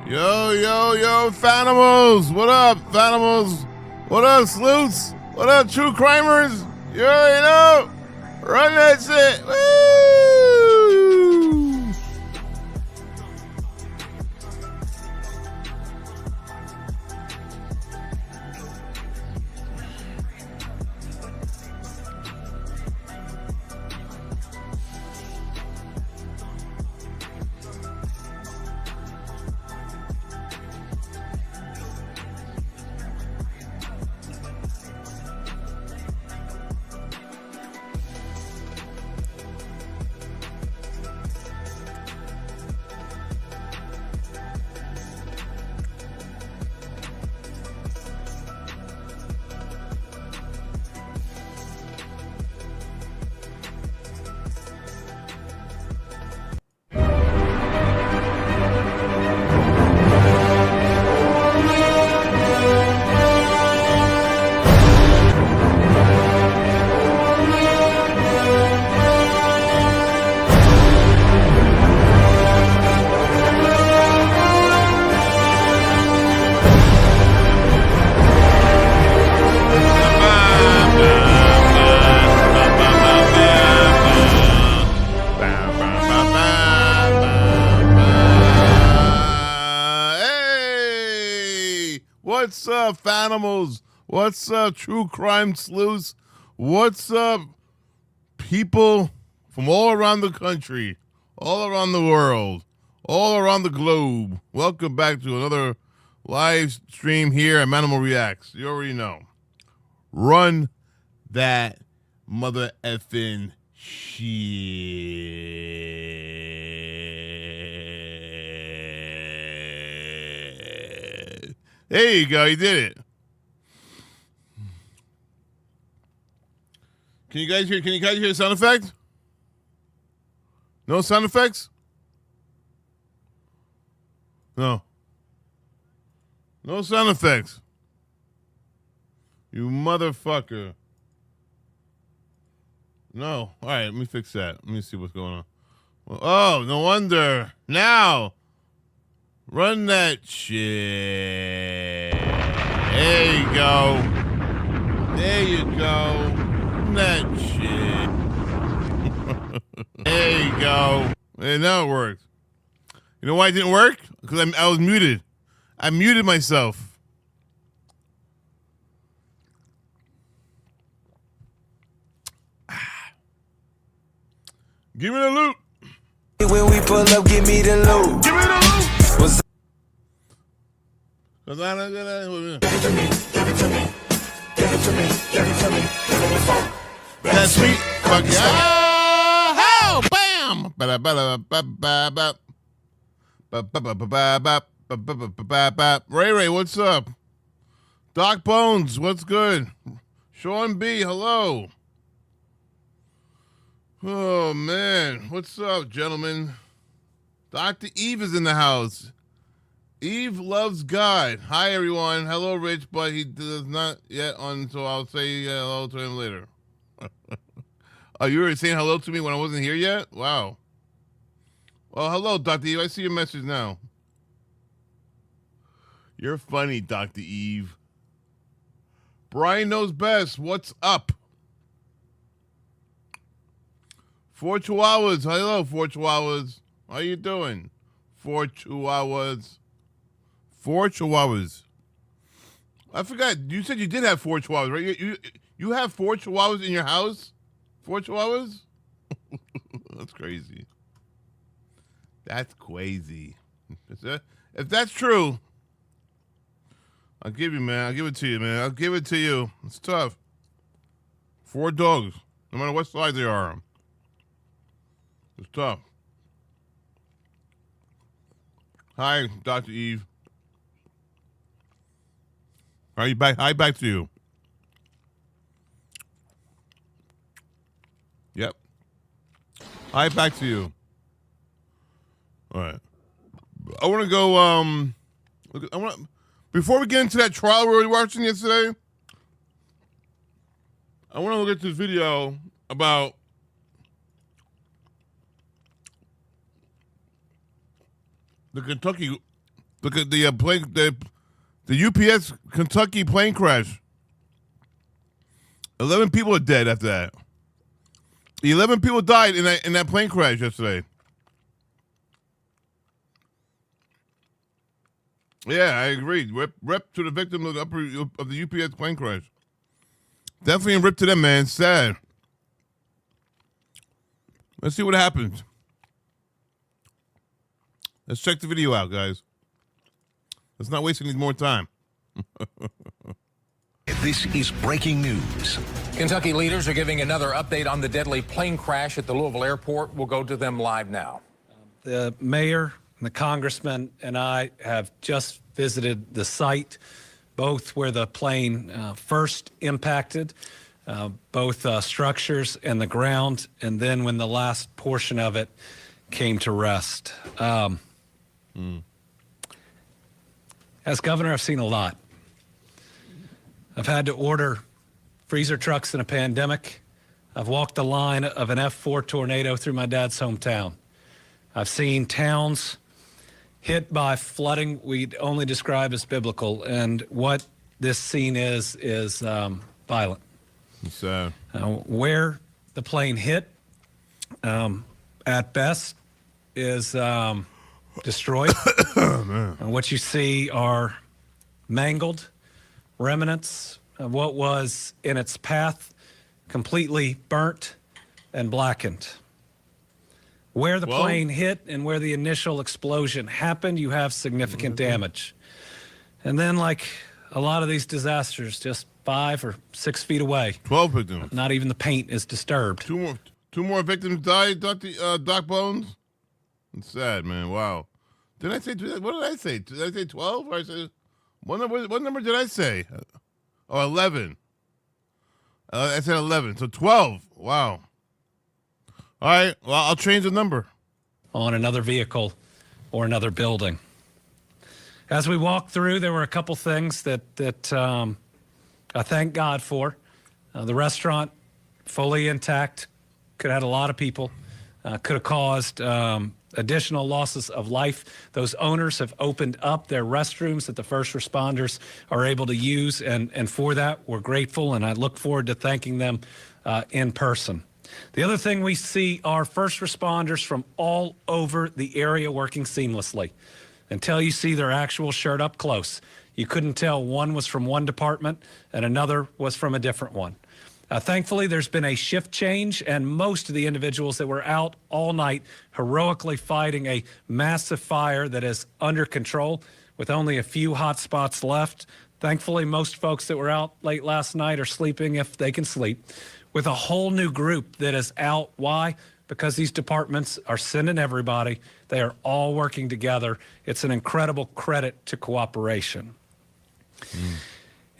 Yo, yo, yo, Fanimals! What up, Fanimals? What up, sleuths? What up, true crimers? You already know. Run that shit. Woo! What's up, Fanimals? What's up, true crime sleuths? What's up, people from all around the country, all around the world, all around the globe? Welcome back to another live stream here at Manamal Reacts. You already know. Run that mother effing shit. There you go. You did it. Can you guys hear? Can you guys hear the sound effect? No sound effects? No. No sound effects. You motherfucker. No. All right, let me fix that. Let me see what's going on. Well, oh, no wonder. Now. Run that shit. There you go. There you go. Run that shit. There you go. And now it worked. You know why it didn't work? Because I was muted. I muted myself. Give me the loot. When we pull up, give me the loot. Give me the loot. What's Cause I'm not gonna give it to me, give it to me, give it to me, give it to me. that sweet fuck yeah. How bam. Ray Ray, what's up? Doc Bones, what's good? Sean B, hello. Oh man, what's up, gentlemen? Dr. Eve is in the house. Eve loves God. Hi, everyone. Hello, Rich, but he does not yet on, so I'll say hello to him later. Oh, you were saying hello to me when I wasn't here yet? Wow. Well, hello, Dr. Eve. I see your message now. You're funny, Dr. Eve. Brian knows best. What's up? 4 Chihuahuas. Hello, 4 Chihuahuas. How you doing? 4 Chihuahuas. 4 Chihuahuas. I forgot. You said you did have 4 Chihuahuas, right? You have 4 Chihuahuas in your house? 4 Chihuahuas? That's crazy. That's crazy. If that's true, I'll give you, man. I'll give it to you, man. I'll give it to you. It's tough. 4 dogs, no matter what size they are. It's tough. Hi, Dr. Eve. Are you back? Hi, back to you. Yep. Hi, back to you. All right. I want to go. Before we get into that trial we were watching yesterday, I want to look at this video about the Kentucky Look at the plane, the UPS Kentucky plane crash. 11 people are dead after that. 11 people died in that plane crash yesterday. Yeah, I agree. Rep to the victim of the UPS plane crash. Definitely a rip to them, man. Sad. Let's see what happens. Let's check the video out, guys. Let's not waste any more time. This is breaking news. Kentucky leaders are giving another update on the deadly plane crash at the Louisville airport. We'll go to them live now. The mayor, the congressman, and I have just visited the site, both where the plane first impacted, both structures and the ground, and then when the last portion of it came to rest. As governor, I've seen a lot. I've had to order freezer trucks in a pandemic. I've walked the line of an F4 tornado through my dad's hometown. I've seen towns hit by flooding we'd only describe as biblical, and what this scene is violent. It's where the plane hit, at best, is destroyed. And what you see are mangled remnants of what was in its path, completely burnt and blackened. Where the plane hit and where the initial explosion happened, you have significant damage. And then, like a lot of these disasters, just 5 or 6 feet away, 12 victims. not even the paint is disturbed. Two more victims died, Doc Bones. It's sad, man. Wow. Did I say? What did I say? Did I say 12? Or I said what number did I say? Oh, 11. I said 11. So 12. Wow. All right. Well, I'll change the number. On another vehicle or another building. As we walked through, there were a couple things that I thank God for. The restaurant, fully intact, could have had a lot of people, could have caused additional losses of life. Those owners have opened up their restrooms that the first responders are able to use, and for that, we're grateful, and I look forward to thanking them in person. The other thing we see are first responders from all over the area working seamlessly. Until you see their actual shirt up close, you couldn't tell one was from one department and another was from a different one. Thankfully, there's been a shift change, and most of the individuals that were out all night heroically fighting a massive fire that is under control with only a few hot spots left. Thankfully, most folks that were out late last night are sleeping if they can sleep, with a whole new group that is out. Why? Because these departments are sending everybody. They are all working together. It's an incredible credit to cooperation.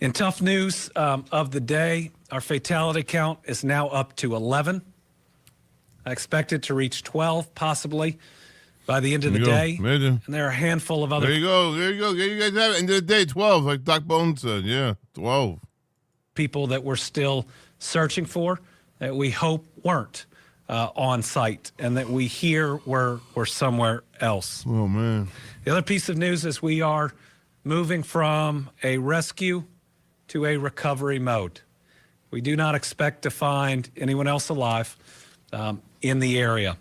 In tough news of the day, our fatality count is now up to 11. I expect it to reach 12, possibly, by the end of the day. Imagine. And there are a handful of other... There you go. There you go. There you guys have it. End of the day, 12, like Doc Bones said. Yeah, 12. people that we're still searching for, that we hope weren't on site, and that we hear were somewhere else. Oh, man. The other piece of news is we are moving from a rescue to a recovery mode. We do not expect to find anyone else alive in the area.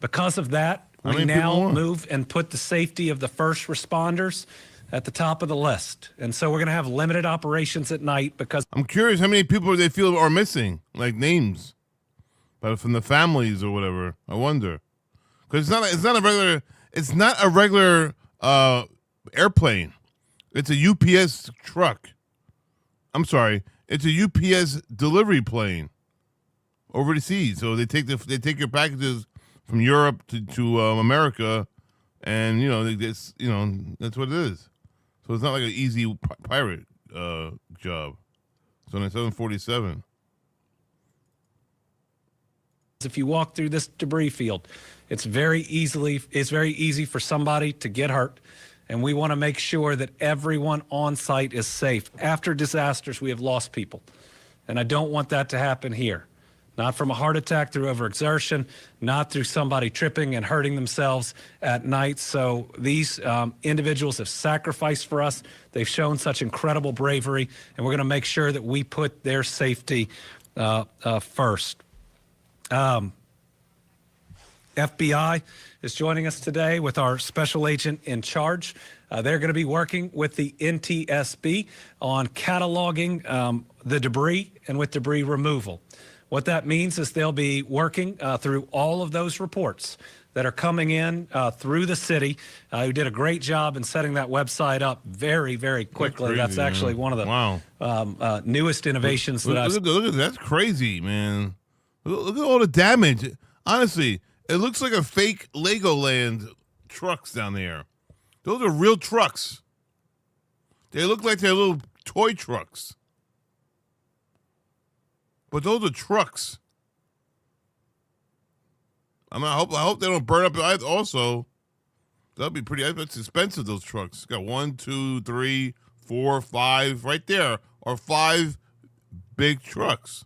Because of that, we now move and put the safety of the first responders at the top of the list. And so we're going to have limited operations at night because... I'm curious how many people they feel are missing, like names, but from the families or whatever. I wonder. Because it's not a regular airplane. It's a UPS truck. I'm sorry. It's a UPS delivery plane over the seas. So they take your packages from Europe to America, and that's what it is. So it's not like an easy pirate job. It's on a 747. If you walk through this debris field, it's very easy for somebody to get hurt. And we want to make sure that everyone on site is safe. After disasters, we have lost people. And I don't want that to happen here. not from a heart attack through overexertion, not through somebody tripping and hurting themselves at night. So these individuals have sacrificed for us. They've shown such incredible bravery, and we're going to make sure that we put their safety first. FBI is joining us today with our special agent in charge. They're going to be working with the NTSB on cataloging the debris and with debris removal. What that means is they'll be working through all of those reports that are coming in through the city, who did a great job in setting that website up very, very quickly. That's actually one of the newest innovations that I've... Look at that. That's crazy, man. Look at all the damage. Honestly, it looks like a fake Legoland trucks down there. Those are real trucks. They look like they're little toy trucks. But those are trucks. I hope they don't burn up also. That'd be pretty. That's expensive, those trucks. Got 1, 2, 3, 4, 5 right there are 5 big trucks.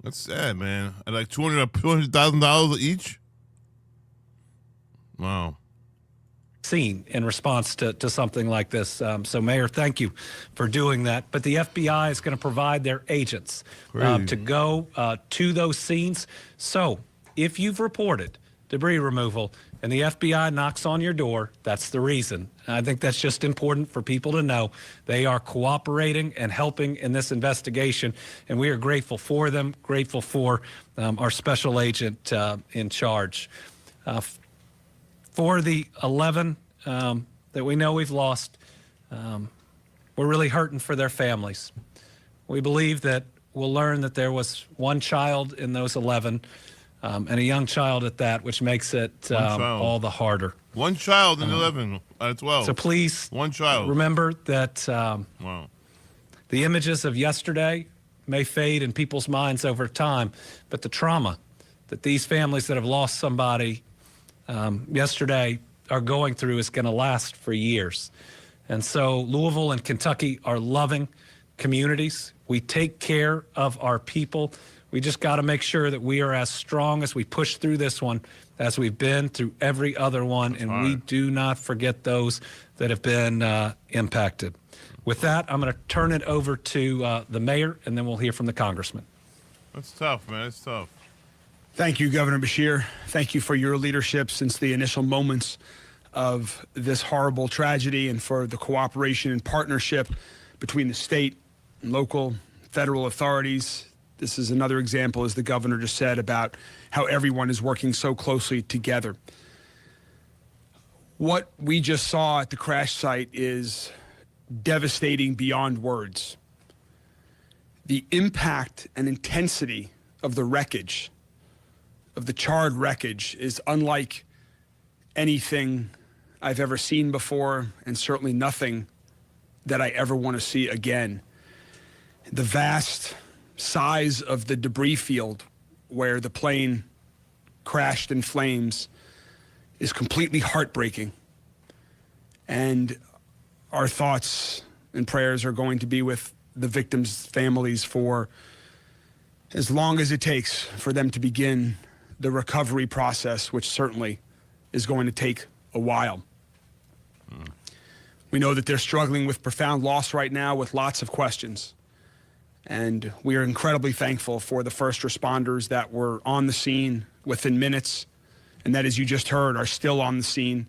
That's sad, man. At like $200,000 each. Wow. Seen in response to something like this. So, Mayor, thank you for doing that. But the FBI is going to provide their agents to go to those scenes. So, if you've reported debris removal and the FBI knocks on your door, that's the reason. I think that's just important for people to know. They are cooperating and helping in this investigation, and we are grateful for them, grateful for our special agent in charge. For the 11 that we know we've lost, we're really hurting for their families. We believe that we'll learn that there was one child in those 11, and a young child at that, which makes it all the harder. One child in 11 out of 12. So please, one child. Remember that the images of yesterday may fade in people's minds over time, but the trauma that these families that have lost somebody yesterday are going through is going to last for years. And so Louisville and Kentucky are loving communities. We take care of our people. We just got to make sure that we are as strong as we push through this one as we've been through every other one, and we do not forget those that have been impacted. With that, I'm going to turn it over to the mayor, and then we'll hear from the congressman. That's tough, man. It's tough. Thank you, Governor Beshear. Thank you for your leadership since the initial moments of this horrible tragedy, and for the cooperation and partnership between the state and local federal authorities. This is another example, as the governor just said, about how everyone is working so closely together. What we just saw at the crash site is devastating beyond words. The impact and intensity of the wreckage, of the charred wreckage, is unlike anything I've ever seen before, and certainly nothing that I ever want to see again. The vast size of the debris field where the plane crashed in flames is completely heartbreaking. And our thoughts and prayers are going to be with the victims' families for as long as it takes for them to begin the recovery process, which certainly is going to take a while. We know that they're struggling with profound loss right now, with lots of questions. And we are incredibly thankful for the first responders that were on the scene within minutes, and that, as you just heard, are still on the scene,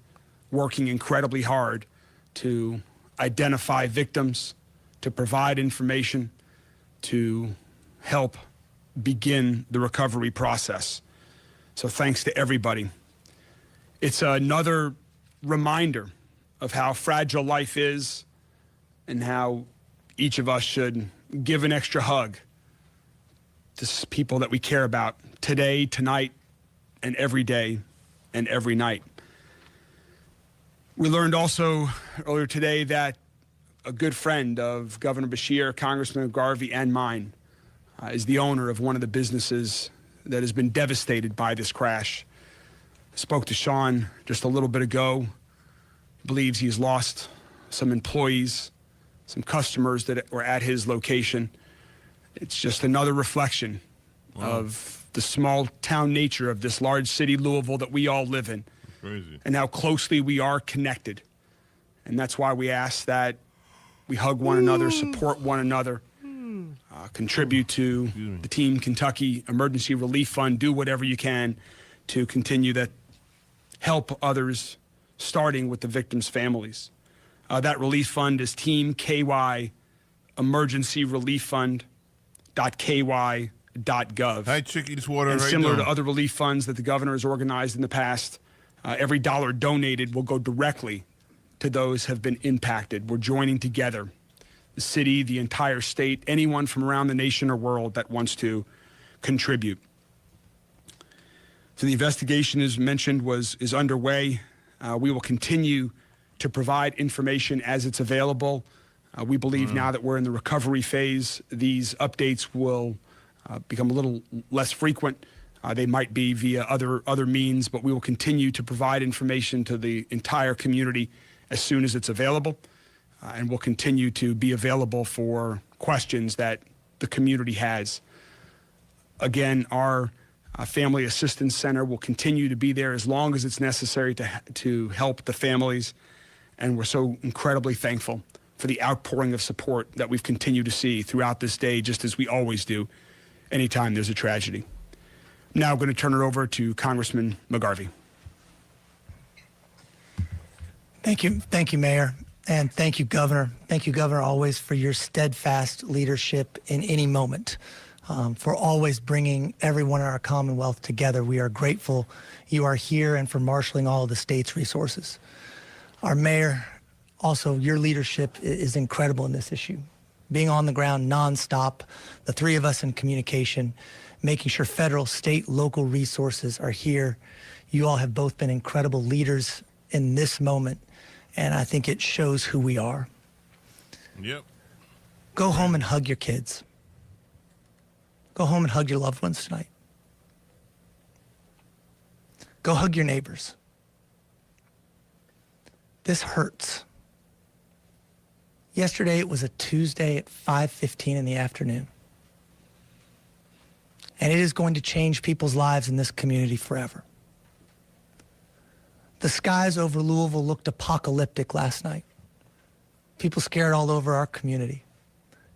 working incredibly hard to identify victims, to provide information, to help begin the recovery process. So thanks to everybody. It's another reminder of how fragile life is, and how each of us should give an extra hug to people that we care about today, tonight, and every day, and every night. We learned also earlier today that a good friend of Governor Beshear, Congressman Garvey, and mine, is the owner of one of the businesses that has been devastated by this crash. I spoke to Sean just a little bit ago. Believes he's lost some employees, some customers that were at his location. It's just another reflection of the small town nature of this large city, Louisville, that we all live in. Crazy. And how closely we are connected. And that's why we ask that we hug one another, support one another, contribute to the Team Kentucky Emergency Relief Fund, do whatever you can to continue to help others, starting with the victims' families. That relief fund is Team KY Emergency Relief Fund.ky.gov. Hi, Chickies Water. And How you similar doing? to other relief funds that the governor has organized in the past, every dollar donated will go directly to those who have been impacted. We're joining together, the city, the entire state, anyone from around the nation or world that wants to contribute. So the investigation, as mentioned, is underway. We will continue to provide information as it's available. We believe now that we're in the recovery phase, these updates will become a little less frequent. They might be via other means, but we will continue to provide information to the entire community as soon as it's available. And we'll continue to be available for questions that the community has. Again, our Family Assistance Center will continue to be there as long as it's necessary to help the families. And we're so incredibly thankful for the outpouring of support that we've continued to see throughout this day, just as we always do anytime there's a tragedy. Now I'm going to turn it over to Congressman McGarvey. Thank you, Mayor, and thank you, Governor. Thank you, Governor, always for your steadfast leadership in any moment, for always bringing everyone in our Commonwealth together. We are grateful you are here and for marshaling all of the state's resources. Our Mayor, also, your leadership is incredible in this issue. Being on the ground nonstop, the three of us in communication, making sure federal, state, local resources are here. You all have both been incredible leaders in this moment, and I think it shows who we are. Yep. Go home and hug your kids. Go home and hug your loved ones tonight. Go hug your neighbors. This hurts. Yesterday, it was a Tuesday at 5:15 in the afternoon. And it is going to change people's lives in this community forever. The skies over Louisville looked apocalyptic last night. People scared all over our community.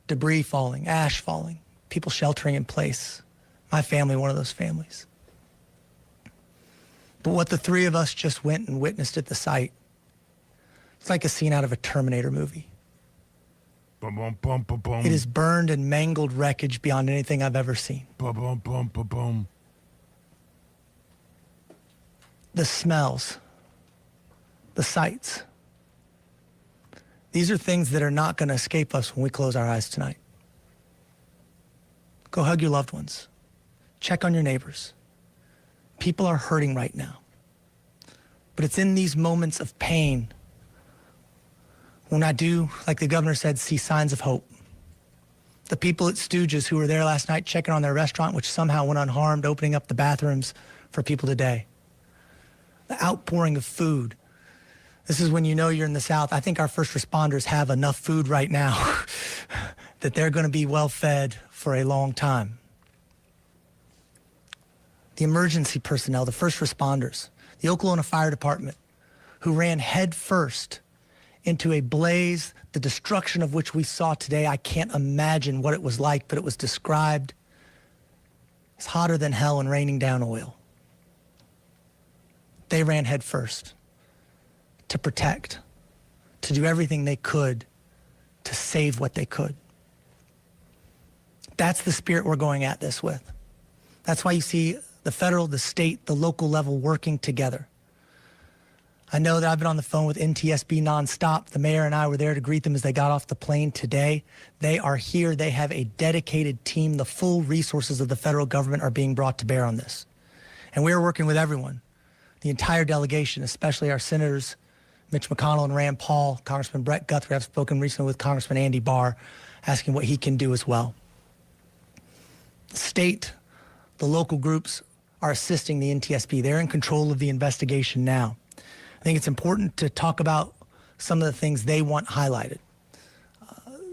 Debris falling, ash falling, people sheltering in place. My family, one of those families. But what the three of us just went and witnessed at the site, it's like a scene out of a Terminator movie. Bum, bum, bum, bum, bum. It is burned and mangled wreckage beyond anything I've ever seen. Bum, bum, bum, bum, bum. The smells, the sights. These are things that are not going to escape us when we close our eyes tonight. Go hug your loved ones. Check on your neighbors. People are hurting right now. But it's in these moments of pain when I do, like the governor said, see signs of hope. The people at Stooges who were there last night checking on their restaurant, which somehow went unharmed, opening up the bathrooms for people today. The outpouring of food. This is when you know you're in the South. I think our first responders have enough food right now that they're going to be well fed for a long time. The emergency personnel, the first responders, the Oklahoma Fire Department, who ran head first into a blaze, the destruction of which we saw today. I can't imagine what it was like, but it was described as hotter than hell and raining down oil. They ran head first to protect, to do everything they could to save what they could. That's the spirit we're going at this with. That's why you see the federal, the state, the local level working together. I know that I've been on the phone with NTSB nonstop. The mayor and I were there to greet them as they got off the plane today. They are here. They have a dedicated team. The full resources of the federal government are being brought to bear on this. And we are working with everyone, the entire delegation, especially our senators, Mitch McConnell and Rand Paul, Congressman Brett Guthrie. I've spoken recently with Congressman Andy Barr, asking what he can do as well. The state, the local groups are assisting the NTSB. They're in control of the investigation now. I think it's important to talk about some of the things they want highlighted.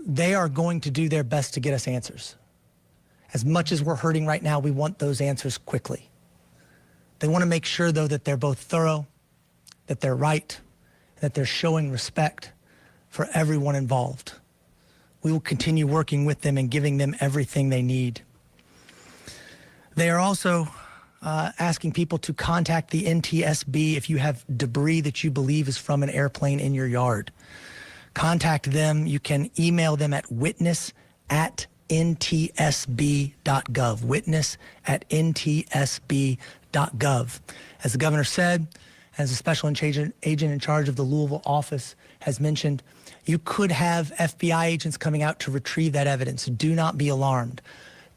They are going to do their best to get us answers. As much as we're hurting right now, we want those answers quickly. They want to make sure, though, that they're both thorough, that they're right, that they're showing respect for everyone involved. We will continue working with them and giving them everything they need. They are also asking people to contact the NTSB if you have debris that you believe is from an airplane in your yard. Contact them. You can email them at witness@ntsb.gov. Witness@ntsb.gov. As the governor said, as the special agent in charge of the Louisville office has mentioned, you could have FBI agents coming out to retrieve that evidence. Do not be alarmed.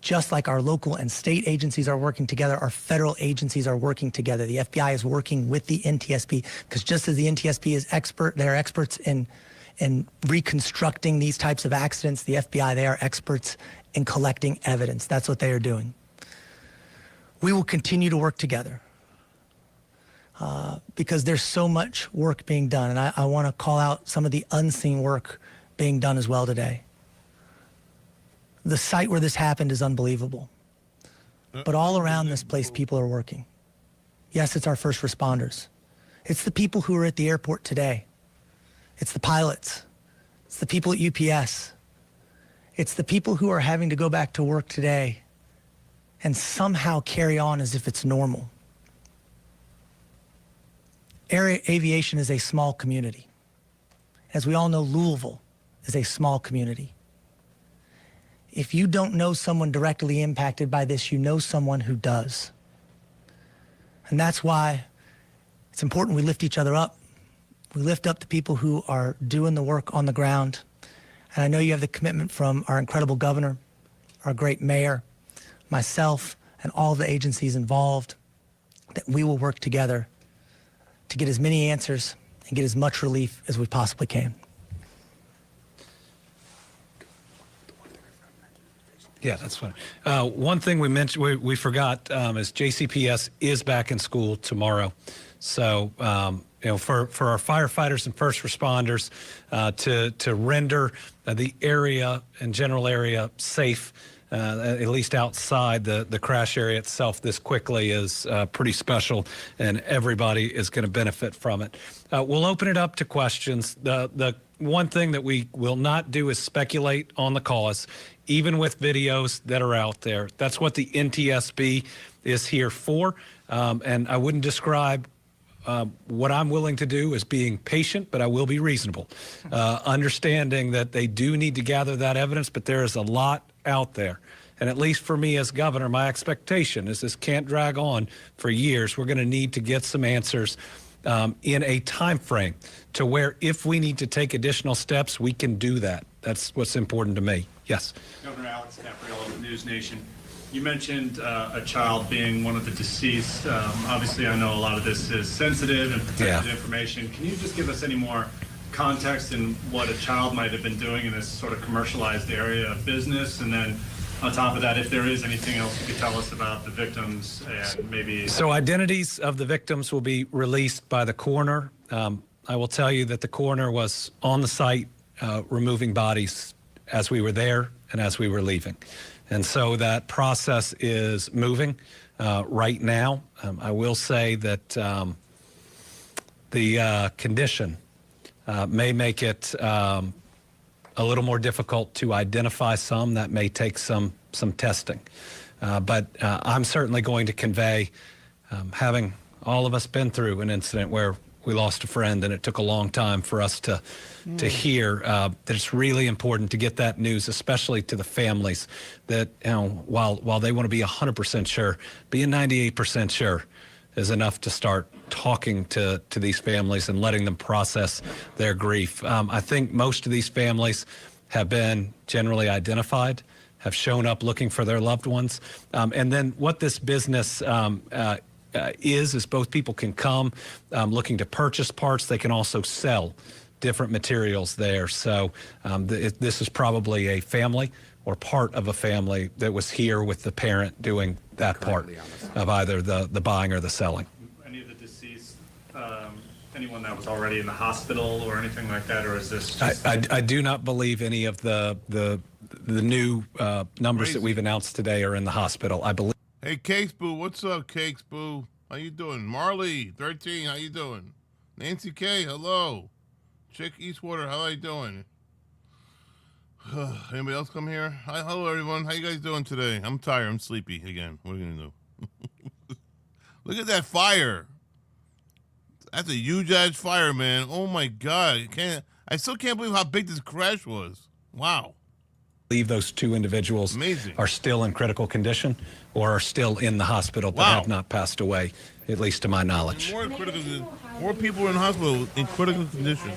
Just like our local and state agencies are working together, our federal agencies are working together. The FBI is working with the NTSB because just as the NTSB is they're experts in reconstructing these types of accidents, the FBI, they are experts in collecting evidence. That's what they are doing. We will continue to work together because there's so much work being done. And I want to call out some of the unseen work being done as well today. The site where this happened is unbelievable. But all around this place, people are working. Yes, it's our first responders. It's the people who are at the airport today. It's the pilots. It's the people at UPS. It's the people who are having to go back to work today and somehow carry on as if it's normal. Air aviation is a small community. As we all know, Louisville is a small community. If you don't know someone directly impacted by this, you know someone who does. And that's why it's important we lift each other up. We lift up the people who are doing the work on the ground. And I know you have the commitment from our incredible governor, our great mayor, myself, and all the agencies involved, that we will work together to get as many answers and get as much relief as we possibly can. Yeah, that's fine. One thing we mentioned, we forgot, is JCPS is back in school tomorrow. So, for our firefighters and first responders to render the area and general area safe, at least outside the crash area itself this quickly is pretty special, and everybody is going to benefit from it. We'll open it up to questions. The one thing that we will not do is speculate on the cause, even with videos that are out there. That's what the NTSB is here for, and I wouldn't describe what I'm willing to do as being patient, but I will be reasonable, understanding that they do need to gather that evidence, but there is a lot out there. And at least for me as governor, my expectation is this can't drag on for years. We're going to need to get some answers in a time frame to where if we need to take additional steps, we can do that. That's what's important to me. Yes. Governor Alex Capriello of News Nation. You mentioned a child being one of the deceased. Obviously, I know a lot of this is sensitive and protected information. Can you just give us any more context in what a child might have been doing in this sort of commercialized area of business? And then on top of that, if there is anything else you could tell us about the victims and maybe... So identities of the victims will be released by the coroner. I will tell you that the coroner was on the site removing bodies as we were there and as we were leaving. And so that process is moving right now. I will say that the condition may make it a little more difficult to identify some. That may take some testing. But I'm certainly going to convey, having all of us been through an incident where we lost a friend and it took a long time for us to hear that it's really important to get that news, especially to the families, that while they want to be 100% sure, being 98% sure is enough to start talking to these families and letting them process their grief. I think most of these families have been generally identified, have shown up looking for their loved ones. And then what this business is both people can come looking to purchase parts. They can also sell different materials there. So this is probably a family or part of a family that was here with the parent doing that part of either the buying or the selling. Any of the deceased, anyone that was already in the hospital or anything like that, or is this just... I do not believe any of the new numbers that we've announced today are in the hospital. I believe. Hey, Cakes Boo, what's up, Cakes Boo? How you doing? Marley, 13, how you doing? Nancy K, hello. Chick Eastwater, how are you doing? Anybody else come here? Hi, hello, everyone. How you guys doing today? I'm tired. I'm sleepy again. What are you going to do? Look at that fire. That's a huge-ass fire, man. Oh, my God. I still can't believe how big this crash was. Wow. Believe those two individuals are still in critical condition or are still in the hospital but have not passed away, at least to my knowledge. More people are in hospital in critical condition.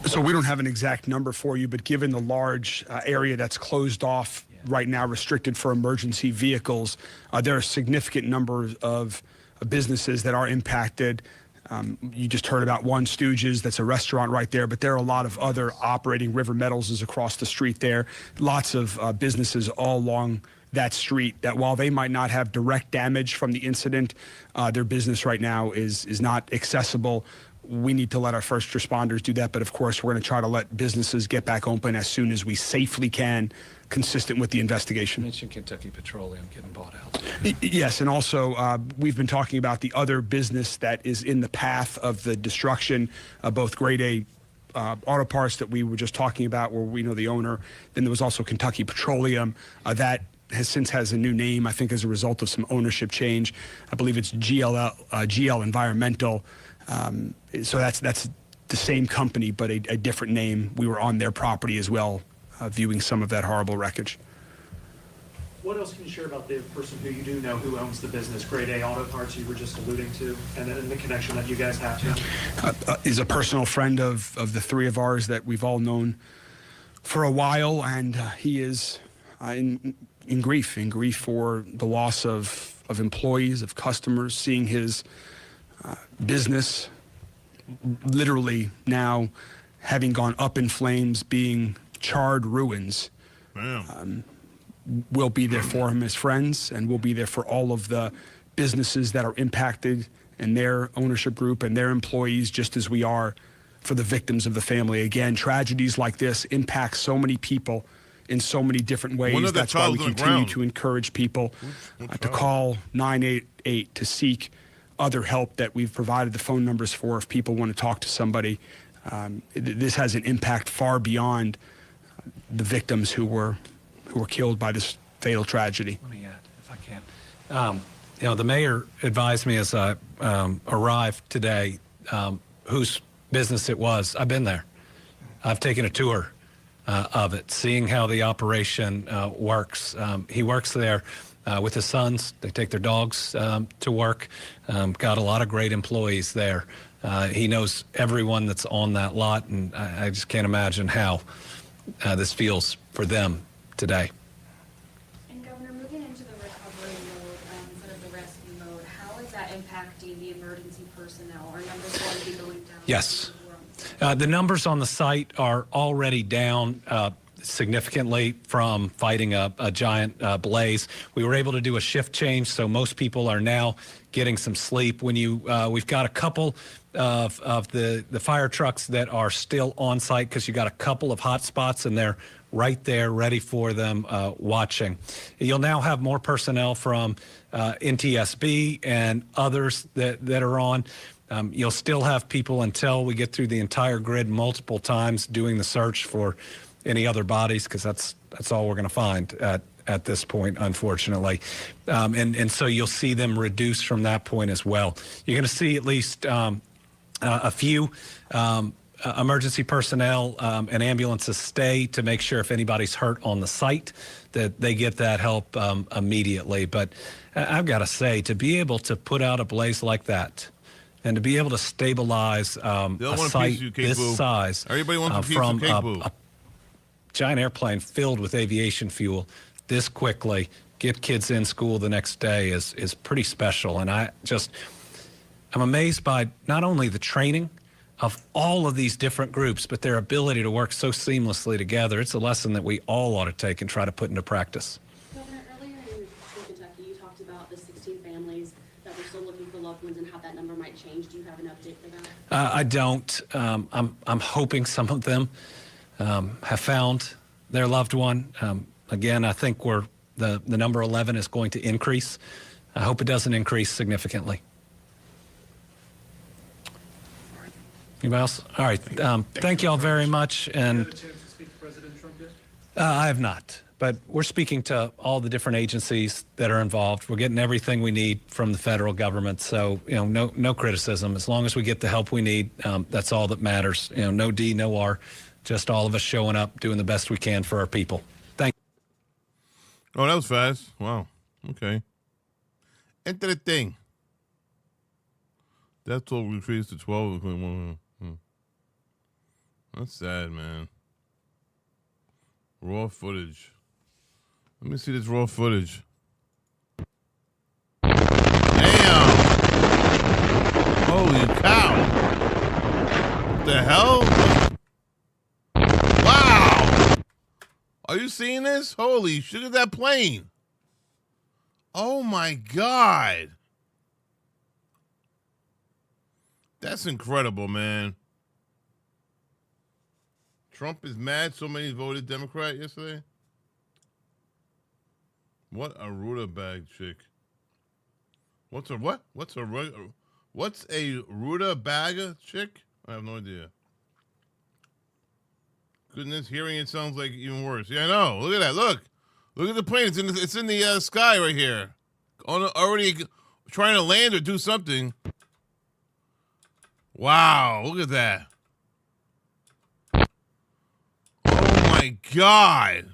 So we don't have an exact number for you, but given the large area that's closed off right now, restricted for emergency vehicles, there are a significant number of businesses that are impacted. You just heard about One Stooges, that's a restaurant right there, but there are a lot of other operating. River Metals is across the street there. Lots of businesses all along that street that while they might not have direct damage from the incident, their business right now is not accessible. We need to let our first responders do that, but of course we're going to try to let businesses get back open as soon as we safely can, consistent with the investigation. You mentioned Kentucky Petroleum getting bought out. Yes, and also we've been talking about the other business that is in the path of the destruction, both Grade A auto parts that we were just talking about where we know the owner. Then there was also Kentucky Petroleum that has a new name, I think, as a result of some ownership change. I believe it's GL Environmental. So that's the same company, but a different name. We were on their property as well, viewing some of that horrible wreckage. What else can you share about the person who you do know who owns the business, Grade A Auto Parts, you were just alluding to, and then the connection that you guys have to? Is a personal friend of the three of ours that we've all known for a while, and he is in grief for the loss of employees, of customers, seeing his business literally now having gone up in flames, being charred ruins. We'll be there for him as friends, and we'll be there for all of the businesses that are impacted and their ownership group and their employees, just as we are for the victims of the family. Again, tragedies like this impact so many people in so many different ways. That's why we continue to encourage people to call 988 to seek other help that we've provided the phone numbers for if people want to talk to somebody. This has an impact far beyond the victims who were killed by this fatal tragedy. Let me add, if I can. The mayor advised me as I arrived today whose business it was. I've been there. I've taken a tour of it, seeing how the operation works. He works there with his sons. They take their dogs to work. Got a lot of great employees there. He knows everyone that's on that lot, and I just can't imagine how this feels for them today. And Governor, moving into the recovery mode instead of the rescue mode, how is that impacting the emergency personnel? Are numbers going to be going down? Yes. The numbers on the site are already down significantly from fighting a giant blaze. We were able to do a shift change, so most people are now getting some sleep. When we've got a couple of the fire trucks that are still on site because you got a couple of hot spots and they're right there ready for them watching. You'll now have more personnel from NTSB and others that are on. You'll still have people until we get through the entire grid multiple times doing the search for any other bodies, because that's all we're going to find at this point, unfortunately. And so you'll see them reduce from that point as well. You're going to see at least a few emergency personnel and ambulances stay to make sure if anybody's hurt on the site that they get that help immediately. But I've got to say, to be able to put out a blaze like that and to be able to stabilize a site this size from a giant airplane filled with aviation fuel this quickly, get kids in school the next day is pretty special. And I'm amazed by not only the training of all of these different groups, but their ability to work so seamlessly together. It's a lesson that we all ought to take and try to put into practice. Governor, earlier in Kentucky, you talked about the 16 families that were still looking for loved ones and how that number might changed? Do you have an update for that? I don't. I'm hoping some of them have found their loved one. Again, I think the number 11 is going to increase. I hope it doesn't increase significantly. Anybody else? All right. Thank you all very much. And Have you had a chance to speak to President Trump yet? I have not, but we're speaking to all the different agencies that are involved. We're getting everything we need from the federal government. So, no criticism. As long as we get the help we need, that's all that matters. No D, no R, just all of us showing up, doing the best we can for our people. Thank you. Oh, that was fast. Wow. Okay. Enter the thing. Death toll increased to 12. That's sad, man. Raw footage. Let me see this raw footage. Damn! Holy cow! What the hell? Wow! Are you seeing this? Holy shit, at that plane! Oh my God! That's incredible, man. Trump is mad so many voted Democrat yesterday. What a rutabaga chick. What's a what? What's a rutabaga chick? I have no idea. Goodness, hearing it sounds like even worse. Yeah, I know. Look at that. Look at the plane. It's in the sky right here. Already trying to land or do something. Wow, look at that. Oh my God.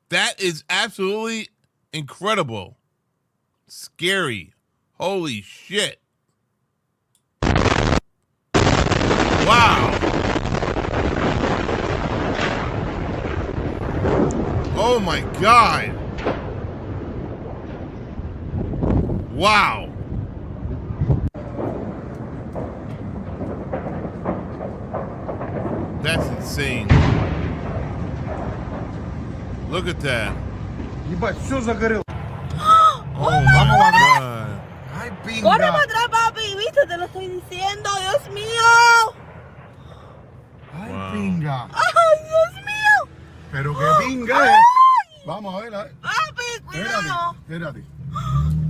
That is absolutely incredible. Scary. Holy shit. Wow. Oh my God. Wow. That's insane. Look at that. Ебать, все загорело. Oh my God. Ay, pinga. ¡Corre para atrás, papi! ¿Viste? Te lo estoy diciendo, Dios mío. Ay, Wow. pinga. ¡Ay, Dios mío! Pero qué pinga es. Vamos a ver. Papi, cuidado. Espérate.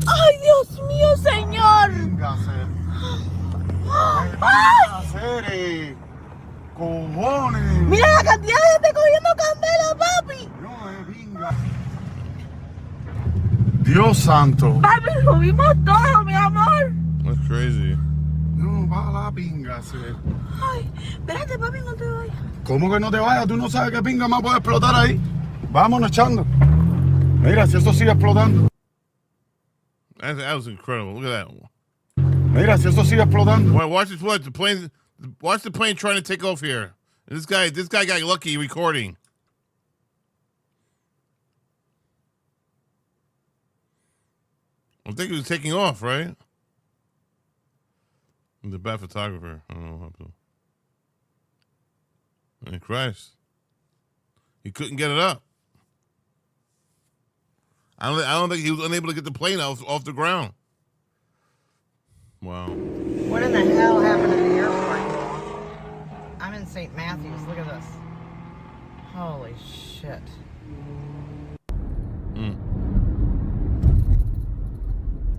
¡Ay, Dios mío, señor! Pinga, ser. ¡Ay! Hacer, cojones. ¡Mira la cantidad de gente cogiendo candela, papi! No, pinga. Dios santo. Papi, lo vimos todo, mi amor. That's crazy. No, va la pinga, ser. Ay, espérate, papi, no te vayas. ¿Cómo que no te vayas? Tú no sabes qué pinga más puede explotar ahí. Vámonos echando. Mira, si esto sigue explotando. That was incredible. Look at that. Mira, si esto sigue explotando. Well, watch this. Watch the plane. Watch the plane trying to take off here. And this guy got lucky recording. I think he was taking off, right? He's a bad photographer. I don't know how to. And Christ, he couldn't get it up. I don't think he was unable to get the plane off the ground. Wow. What in the hell happened at the airport? I'm in St. Matthews. Look at this. Holy shit.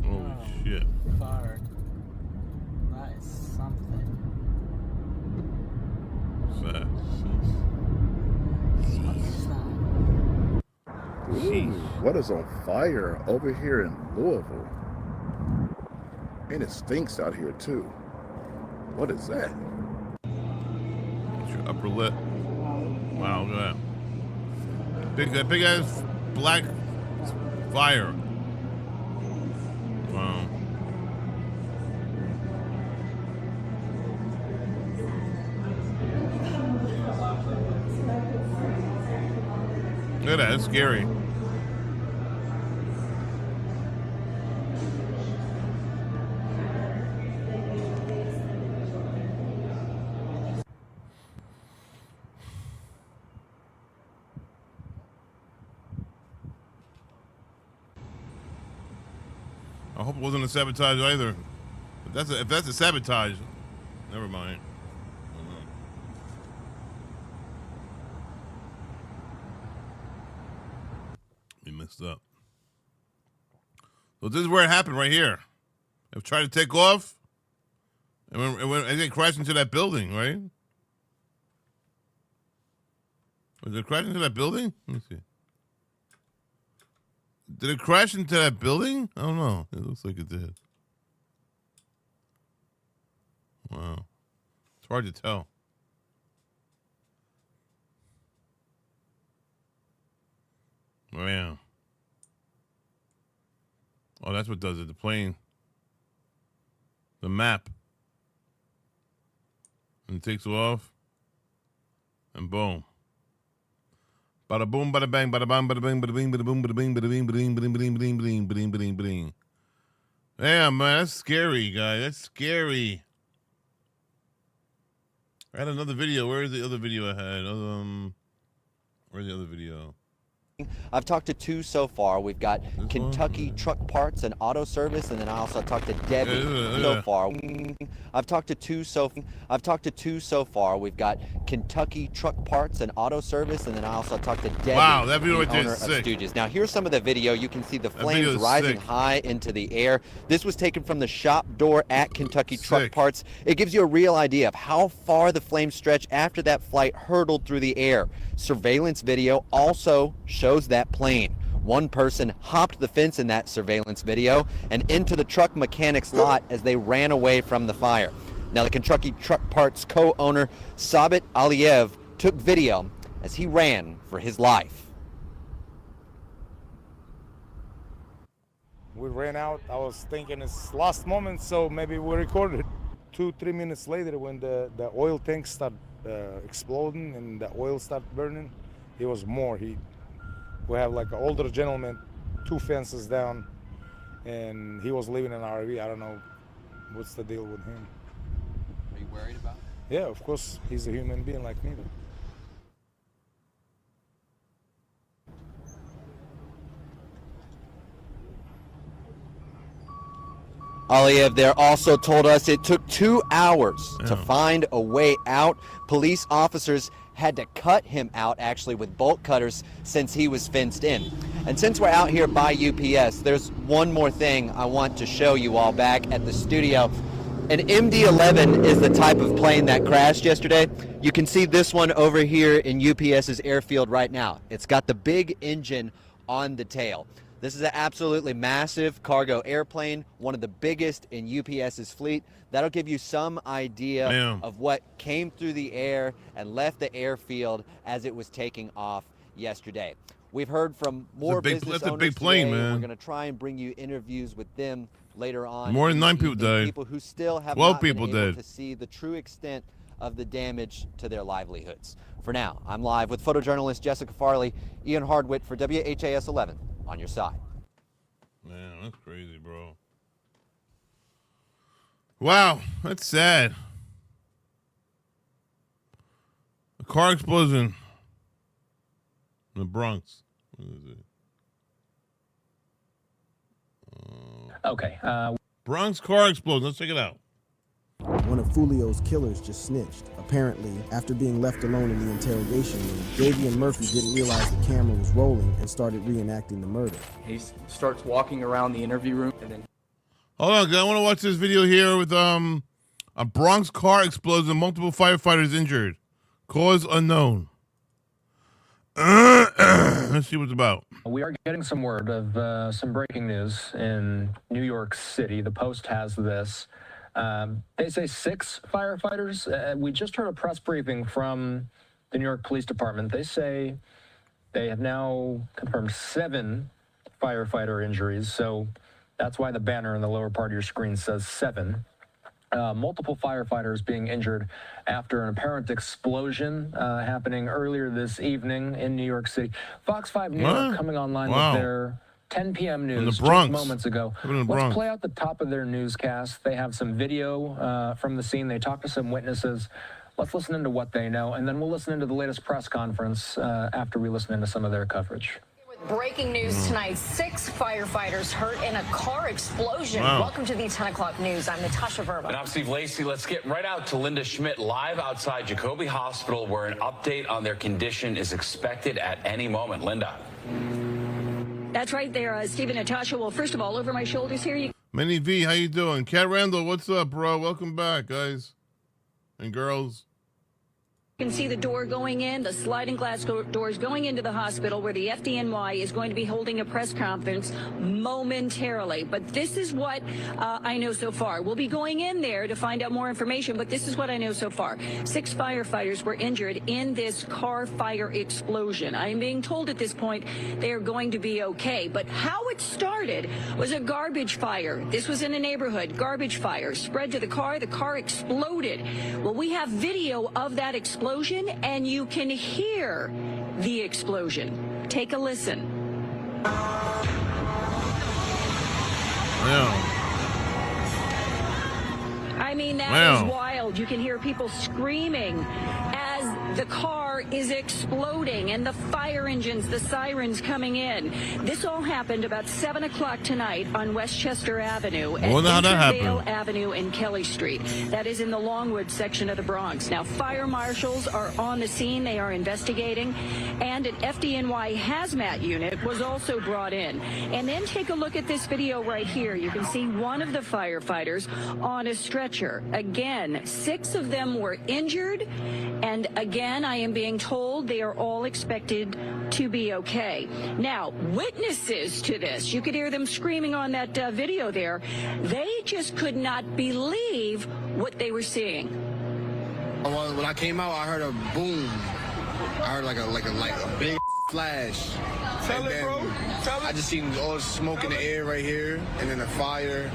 Holy shit. Fire. That is something. What's that? Ooh, what is on fire over here in Louisville? And it stinks out here too. What is that? It's your upper lip. Wow, look at that. Big ass black fire. Wow. Look at that, that's scary. I hope it wasn't a sabotage either. If that's a sabotage, never mind. We messed up. So this is where it happened, right here. I've tried to take off, and then crashed into that building, right? Was it crash into that building? Let me see. Did it crash into that building? I don't know. It looks like it did. Wow. It's hard to tell. Man. Oh, that's what does it. The plane. The map. And it takes off. And boom. Bada boom, bada bang, bada bang, bada bang, bada bing, bada boom, bada bing, bada bing, bada bing, bada bing, bada bing, bada bing, bada bing, bada bing. Damn, man, that's scary, guy. That's scary. I had another video. Where is the other video I had? Where's the other video? I've talked to two so far. We've got Kentucky Truck Parts and Auto Service, and then I also talked to Debbie so far. I've talked to two so far. We've got Kentucky Truck Parts and Auto Service, and then I also talked to Debbie, wow, that video the owner of Stooges. Now here's some of the video. You can see the flames rising high into the air. This was taken from the shop door at Kentucky Truck Parts. It gives you a real idea of how far the flames stretch after that flight hurtled through the air. Surveillance video also shows that plane. One person hopped the fence in that surveillance video and into the truck mechanic's lot as they ran away from the fire. Now the Kentucky Truck Parts co-owner Sabit Aliyev took video as he ran for his life. We ran out. I was thinking it's last moment, so maybe we recorded. 2-3 minutes later, when the oil tank started exploding and the oil started burning, it was more heat. We have like an older gentleman, 2 fences down, and he was living in an RV. I don't know what's the deal with him. Are you worried about it? Yeah, of course. He's a human being like me. Aliyev there also told us it took 2 hours to find a way out. Police officers had to cut him out actually with bolt cutters since he was fenced in. And since we're out here by UPS, there's one more thing I want to show you all back at the studio. An MD-11 is the type of plane that crashed yesterday. You can see this one over here in UPS's airfield right now. It's got the big engine on the tail. This is an absolutely massive cargo airplane, one of the biggest in UPS's fleet. That'll give you some idea of what came through the air and left the airfield as it was taking off yesterday. We've heard from more business owners big plane, today. man. We're going to try and bring you interviews with them later on. More than 9 people died. People who still have 12 not people been able dead. to see the true extent of the damage to their livelihoods. For now, I'm live with photojournalist Jessica Farley, Ian Hardwitt for WHAS 11 on your side. Man, that's crazy, bro. Wow, that's sad. A car explosion in the Bronx. What is it? Okay. Bronx car explosion. Let's check it out. One of Fulio's killers just snitched. Apparently, after being left alone in the interrogation room, Davian Murphy didn't realize the camera was rolling and started reenacting the murder. He starts walking around the interview room and then... Hold on, I want to watch this video here with a Bronx car explosion, multiple firefighters injured. Cause unknown. Let's see what it's about. We are getting some word of some breaking news in New York City. The Post has this. They say 6 firefighters. We just heard a press briefing from the New York Police Department. They say they have now confirmed 7 firefighter injuries. So that's why the banner in the lower part of your screen says 7. Multiple firefighters being injured after an apparent explosion happening earlier this evening in New York City. Fox 5 News are coming online with their 10 p.m. news just moments ago. Let's play out the top of their newscast. They have some video from the scene. They talk to some witnesses. Let's listen into what they know, and then we'll listen into the latest press conference after we listen into some of their coverage. Breaking news tonight. 6 firefighters hurt in a car explosion. Wow. Welcome to the 10 o'clock news. I'm Natasha Verba. And I'm Steve Lacey. Let's get right out to Linda Schmidt live outside Jacoby Hospital, where an update on their condition is expected at any moment. Linda. That's right there, Steve and Natasha. Well, first of all, over my shoulders here, you Manny V, how you doing? Cat Randall, what's up, bro? Welcome back, guys and girls. can see the door going in, the sliding glass doors going into the hospital where the FDNY is going to be holding a press conference momentarily. But this is what I know so far. We'll be going in there to find out more information, but this is what I know so far. 6 firefighters were injured in this car fire explosion. I'm being told at this point they are going to be okay. But how it started was a garbage fire. This was in a neighborhood. Garbage fire spread to the car exploded. Well, we have video of that explosion, and you can hear the explosion. Take a listen. Wow. I mean, that Wow. is wild. You can hear people screaming as the car is exploding and the fire engines, the sirens coming in. This all happened about 7 o'clock tonight on Westchester Avenue at Wonder how that Intervale happened. Avenue and Kelly Street. That is in the Longwood section of the Bronx. Now, fire marshals are on the scene. They are investigating. And an FDNY hazmat unit was also brought in. And then take a look at this video right here. You can see one of the firefighters on a stretcher. Again, 6 of them were injured. And again, I am being told they are all expected to be okay. Now, witnesses to this, you could hear them screaming on that video there. They just could not believe what they were seeing. Well, when I came out, I heard a boom. I heard like a big flash. Tell it, bro. Tell it. I just seen all the smoke in the air right here, and then the fire.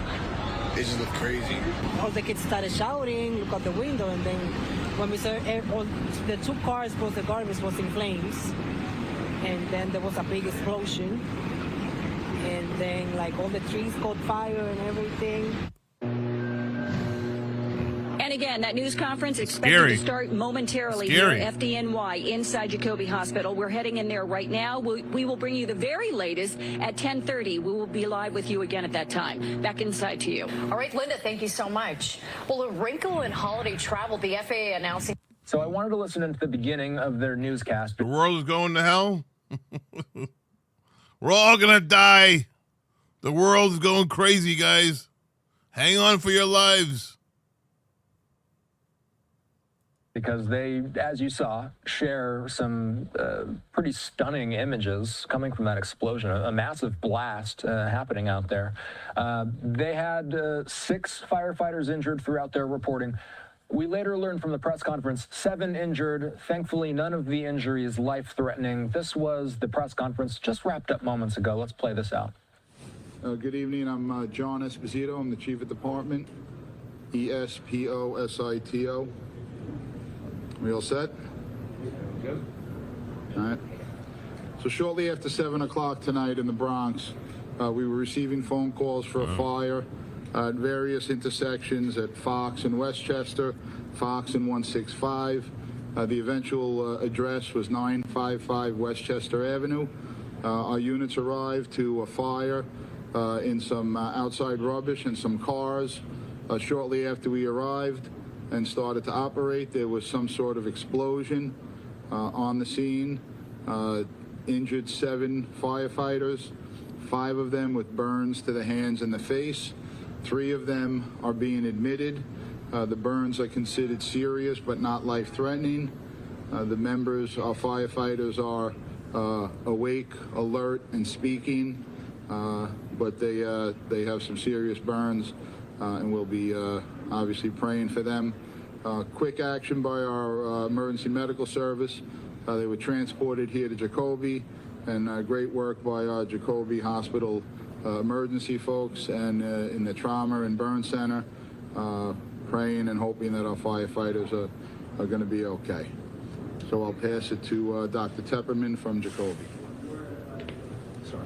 It just looked crazy. All the kids started shouting, look out the window, and then when we saw all the 2 cars, both the garbage was in flames, and then there was a big explosion, and then like all the trees caught fire and everything. And again, that news conference expected to start momentarily here at FDNY inside Jacoby Hospital. We're heading in there right now. We will bring you the very latest at 10:30. We will be live with you again at that time. Back inside to you. All right, Linda, thank you so much. Well, a wrinkle in holiday travel, the FAA announcing. So I wanted to listen into the beginning of their newscast. The world is going to hell. We're all going to die. The world is going crazy, guys. Hang on for your lives. Because they, as you saw, share some pretty stunning images coming from that explosion, a massive blast happening out there. They had 6 firefighters injured throughout their reporting. We later learned from the press conference, 7 injured. Thankfully, none of the injuries life-threatening. This was the press conference just wrapped up moments ago. Let's play this out. Good evening. I'm John Esposito. I'm the Chief of Department, ESPOSITO. We all set? Good. All right. So shortly after 7 o'clock tonight in the Bronx, we were receiving phone calls for a fire at various intersections at Fox and Westchester, Fox and 165. The eventual address was 955 Westchester Avenue. Our units arrived to a fire in some outside rubbish and some cars. Shortly after we arrived and started to operate, there was some sort of explosion on the scene. Injured 7 firefighters, 5 of them with burns to the hands and the face. 3 of them are being admitted. The burns are considered serious but not life-threatening. The members, our firefighters, are awake, alert, and speaking, but they have some serious burns, and we'll be obviously praying for them. Quick action by our emergency medical service. They were transported here to Jacoby, and great work by our Jacoby Hospital emergency folks and in the trauma and burn center, praying and hoping that our firefighters are going to be okay. So I'll pass it to Dr. Tepperman from Jacoby. Sorry.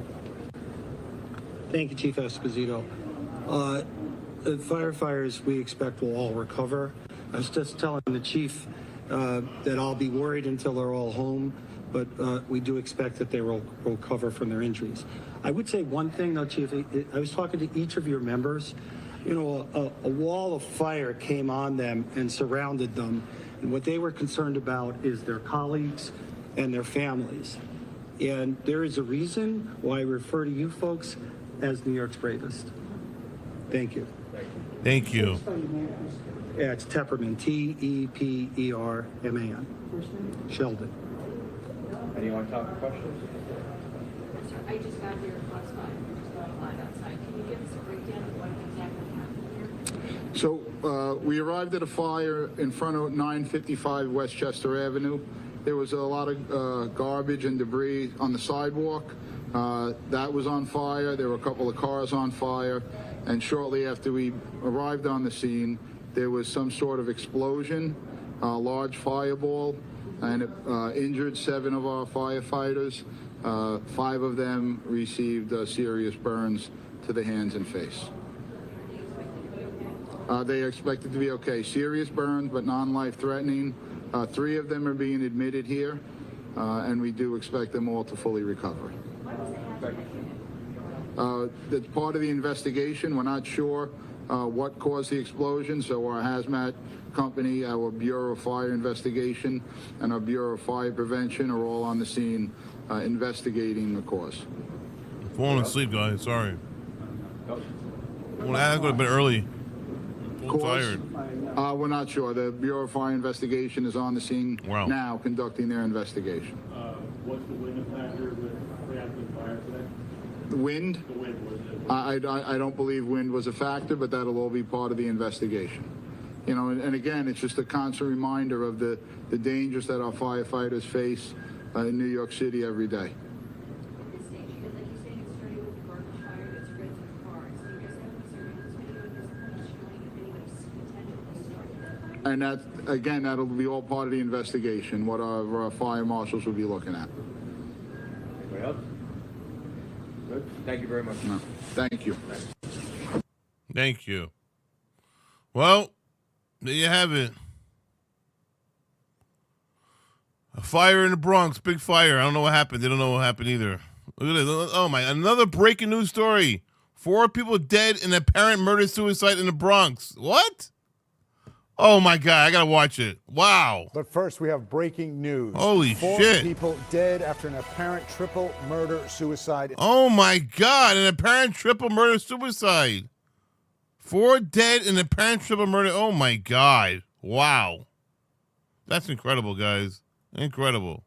Thank you, Chief Esposito. The firefighters we expect will all recover. I was just telling the chief that I'll be worried until they're all home. but we do expect that they will recover from their injuries. I would say one thing, though, Chief. I was talking to each of your members. You know, a wall of fire came on them and surrounded them, and what they were concerned about is their colleagues and their families. And there is a reason why I refer to you folks as New York's bravest. Thank you. Thank you. Yeah, it's Tepperman, T-E-P-E-R-M-A-N. Sheldon. Anyone have questions? I just got your response line. We're just going live outside. Can you give us a breakdown of what exactly happened here? So we arrived at a fire in front of 955 Westchester Avenue. There was a lot of garbage and debris on the sidewalk. That was on fire. There were a couple of cars on fire. And shortly after we arrived on the scene, there was some sort of explosion, a large fireball, and it injured 7 of our firefighters. 5 of them received serious burns to the hands and face. They are expected to be okay. Serious burns, but non-life-threatening. 3 of them are being admitted here, and we do expect them all to fully recover. That's part of the investigation. We're not sure what caused the explosion, so our hazmat company, our Bureau of Fire Investigation, and our Bureau of Fire Prevention are all on the scene investigating the cause. I'm falling asleep, guys. Sorry. Well, I go to bed early. I'm tired. We're not sure. The Bureau of Fire Investigation is on the scene now conducting their investigation. What's the wind factor with reactive fire today? The wind? The wind was it? I don't believe wind was a factor, but that'll all be part of the investigation. You know, and again, it's just a constant reminder of the dangers that our firefighters face in New York City every day. And that, again, that'll be all part of the investigation, what our fire marshals will be looking at. Anybody else? Good. Thank you very much. No, thank you. Thank you. Well, there you have it. A fire in the Bronx, big fire. I don't know what happened. They don't know what happened either. Look at this. Oh my! Another breaking news story: 4 people dead in apparent murder-suicide in the Bronx. What? Oh my God! I gotta watch it. Wow. But first, we have breaking news. Holy 4 shit! people dead after an apparent triple murder-suicide. Oh my God! An apparent triple murder-suicide. 4 dead in apparent triple murder. Oh my God! Wow. That's incredible, guys. Incredible.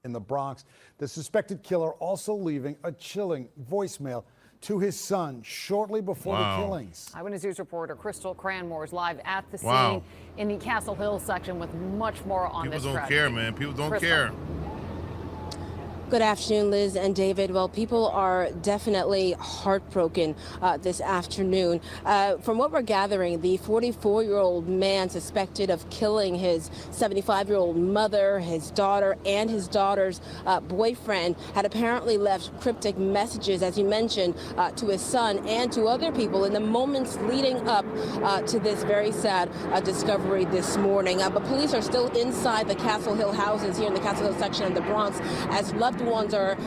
In the Bronx, the suspected killer also leaving a chilling voicemail to his son shortly before the killings. Eyewitness News reporter Crystal Cranmore is live at the scene in the Castle Hill section with much more on this tragedy. People don't care, man. People don't care. Good afternoon, Liz and David. Well, people are definitely heartbroken this afternoon. From what we're gathering, the 44-year-old man suspected of killing his 75-year-old mother, his daughter, and his daughter's boyfriend had apparently left cryptic messages, as you mentioned, to his son and to other people in the moments leading up to this very sad discovery this morning. But police are still inside the Castle Hill houses here in the Castle Hill section of the Bronx as loved ones are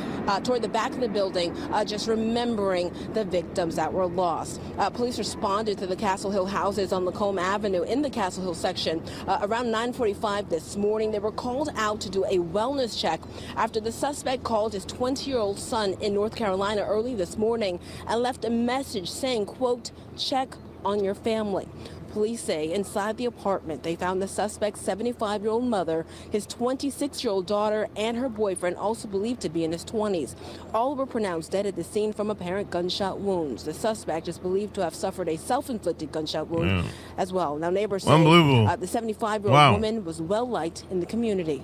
toward the back of the building, just remembering the victims that were lost. Police responded to the Castle Hill houses on Lacombe Avenue in the Castle Hill section around 9:45 this morning. They were called out to do a wellness check after the suspect called his 20-year-old son in North Carolina early this morning and left a message saying, quote, "Check on your family." Police say inside the apartment, they found the suspect's 75-year-old mother, his 26-year-old daughter, and her boyfriend, also believed to be in his 20s. All were pronounced dead at the scene from apparent gunshot wounds. The suspect is believed to have suffered a self-inflicted gunshot wound as well. Now, neighbors say the 75-year-old woman was well-liked in the community.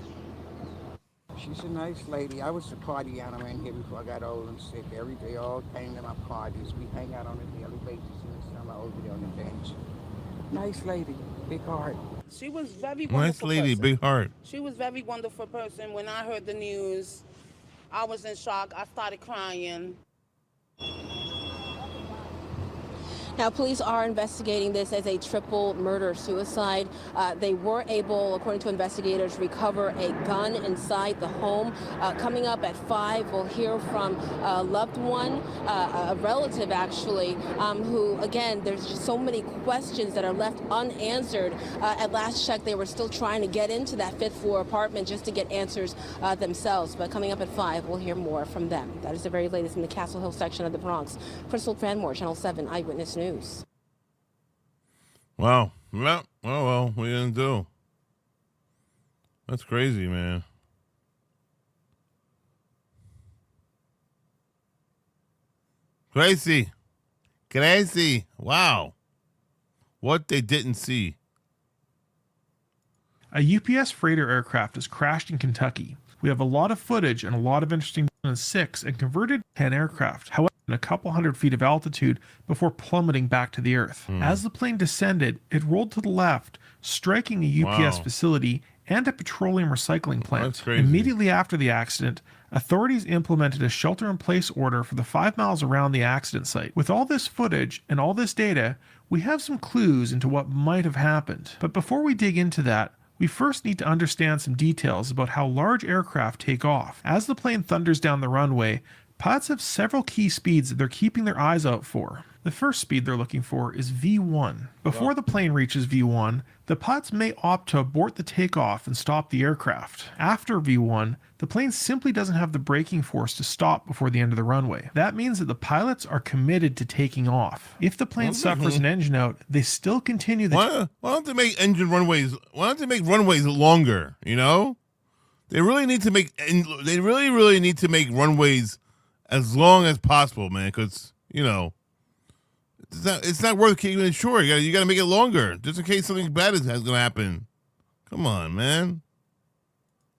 She's a nice lady. I was a party animal in here before I got old and sick. Every day, all came to my parties. We hang out on a daily basis in the summer over there on the bench. Nice lady, big heart. She was very wonderful. Nice lady, big heart. She was very wonderful person. When I heard the news, I was in shock. I started crying. Now, police are investigating this as a triple murder-suicide. They were able, according to investigators, recover a gun inside the home. Coming up at 5, we'll hear from a loved one, a relative actually, who, again, there's just so many questions that are left unanswered. At last check, they were still trying to get into that 5th floor apartment just to get answers themselves. But coming up at 5, we'll hear more from them. That is the very latest in the Castle Hill section of the Bronx. Crystal Cranmore, Channel 7 Eyewitness News. Wow. Well, what are you going to do? That's crazy, man. Crazy. Crazy. Wow. What they didn't see. A UPS freighter aircraft has crashed in Kentucky. We have a lot of footage and a lot of interesting 6 and converted 10 aircraft. However, a couple hundred feet of altitude before plummeting back to the earth. As the plane descended, it rolled to the left, striking a UPS facility and a petroleum recycling plant. Immediately after the accident, authorities implemented a shelter-in-place order for the 5 miles around the accident site. With all this footage and all this data, we have some clues into what might have happened. But before we dig into that, we first need to understand some details about how large aircraft take off. As the plane thunders down the runway, pilots have several key speeds that they're keeping their eyes out for. The first speed they're looking for is V1. Before the plane reaches V1, the pilots may opt to abort the takeoff and stop the aircraft. After V1, the plane simply doesn't have the braking force to stop before the end of the runway. That means that the pilots are committed to taking off. If the plane suffers an engine out, they still continue the... Why don't they make runways longer, you know? They really need to make... They really need to make runways as long as possible, man, because, you know... It's not worth keeping it short. You got to make it longer, just in case something bad is going to happen. Come on, man.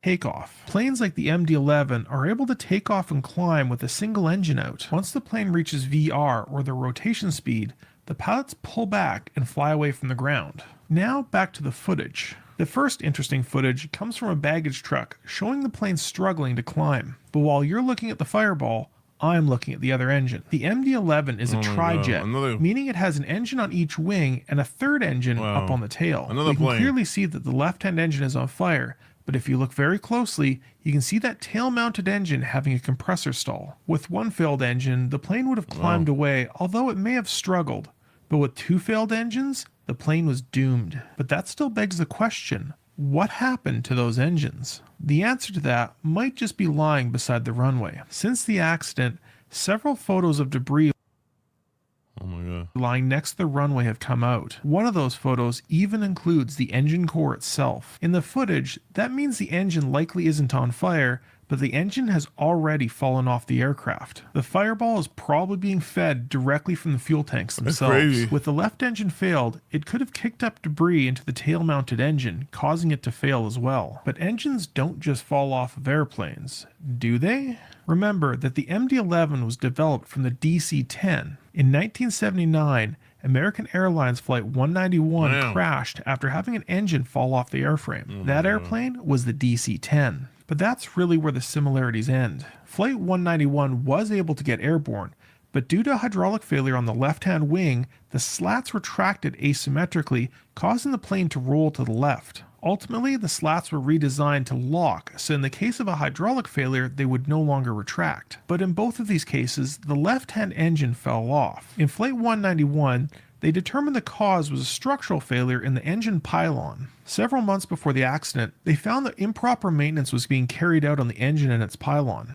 Takeoff. Planes like the MD-11 are able to take off and climb with a single engine out. Once the plane reaches VR, or their rotation speed, the pilots pull back and fly away from the ground. Now back to the footage. The first interesting footage comes from a baggage truck showing the plane struggling to climb. But while you're looking at the Fireball, I'm looking at the other engine. The MD-11 is a tri-jet, meaning it has an engine on each wing and a third engine up on the tail. You can clearly see that the left-hand engine is on fire, but if you look very closely, you can see that tail-mounted engine having a compressor stall. With one failed engine, the plane would have climbed away, although it may have struggled. But with 2 failed engines, the plane was doomed. But that still begs the question, what happened to those engines? The answer to that might just be lying beside the runway. Since the accident, several photos of debris lying next to the runway have come out. One of those photos even includes the engine core itself. In the footage, that means the engine likely isn't on fire, but the engine has already fallen off the aircraft. The Fireball is probably being fed directly from the fuel tanks themselves. With the left engine failed, it could have kicked up debris into the tail-mounted engine, causing it to fail as well. But engines don't just fall off of airplanes, do they? Remember that the MD-11 was developed from the DC-10. In 1979, American Airlines Flight 191 crashed after having an engine fall off the airframe. That airplane was the DC-10. But that's really where the similarities end. Flight 191 was able to get airborne, but due to hydraulic failure on the left-hand wing, the slats retracted asymmetrically, causing the plane to roll to the left. Ultimately, the slats were redesigned to lock, so in the case of a hydraulic failure, they would no longer retract. But in both of these cases, the left-hand engine fell off. In Flight 191, they determined the cause was a structural failure in the engine pylon. Several months before the accident, they found that improper maintenance was being carried out on the engine and its pylon.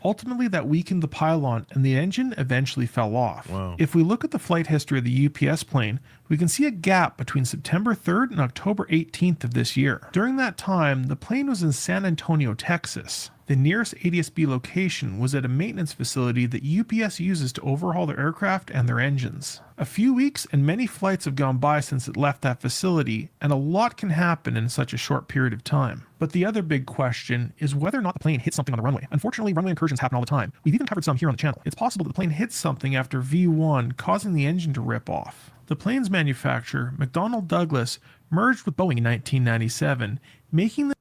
Ultimately, that weakened the pylon and the engine eventually fell off. If we look at the flight history of the UPS plane, we can see a gap between September 3rd and October 18th of this year. During that time, the plane was in San Antonio, Texas. The nearest ADS-B location was at a maintenance facility that UPS uses to overhaul their aircraft and their engines. A few weeks and many flights have gone by since it left that facility, and a lot can happen in such a short period of time. But the other big question is whether or not the plane hit something on the runway. Unfortunately, runway incursions happen all the time. We've even covered some here on the channel. It's possible that the plane hit something after V1, causing the engine to rip off. The plane's manufacturer, McDonnell Douglas, merged with Boeing in 1997, making the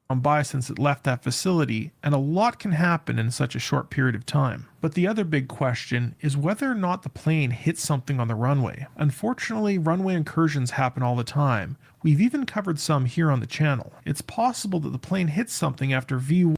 by since it left that facility, and a lot can happen in such a short period of time. But the other big question is whether or not the plane hit something on the runway. Unfortunately, runway incursions happen all the time. We've even covered some here on the channel. It's possible that the plane hit something after V1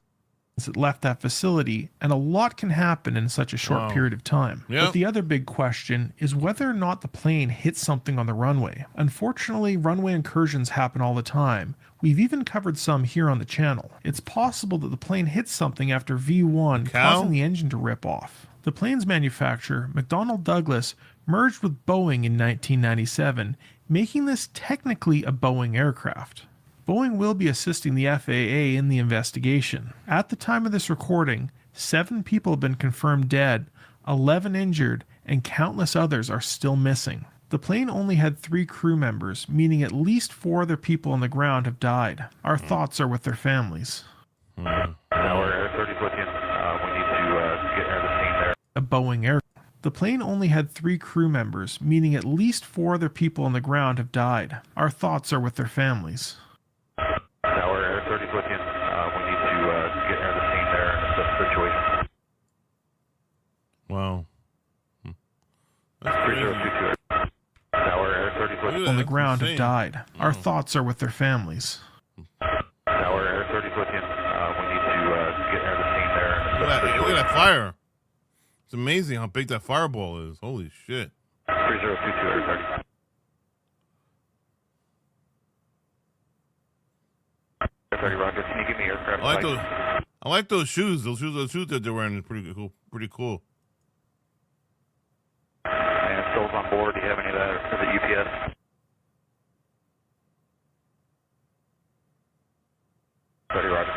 since it left that facility, and a lot can happen in such a short period of time. But the other big question is whether or not the plane hit something on the runway. Unfortunately, runway incursions happen all the time. We've even covered some here on the channel. It's possible that the plane hit something after V1, causing the engine to rip off. The plane's manufacturer, McDonnell Douglas, merged with Boeing in 1997, making this technically a Boeing aircraft. Boeing will be assisting the FAA in the investigation. At the time of this recording, 7 people have been confirmed dead, 11 injured, and countless others are still missing. The plane only had 3 crew members, meaning at least 4 other people on the ground have died. Our thoughts are with their families. Tower Air 30 looking. We need to get near the scene there. A Boeing aircraft. The plane only had 3 crew members, meaning at least 4 other people on the ground have died. Our thoughts are with their families. Tower Air 30 looking. We need to get near the scene there and assess the situation. Wow. That's 3022. Tower Air 30 looking. On the ground have died. Our thoughts are with their families. Tower Air 30 looking. We need to get near the scene there and assess the situation. Look at that fire. It's amazing how big that fireball is. Holy shit. 3022 Air 30. Can you give me aircraft? I like those shoes. Those shoes that they're wearing are pretty cool. Pretty cool. And souls on board. Do you have any of that? Or is it UPS? 30 Roger.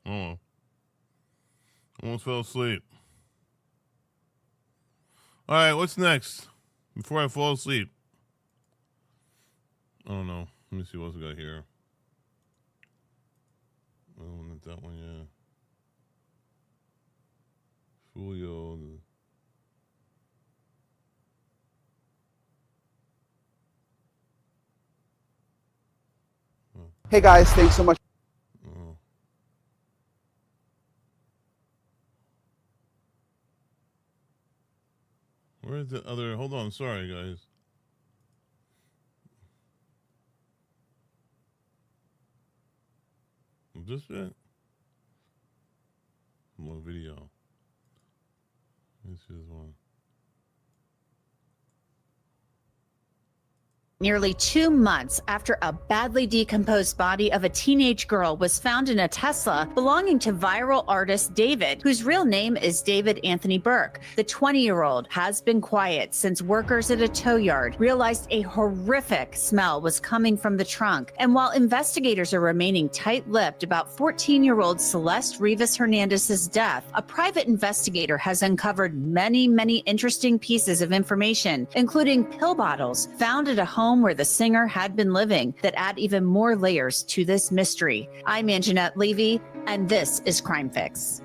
Oh. Almost fell asleep. All right, what's next? Before I fall asleep. Oh, no. Let me see what else we got here. Oh, not that one, yeah. Julio. Hey, guys. Thanks so much. Oh. Where's the other? Hold on. Sorry, guys. Is this it? More video. This is one. Nearly 2 months after a badly decomposed body of a teenage girl was found in a Tesla belonging to viral artist David, whose real name is David Anthony Burke. The 20-year-old has been quiet since workers at a tow yard realized a horrific smell was coming from the trunk. And while investigators are remaining tight-lipped about 14-year-old Celeste Rivas Hernandez's death, a private investigator has uncovered many interesting pieces of information, including pill bottles found at a home where the singer had been living that add even more layers to this mystery. I'm Anjanette Levy, and this is Crime Fix.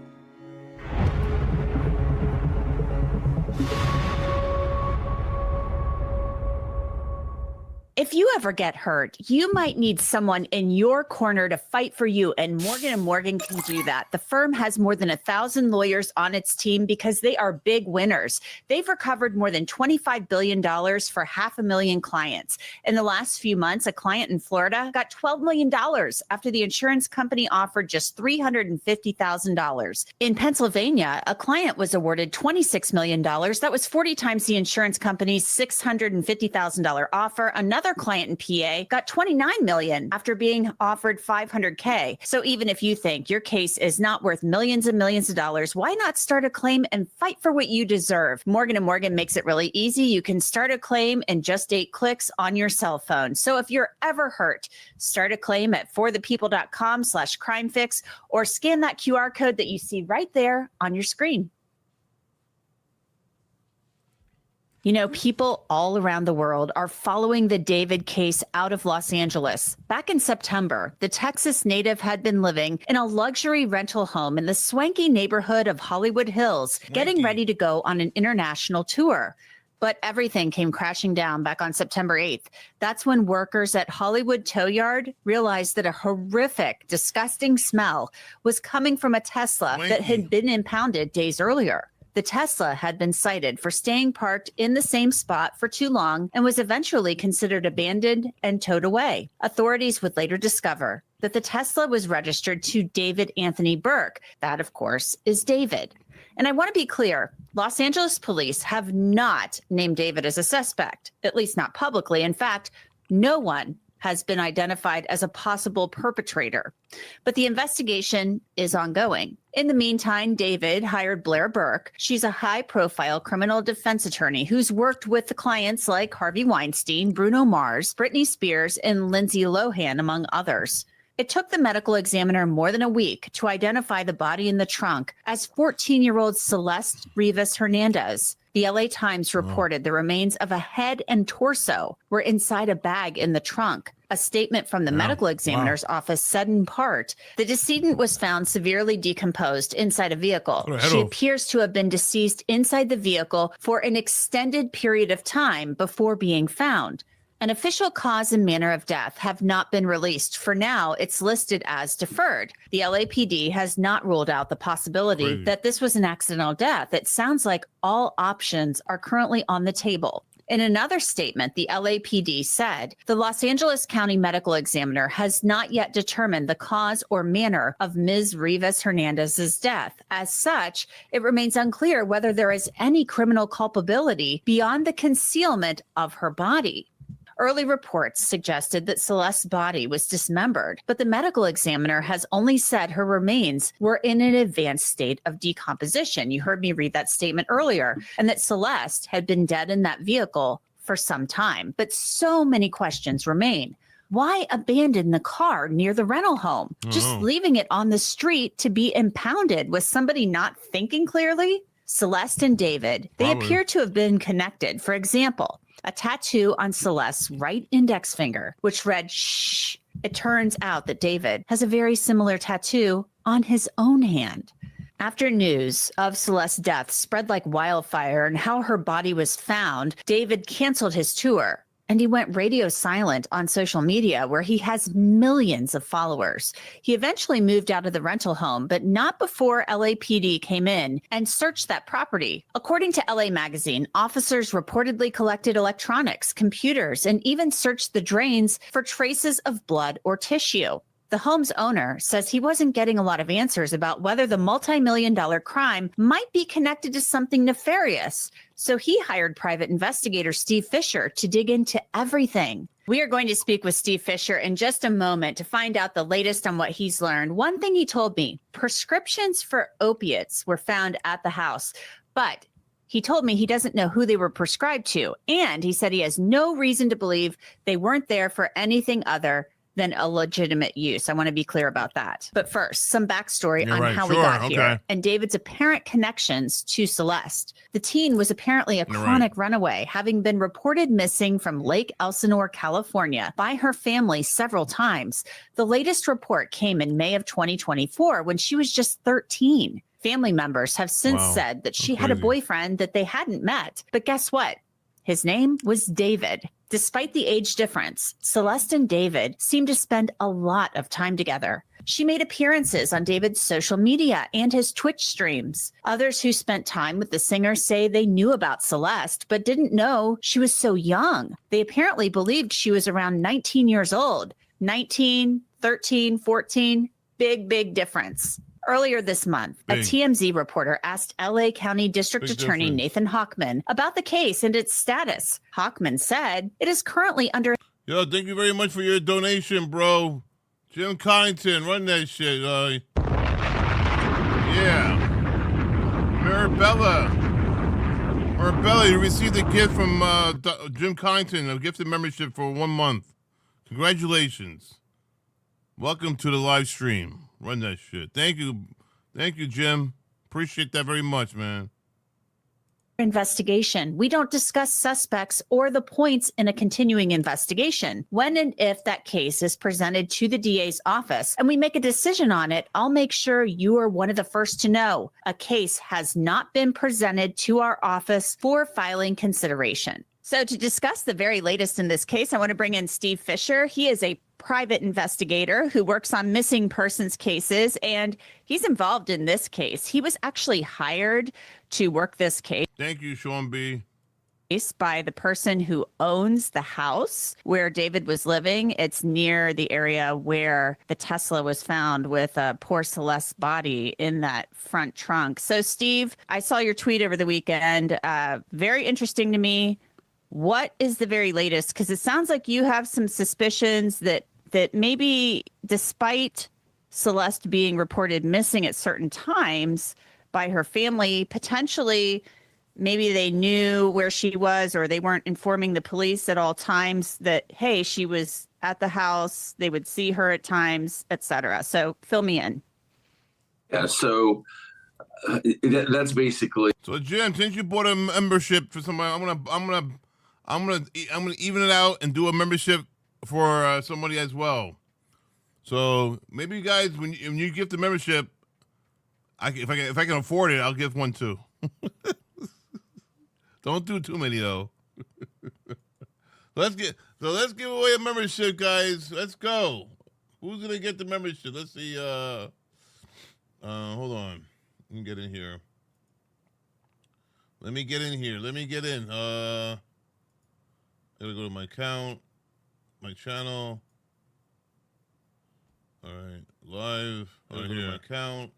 If you ever get hurt, you might need someone in your corner to fight for you, and Morgan & Morgan can do that. The firm has more than 1,000 lawyers on its team because they are big winners. They've recovered more than $25 billion for 500,000 clients. In the last few months, a client in Florida got $12 million after the insurance company offered just $350,000. In Pennsylvania, a client was awarded $26 million. That was 40 times the insurance company's $650,000 offer. Another Another client in PA got $29 million after being offered $500K. So even if you think your case is not worth millions and millions of dollars, why not start a claim and fight for what you deserve? Morgan & Morgan makes it really easy. You can start a claim in just 8 clicks on your cell phone. So if you're ever hurt, start a claim at forthepeople.com/crimefix or scan that QR code that you see right there on your screen. You know, people all around the world are following the David case out of Los Angeles. Back in September, the Texas native had been living in a luxury rental home in the swanky neighborhood of Hollywood Hills, getting ready to go on an international tour. But everything came crashing down back on September 8th. That's when workers at Hollywood Tow Yard realized that a horrific, disgusting smell was coming from a Tesla that had been impounded days earlier. The Tesla had been cited for staying parked in the same spot for too long and was eventually considered abandoned and towed away. Authorities would later discover that the Tesla was registered to David Anthony Burke. That, of course, is David. And I want to be clear, Los Angeles police have not named David as a suspect, at least not publicly. In fact, no one has been identified as a possible perpetrator. But the investigation is ongoing. In the meantime, David hired Blair Burke. She's a high-profile criminal defense attorney who's worked with the clients like Harvey Weinstein, Bruno Mars, Britney Spears, and Lindsay Lohan, among others. It took the medical examiner more than a week to identify the body in the trunk as 14-year-old Celeste Rivas Hernandez. The LA Times reported the remains of a head and torso were inside a bag in the trunk. A statement from the medical examiner's office said in part, the decedent was found severely decomposed inside a vehicle. She appears to have been deceased inside the vehicle for an extended period of time before being found. An official cause and manner of death have not been released. For now, it's listed as deferred. The LAPD has not ruled out the possibility that this was an accidental death. It sounds like all options are currently on the table. In another statement, the LAPD said, the Los Angeles County Medical Examiner has not yet determined the cause or manner of Ms. Rivas Hernandez's death. As such, it remains unclear whether there is any criminal culpability beyond the concealment of her body. Early reports suggested that Celeste's body was dismembered, but the medical examiner has only said her remains were in an advanced state of decomposition. You heard me read that statement earlier, and that Celeste had been dead in that vehicle for some time. But so many questions remain. Why abandon the car near the rental home? Just leaving it on the street to be impounded? Was somebody not thinking clearly? Celeste and David, they appear to have been connected. For example, a tattoo on Celeste's right index finger, which read, shh. It turns out that David has a very similar tattoo on his own hand. After news of Celeste's death spread like wildfire and how her body was found, David canceled his tour. And he went radio silent on social media, where he has millions of followers. He eventually moved out of the rental home, but not before LAPD came in and searched that property. According to LA Magazine, officers reportedly collected electronics, computers, and even searched the drains for traces of blood or tissue. The home's owner says he wasn't getting a lot of answers about whether the multi-million-dollar crime might be connected to something nefarious. So he hired private investigator Steve Fisher to dig into everything. We are going to speak with Steve Fisher in just a moment to find out the latest on what he's learned. One thing he told me, prescriptions for opiates were found at the house, but he told me he doesn't know who they were prescribed to. And he said he has no reason to believe they weren't there for anything other than a legitimate use. I want to be clear about that. But first, some backstory on how we got here and David's apparent connections to Celeste. The teen was apparently a chronic runaway, having been reported missing from Lake Elsinore, California by her family several times. The latest report came in May of 2024 when she was just 13. Family members have since said that she had a boyfriend that they hadn't met. But guess what? His name was David. Despite the age difference, Celeste and David seemed to spend a lot of time together. She made appearances on David's social media and his Twitch streams. Others who spent time with the singer say they knew about Celeste, but didn't know she was so young. They apparently believed she was around 19 years old. 19, 13, 14, big difference. Earlier this month, a TMZ reporter asked LA County District Attorney Nathan Hochman about the case and its status. Hochman said it is currently under Yo, thank you very much for your donation, bro. Jim Connington, run that shit. Yeah. Marabella, you received a gift from Jim Connington, a gifted membership for 1 month. Congratulations. Welcome to the live stream. Run that shit. Thank you, Jim. Appreciate that very much, man. Investigation. We don't discuss suspects or the points in a continuing investigation. When and if that case is presented to the DA's office and we make a decision on it, I'll make sure you are one of the first to know. A case has not been presented to our office for filing consideration. So to discuss the very latest in this case, I want to bring in Steve Fisher. He is a private investigator who works on missing persons cases, and he's involved in this case. He was actually hired to work this case. Thank you, Sean B. By the person who owns the house where David was living. It's near the area where the Tesla was found with poor Celeste's body in that front trunk. So, Steve, I saw your tweet over the weekend. Very interesting to me. What is the very latest? Because it sounds like you have some suspicions that maybe despite Celeste being reported missing at certain times by her family, potentially maybe they knew where she was or they weren't informing the police at all times that, hey, she was at the house, they would see her at times, etc. So fill me in. Yeah, so that's basically. So Jim, since you bought a membership for somebody, I'm gonna even it out and do a membership for somebody as well. So maybe you guys, when you give the membership, if I can afford it, I'll give one too. Don't do too many though. Let's give away a membership, guys. Let's go. Who's gonna get the membership? Let's see. Hold on. Let me get in here. Let me get in. Gotta go to my account, my channel. All right, live. Go to my account.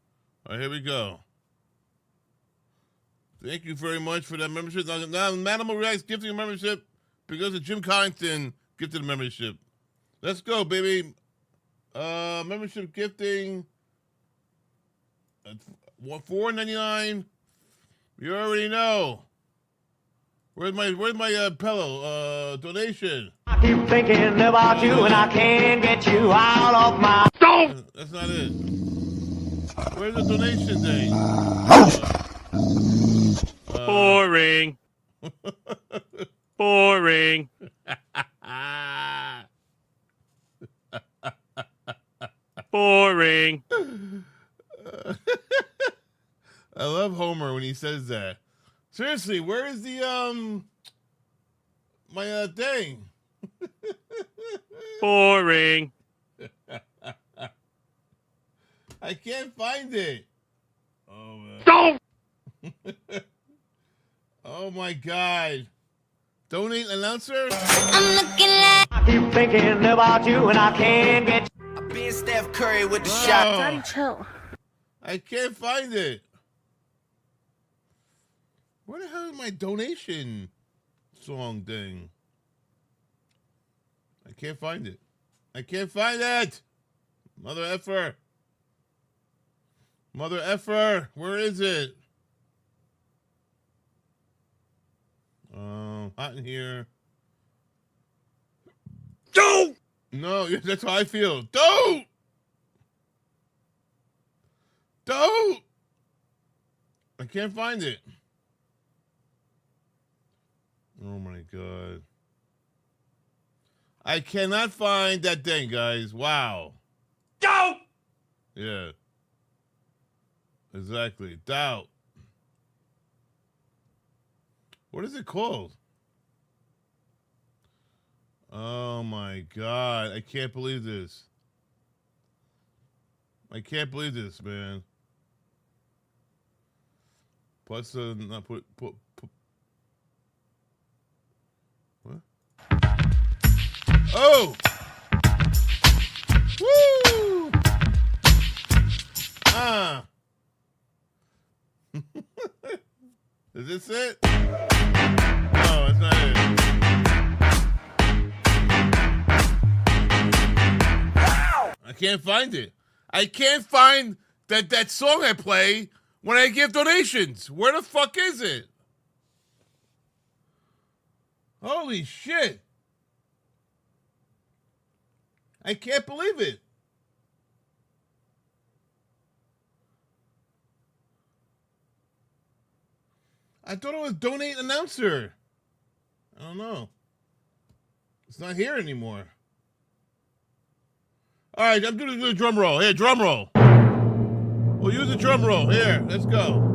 All right, here we go. Thank you very much for that membership. Now Manamal Reacts gifting a membership because of Jim Connington gifted a membership. Let's go, baby. Membership gifting. $4.99. You already know. Where's my pillow? Donation. I keep thinking about you and I can't get you out of my. Don't. That's not it. Where's the donation thing? Boring. Boring. Boring. I love Homer when he says that. Seriously, where is the my thing? Boring. I can't find it. Oh man. Don't. Oh my God. Donate announcer? I'm looking at. I keep thinking about you and I can't get. I've been Steph Curry with the shot. Daddy, chill. I can't find it. Where the hell is my donation song thing? I can't find it. I can't find it. Mother effer. Mother effer. Where is it? Hot in here. Don't. No, that's how I feel. Don't. I can't find it. Oh my God. I cannot find that thing, guys. Wow. Don't. Yeah. Exactly. Doubt. What is it called? Oh my God. I can't believe this. I can't believe this, man. Plus, not put. What? Oh! Woo! Is this it? No, it's not it. can't find it. I can't find that song I play when I give donations. Where the fuck is it? Holy shit. I can't believe it. I thought it was Donate Announcer. I don't know. It's not here anymore. All right, I'm doing a drum roll. Here, drum roll. We'll use a drum roll. Here, let's go.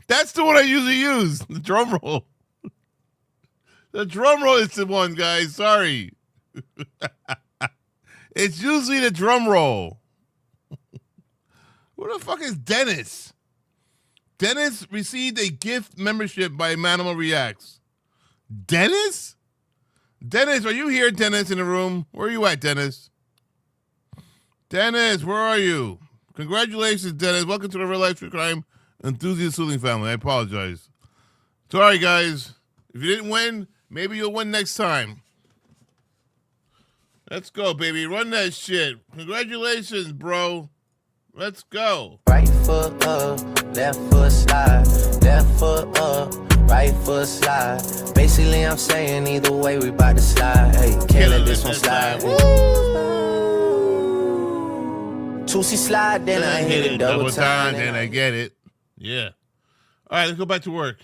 That's the one I usually use. The drum roll. The drum roll is the one, guys. Sorry. It's usually the drum roll. Who the fuck is Dennis? Dennis received a gift membership by Manamal Reacts. Dennis? Dennis, are you here, Dennis, in the room? Where are you at, Dennis? Dennis, where are you? Congratulations, Dennis. Welcome to the Real Life True Crime Enthusiast Soothing family. I apologize. Sorry, guys. If you didn't win, maybe you'll win next time. Let's go, baby. Run that shit. Congratulations, bro. Let's go. Right foot up, left foot slide. Left foot up, right foot slide. Basically, I'm saying either way, we about to slide. Hey, can't let this one slide. Two-C slide, then I hit it double time. Then I get it. Yeah. All right, let's go back to work.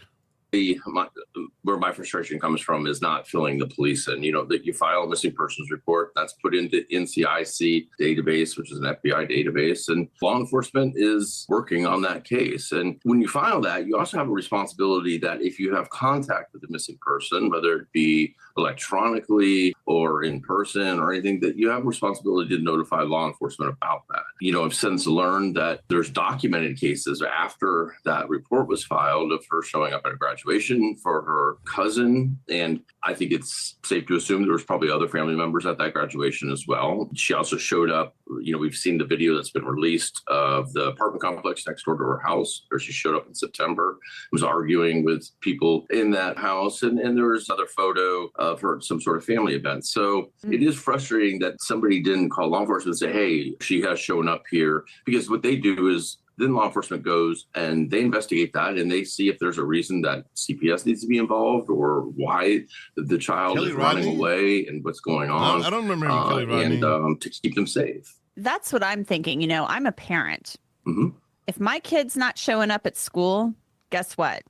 Where my frustration comes from is not filling the police in. You know, that you file a missing persons report, that's put into NCIC database, which is an FBI database, and law enforcement is working on that case. And when you file that, you also have a responsibility that if you have contact with the missing person, whether it be electronically or in person or anything, that you have a responsibility to notify law enforcement about that. You know, I've since learned that there's documented cases after that report was filed of her showing up at a graduation for her cousin. And I think it's safe to assume there was probably other family members at that graduation as well. She also showed up, you know, we've seen the video that's been released of the apartment complex next door to her house, where she showed up in September, was arguing with people in that house. And there was another photo of her at some sort of family event. So it is frustrating that somebody didn't call law enforcement and say, hey, she has shown up here, because what they do is then law enforcement goes and they investigate that and they see if there's a reason that CPS needs to be involved or why the child is running away and what's going on. I don't remember Kelly Rodney. And to keep them safe. That's what I'm thinking. You know, I'm a parent. Mm-hmm. If my kid's not showing up at school, guess what?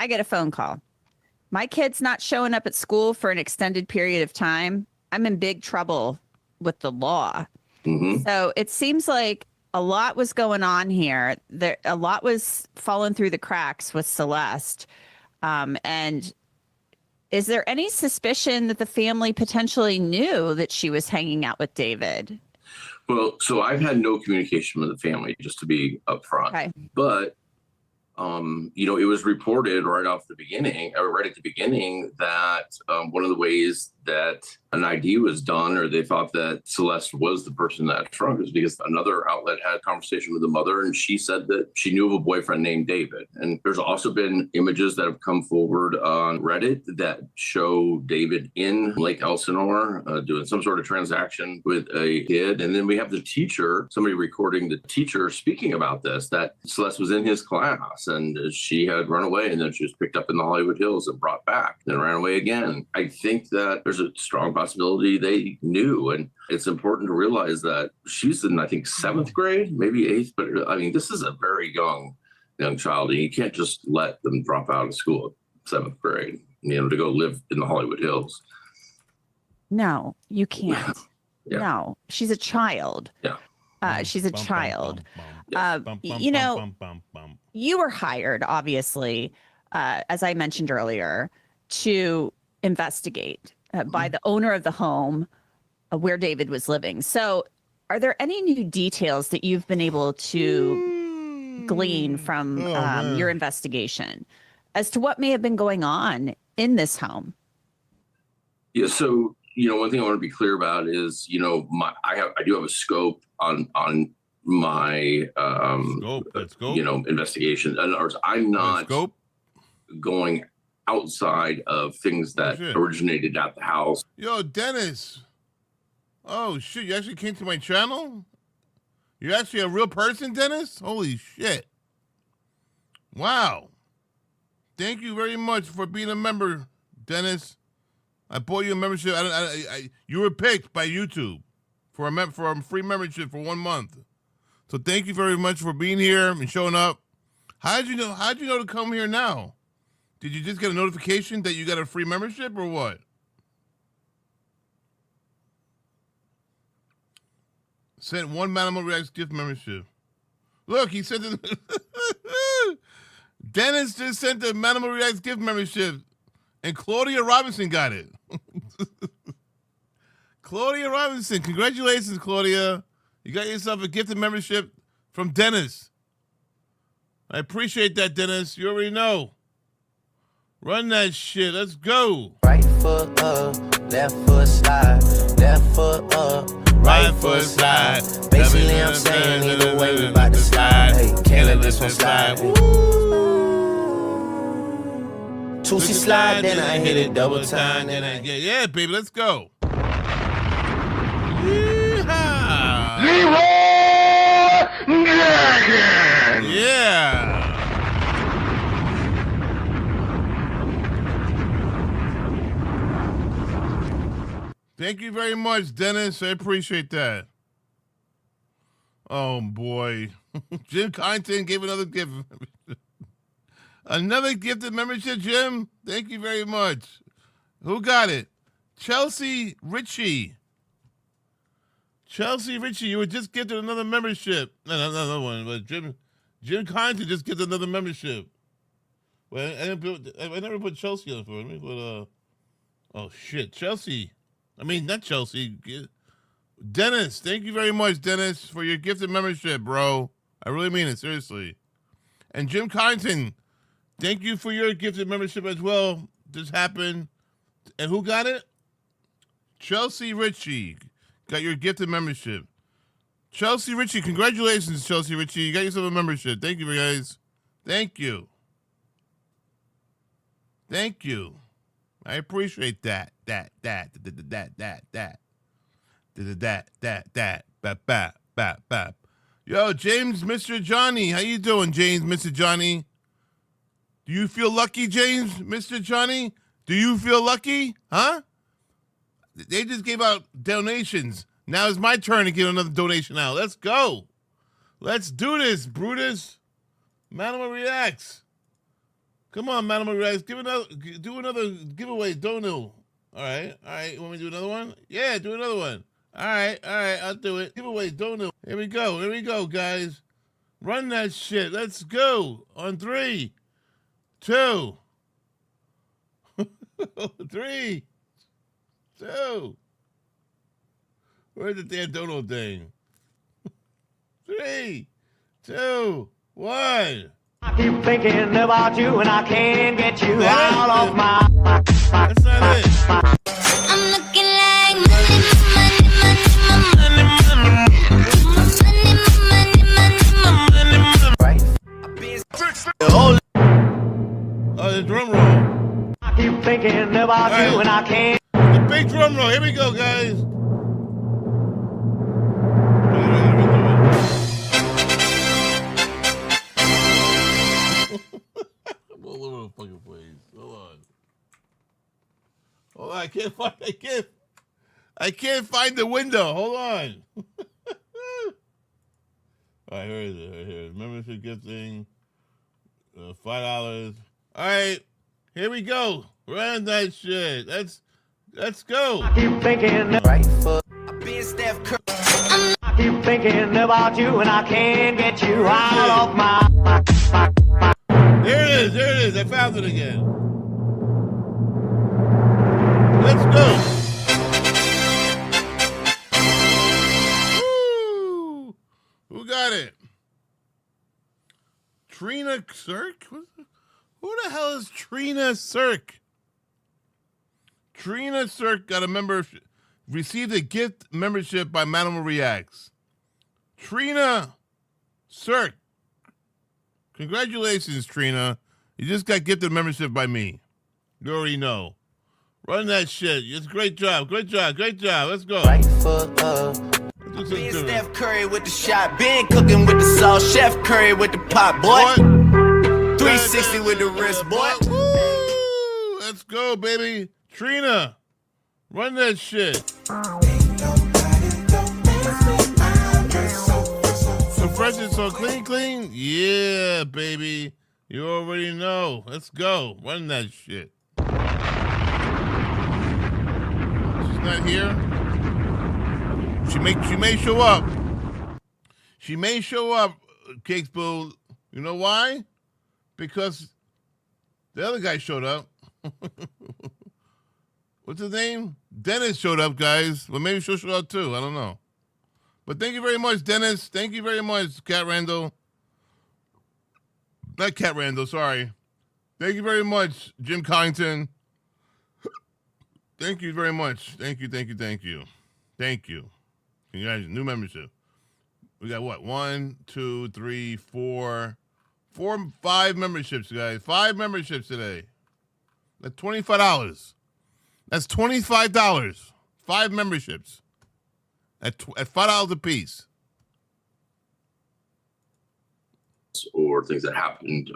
I get a phone call. My kid's not showing up at school for an extended period of time, I'm in big trouble with the law. Mm-hmm. So it seems like a lot was going on here. A lot was falling through the cracks with Celeste. And is there any suspicion that the family potentially knew that she was hanging out with David? Well, so I've had no communication with the family, just to be upfront. Okay. But you know, it was reported right at the beginning that one of the ways that an ID was done, or they thought that Celeste was the person that shrunk, is because another outlet had a conversation with the mother, and she said that she knew of a boyfriend named David. And there's also been images that have come forward on Reddit that show David in Lake Elsinore doing some sort of transaction with a kid. And then we have the teacher, somebody recording the teacher speaking about this, that Celeste was in his class and she had run away, and then she was picked up in the Hollywood Hills and brought back, then ran away again. I think that there's a strong possibility they knew. And it's important to realize that she's in, I think, 7th grade, maybe 8th. But I mean, this is a very young child. And you can't just let them drop out of school at 7th grade, you know, to go live in the Hollywood Hills. No, you can't. Yeah. No, she's a child. Yeah. She's a child. You know, you were hired, obviously, as I mentioned earlier, to investigate by the owner of the home where David was living. So are there any new details that you've been able to glean from your investigation as to what may have been going on in this home? Yeah, so, you know, one thing I want to be clear about is, you know, I do have a scope on my you know, investigation. In other words, I'm not going outside of things that originated at the house. Yo, Dennis. Oh, shit. You actually came to my channel? You're actually a real person, Dennis? Holy shit. Wow. Thank you very much for being a member, Dennis. I bought you a membership. You were picked by YouTube for a free membership for 1 month. So thank you very much for being here and showing up. How'd you know to come here now? Did you just get a notification that you got a free membership or what? Sent 1 Manamal Reacts gift membership. Look, he sent it. Dennis just sent the Manamal Reacts gift membership, and Claudia Robinson got it. Claudia Robinson, congratulations, Claudia. You got yourself a gifted membership from Dennis. I appreciate that, Dennis. You already know. Run that shit. Let's go. Right foot up, left foot slide, left foot up, right foot slide. Basically, I'm saying either way we about to slide. Hey, can't let this one slide. Tootsie slide, then I hit it double time. Then I yeah, baby, let's go. Leroy Dragon! Yeah. Thank you very much, Dennis. I appreciate that. Oh, boy. Jim Kyneton gave another gift. Another gifted membership, Jim. Thank you very much. Who got it? Chelsea Ritchie. Chelsea Ritchie, you were just gifted another membership. No, another one. But Jim Kyneton just gifted another membership. Well, I never put Chelsea on for it. Let me put, oh, shit. Chelsea. I mean, not Chelsea. Dennis, thank you very much, Dennis, for your gifted membership, bro. I really mean it, seriously. And Jim Kyneton, thank you for your gifted membership as well. This happened. And who got it? Chelsea Ritchie got your gifted membership. Chelsea Ritchie, congratulations, Chelsea Ritchie. You got yourself a membership. Thank you, guys. Thank you. Thank you. I appreciate that. Bap. Yo, James, Mr. Johnny. How you doing, James, Mr. Johnny? Do you feel lucky, James, Mr. Johnny? Do you feel lucky? Huh? They just gave out donations. Now it's my turn to give another donation out. Let's go. Let's do this, Brutus. Manamal Reacts. Come on, Manamal Reacts. Do another giveaway. Don't know. All right. You want me to do another one? Yeah, do another one. All right. I'll do it. Giveaway. Don't know. Here we go, guys. Run that shit. Let's go. On 3, 2. 3, 2. Where's the damn dono thing? 3, 2, 1. I keep thinking about you and I can't get you out of my. That's not it. I'm looking like Oh, the drum roll. I keep thinking about you and I can't. The big drum roll. Here we go, guys. I'm all over the fucking place. Hold on, I can't find the window. Hold on. All right, here it is. Right here. Membership gifting, $5. All right, here we go. Run that shit. Let's go. I keep thinking right foot. I keep thinking about you and I can't get you out of my. There it is. I found it again. Let's go. Woo! Who got it? Trina Cirque? Who the hell is Trina Cirque? Trina Cirque got a membership, received a gift membership by Manamal Reacts. Trina Cirque. Congratulations, Trina. You just got gifted membership by me. You already know. Run that shit. It's a great job. Great job. Great job. Let's go. Right foot up. Been Steph Curry with the shot. Been cooking with the sauce. Chef Curry with the pot, boy. 360 with the wrist, boy. Woo! Let's go, baby. Trina, run that shit. So fresh and so clean. Yeah, baby. You already know. Let's go. Run that shit. She's not here. She may show up. She may show up, Cakes Boo. You know why? Because the other guy showed up. What's his name? Dennis showed up, guys. Well, maybe she'll show up too. I don't know. But thank you very much, Dennis. Thank you very much, Cat Randall. Not Cat Randall, sorry. Thank you very much, Jim Collington. Thank you very much. Thank you. Congratulations. New membership. We got what? 1, 2, 3, 4, 5 memberships, guys. 5 memberships today. That's $25. That's $25. 5 memberships at $5 a piece. Or things that happened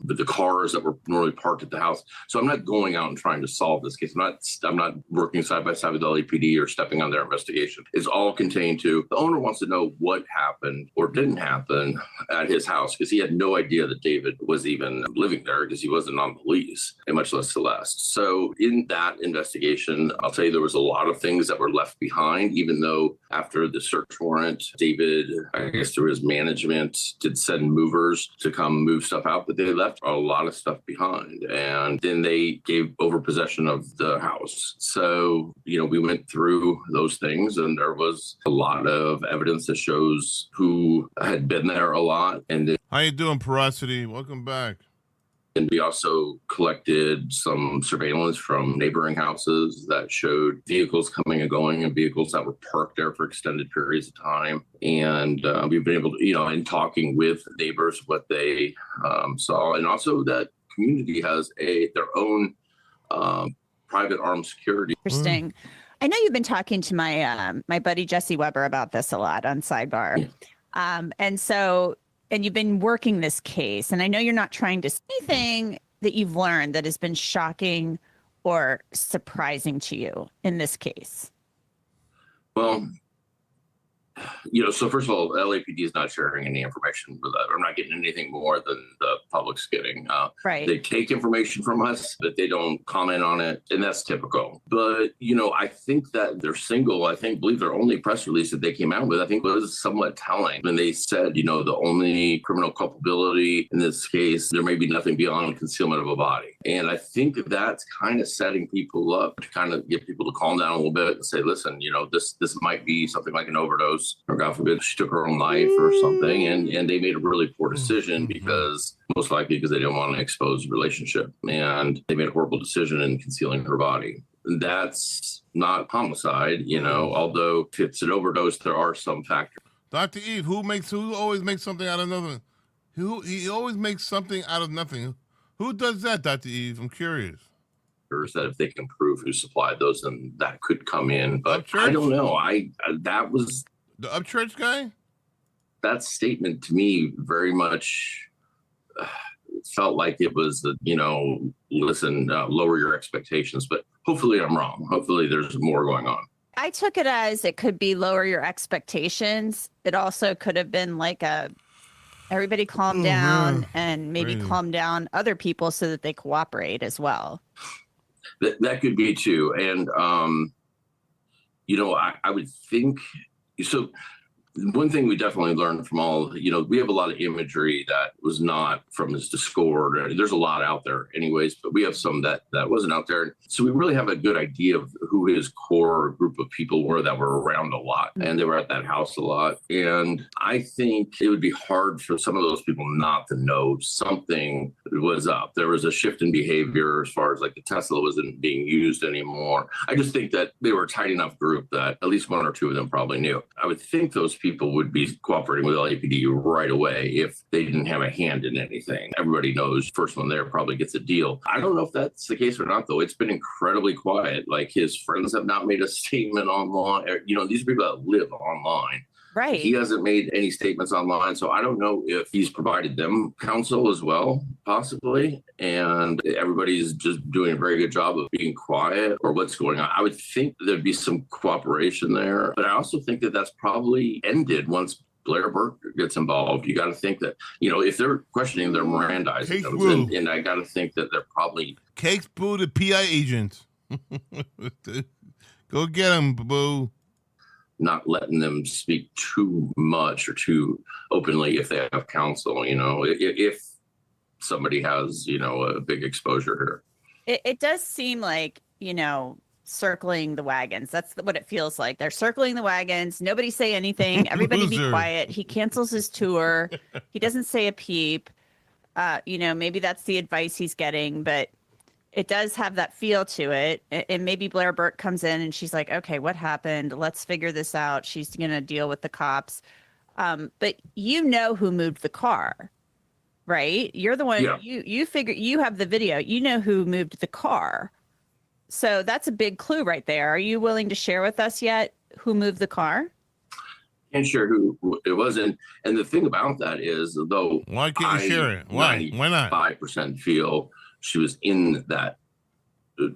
with the cars that were normally parked at the house. So I'm not going out and trying to solve this case. I'm not working side by side with the LAPD or stepping on their investigation. It's all contained to the owner wants to know what happened or didn't happen at his house because he had no idea that David was even living there because he wasn't on the lease, and much less Celeste. So in that investigation, I'll tell you there was a lot of things that were left behind, even though after the search warrant, David, I guess through his management, did send movers to come move stuff out, but they left a lot of stuff behind. And then they gave over possession of the house. So, we went through those things and there was a lot of evidence that shows who had been there a lot. And then, how you doing, Porosity? Welcome back. And we also collected some surveillance from neighboring houses that showed vehicles coming and going and vehicles that were parked there for extended periods of time. And we've been able to, in talking with neighbors, what they saw. And also that community has their own private armed security. Interesting. I know you've been talking to my buddy Jesse Weber about this a lot on Sidebar. Yeah. And you've been working this case, and I know you're not trying to say anything that you've learned that has been shocking or surprising to you in this case. Well, so first of all, LAPD is not sharing any information with that. I'm not getting anything more than the public's getting. Right. They take information from us, but they don't comment on it, and that's typical. But, I think that they're single. I believe their only press release that they came out with, I think was somewhat telling. When they said, the only criminal culpability in this case, there may be nothing beyond concealment of a body. And I think that's kind of setting people up to kind of get people to calm down a little bit and say, listen, this might be something like an overdose. Or God forbid she took her own life or something, and they made a really poor decision because most likely because they didn't want to expose the relationship, and they made a horrible decision in concealing her body. That's not homicide, although if it's an overdose, there are some factors. Dr. Eve, who always makes something out of nothing? He always makes something out of nothing. Who does that, Dr. Eve? I'm curious. That if they can prove who supplied those, then that could come in. But I don't know. That was the Upchurch guy? That statement to me very much felt like it was, listen, lower your expectations. But hopefully I'm wrong. Hopefully there's more going on. I took it as it could be lower your expectations. It also could have been like everybody calm down and maybe calm down other people so that they cooperate as well. That could be too. And, I would think... So one thing we definitely learned from all, we have a lot of imagery that was not from his Discord. There's a lot out there anyways, but we have some that wasn't out there. So we really have a good idea of who his core group of people were that were around a lot, and they were at that house a lot. And I think it would be hard for some of those people not to know something was up. There was a shift in behavior as far as like the Tesla wasn't being used anymore. I just think that they were a tight enough group that at least one or two of them probably knew. I would think those people people would be cooperating with LAPD right away if they didn't have a hand in anything. Everybody knows first one there probably gets a deal. I don't know if that's the case or not, though. It's been incredibly quiet. Like, his friends have not made a statement online. You know, these are people that live online. Right. He hasn't made any statements online, so I don't know if he's provided them counsel as well, possibly. And everybody's just doing a very good job of being quiet or what's going on. I would think there'd be some cooperation there, but I also think that that's probably ended once Blair Burke gets involved. You got to think that, you know, if they're questioning their Mirandizing them, and I got to think that they're probably Cakes Boo, the PI agent. Go get him, Boo. Not letting them speak too much or too openly if they have counsel, you know, if somebody has, you know, a big exposure here. It does seem like, you know, circling the wagons. That's what it feels like. They're circling the wagons. Nobody say anything. Everybody be quiet. He cancels his tour. He doesn't say a peep. You know, maybe that's the advice he's getting, but it does have that feel to it. And maybe Blair Burke comes in and she's like, okay, what happened? Let's figure this out. She's going to deal with the cops. But you know who moved the car, right? You're the one, you figure, you have the video, you know who moved the car. So that's a big clue right there. Are you willing to share with us yet who moved the car? Can't share who it was. And the thing about that is, though, why can't you share it? Why not? 5% feel she was in that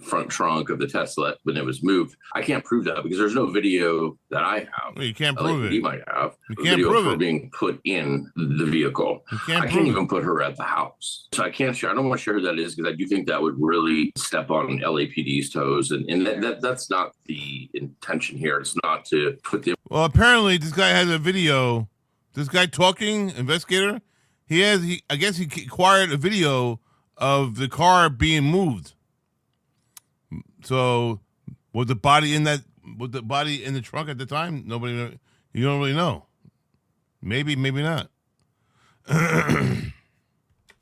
front trunk of the Tesla when it was moved. I can't prove that because there's no video that I have. Well, you can't prove it. You might have. You can't prove it. Being put in the vehicle. I can't even put her at the house. So I can't share. I don't want to share who that is because I do think that would really step on LAPD's toes. And that's not the intention here. It's not to put the... Well, apparently this guy has a video. This guy talking, investigator, I guess he acquired a video of the car being moved. So, was the body in the trunk at the time? Nobody, you don't really know. Maybe not.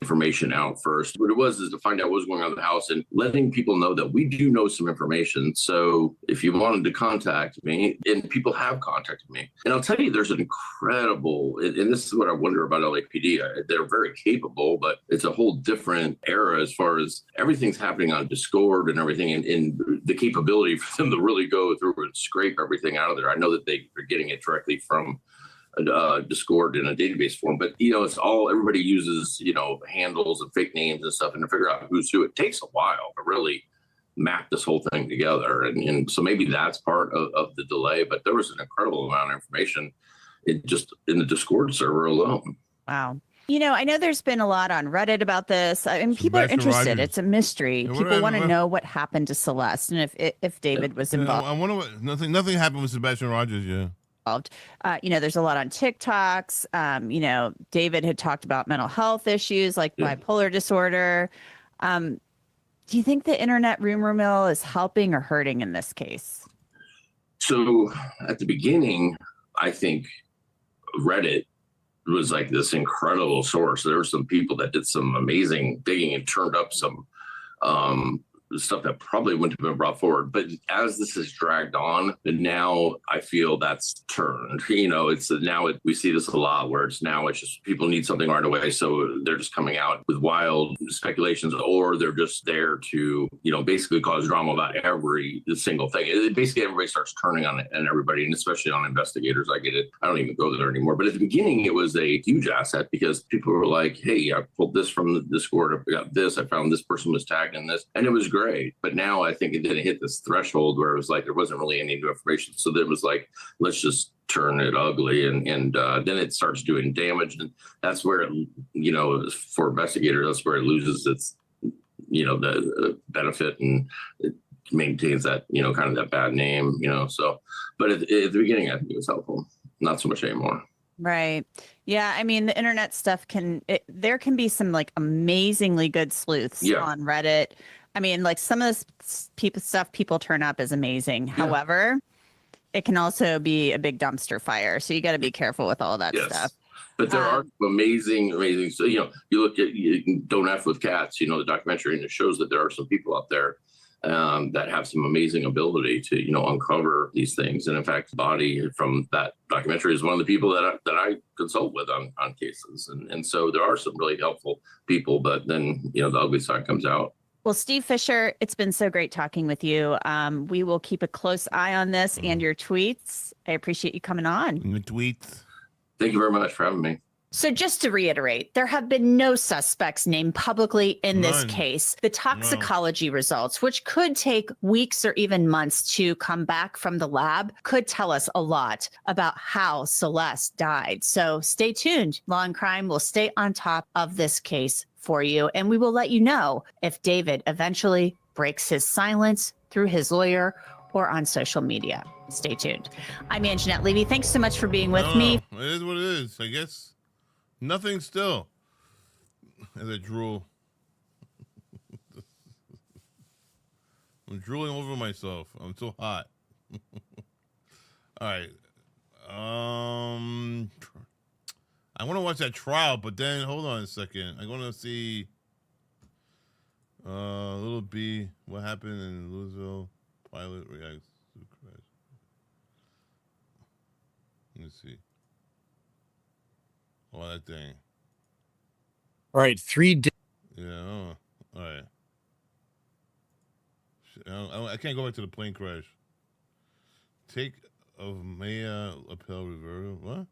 Information out first. What it was is to find out what was going on in the house and letting people know that we do know some information. So if you wanted to contact me, and people have contacted me, and I'll tell you, there's an incredible, and this is what I wonder about LAPD. They're very capable, but it's a whole different era as far as everything's happening on Discord and everything, and the capability for them to really go through and scrape everything out of there. I know that they are getting it directly from Discord in a database form, but you know, it's all, everybody uses, you know, handles and fake names and stuff, and to figure out who's who, it takes a while to really map this whole thing together. And so maybe that's part of the delay, but there was an incredible amount of information in the Discord server alone. Wow. You know, I know there's been a lot on Reddit about this. I mean, people are interested. It's a mystery. People want to know what happened to Celeste and if David was involved. I wonder what, nothing happened with Sebastian Rogers, you know, there's a lot on TikToks. You know, David had talked about mental health issues like bipolar disorder. Do you think the internet rumor mill is helping or hurting in this case? So at the beginning, I think Reddit was like this incredible source. There were some people that did some amazing digging and turned up some stuff that probably wouldn't have been brought forward. But as this is dragged on, and now I feel that's turned. You know, we see this a lot where it's just people need something right away, so they're just coming out with wild speculations, or they're just there to, you know, basically cause drama about every single thing. Basically, everybody starts turning on it, and everybody, and especially on investigators. I get it. I don't even go there anymore. But at the beginning, it was a huge asset because people were like, "Hey, I pulled this from the Discord. I got this. I found this person was tagged in this," and it was great. But now I think it didn't hit this threshold where it was like there wasn't really any new information. So it was like, let's just turn it ugly, and then it starts doing damage, and that's where it, you know, for investigators, that's where it loses its, you know, the benefit, and it maintains that, you know, kind of that bad name, you know. So, but at the beginning, I think it was helpful, not so much anymore. Right. Yeah. I mean, the internet stuff there can be some like amazingly good sleuths on Reddit. I mean, like some of this stuff people turn up is amazing. Yeah. However, it can also be a big dumpster fire. So you got to be careful with all that stuff. But there are amazing. So, you know, you look at Don't F with Cats, you know, the documentary, and it shows that there are some people out there that have some amazing ability to, uncover these things. And in fact, the body from that documentary is one of the people that I consult with on cases. And so there are some really helpful people, but then, the ugly side comes out. Well, Steve Fisher, it's been so great talking with you. We will keep a close eye on this and your tweets. I appreciate you coming on. The tweets. Thank you very much for having me. So just to reiterate, there have been no suspects named publicly in this case. The toxicology results, which could take weeks or even months to come back from the lab, could tell us a lot about how Celeste died. So stay tuned. Law and Crime will stay on top of this case for you, and we will let you know if David eventually breaks his silence through his lawyer or on social media. Stay tuned. I'm Anjanette Levy. Thanks so much for being with me. It is what it is, I guess. Nothing still. As I drool. I'm drooling over myself. I'm so hot. All right. I want to watch that trial, but then hold on a second. I want to see Little B, what happened in Louisville. Pilot reacts to crash. Let me see. Oh, that thing. All right, Yeah. Oh, all right. I can't go back to the plane crash. Take of Maya appeal reversal. What?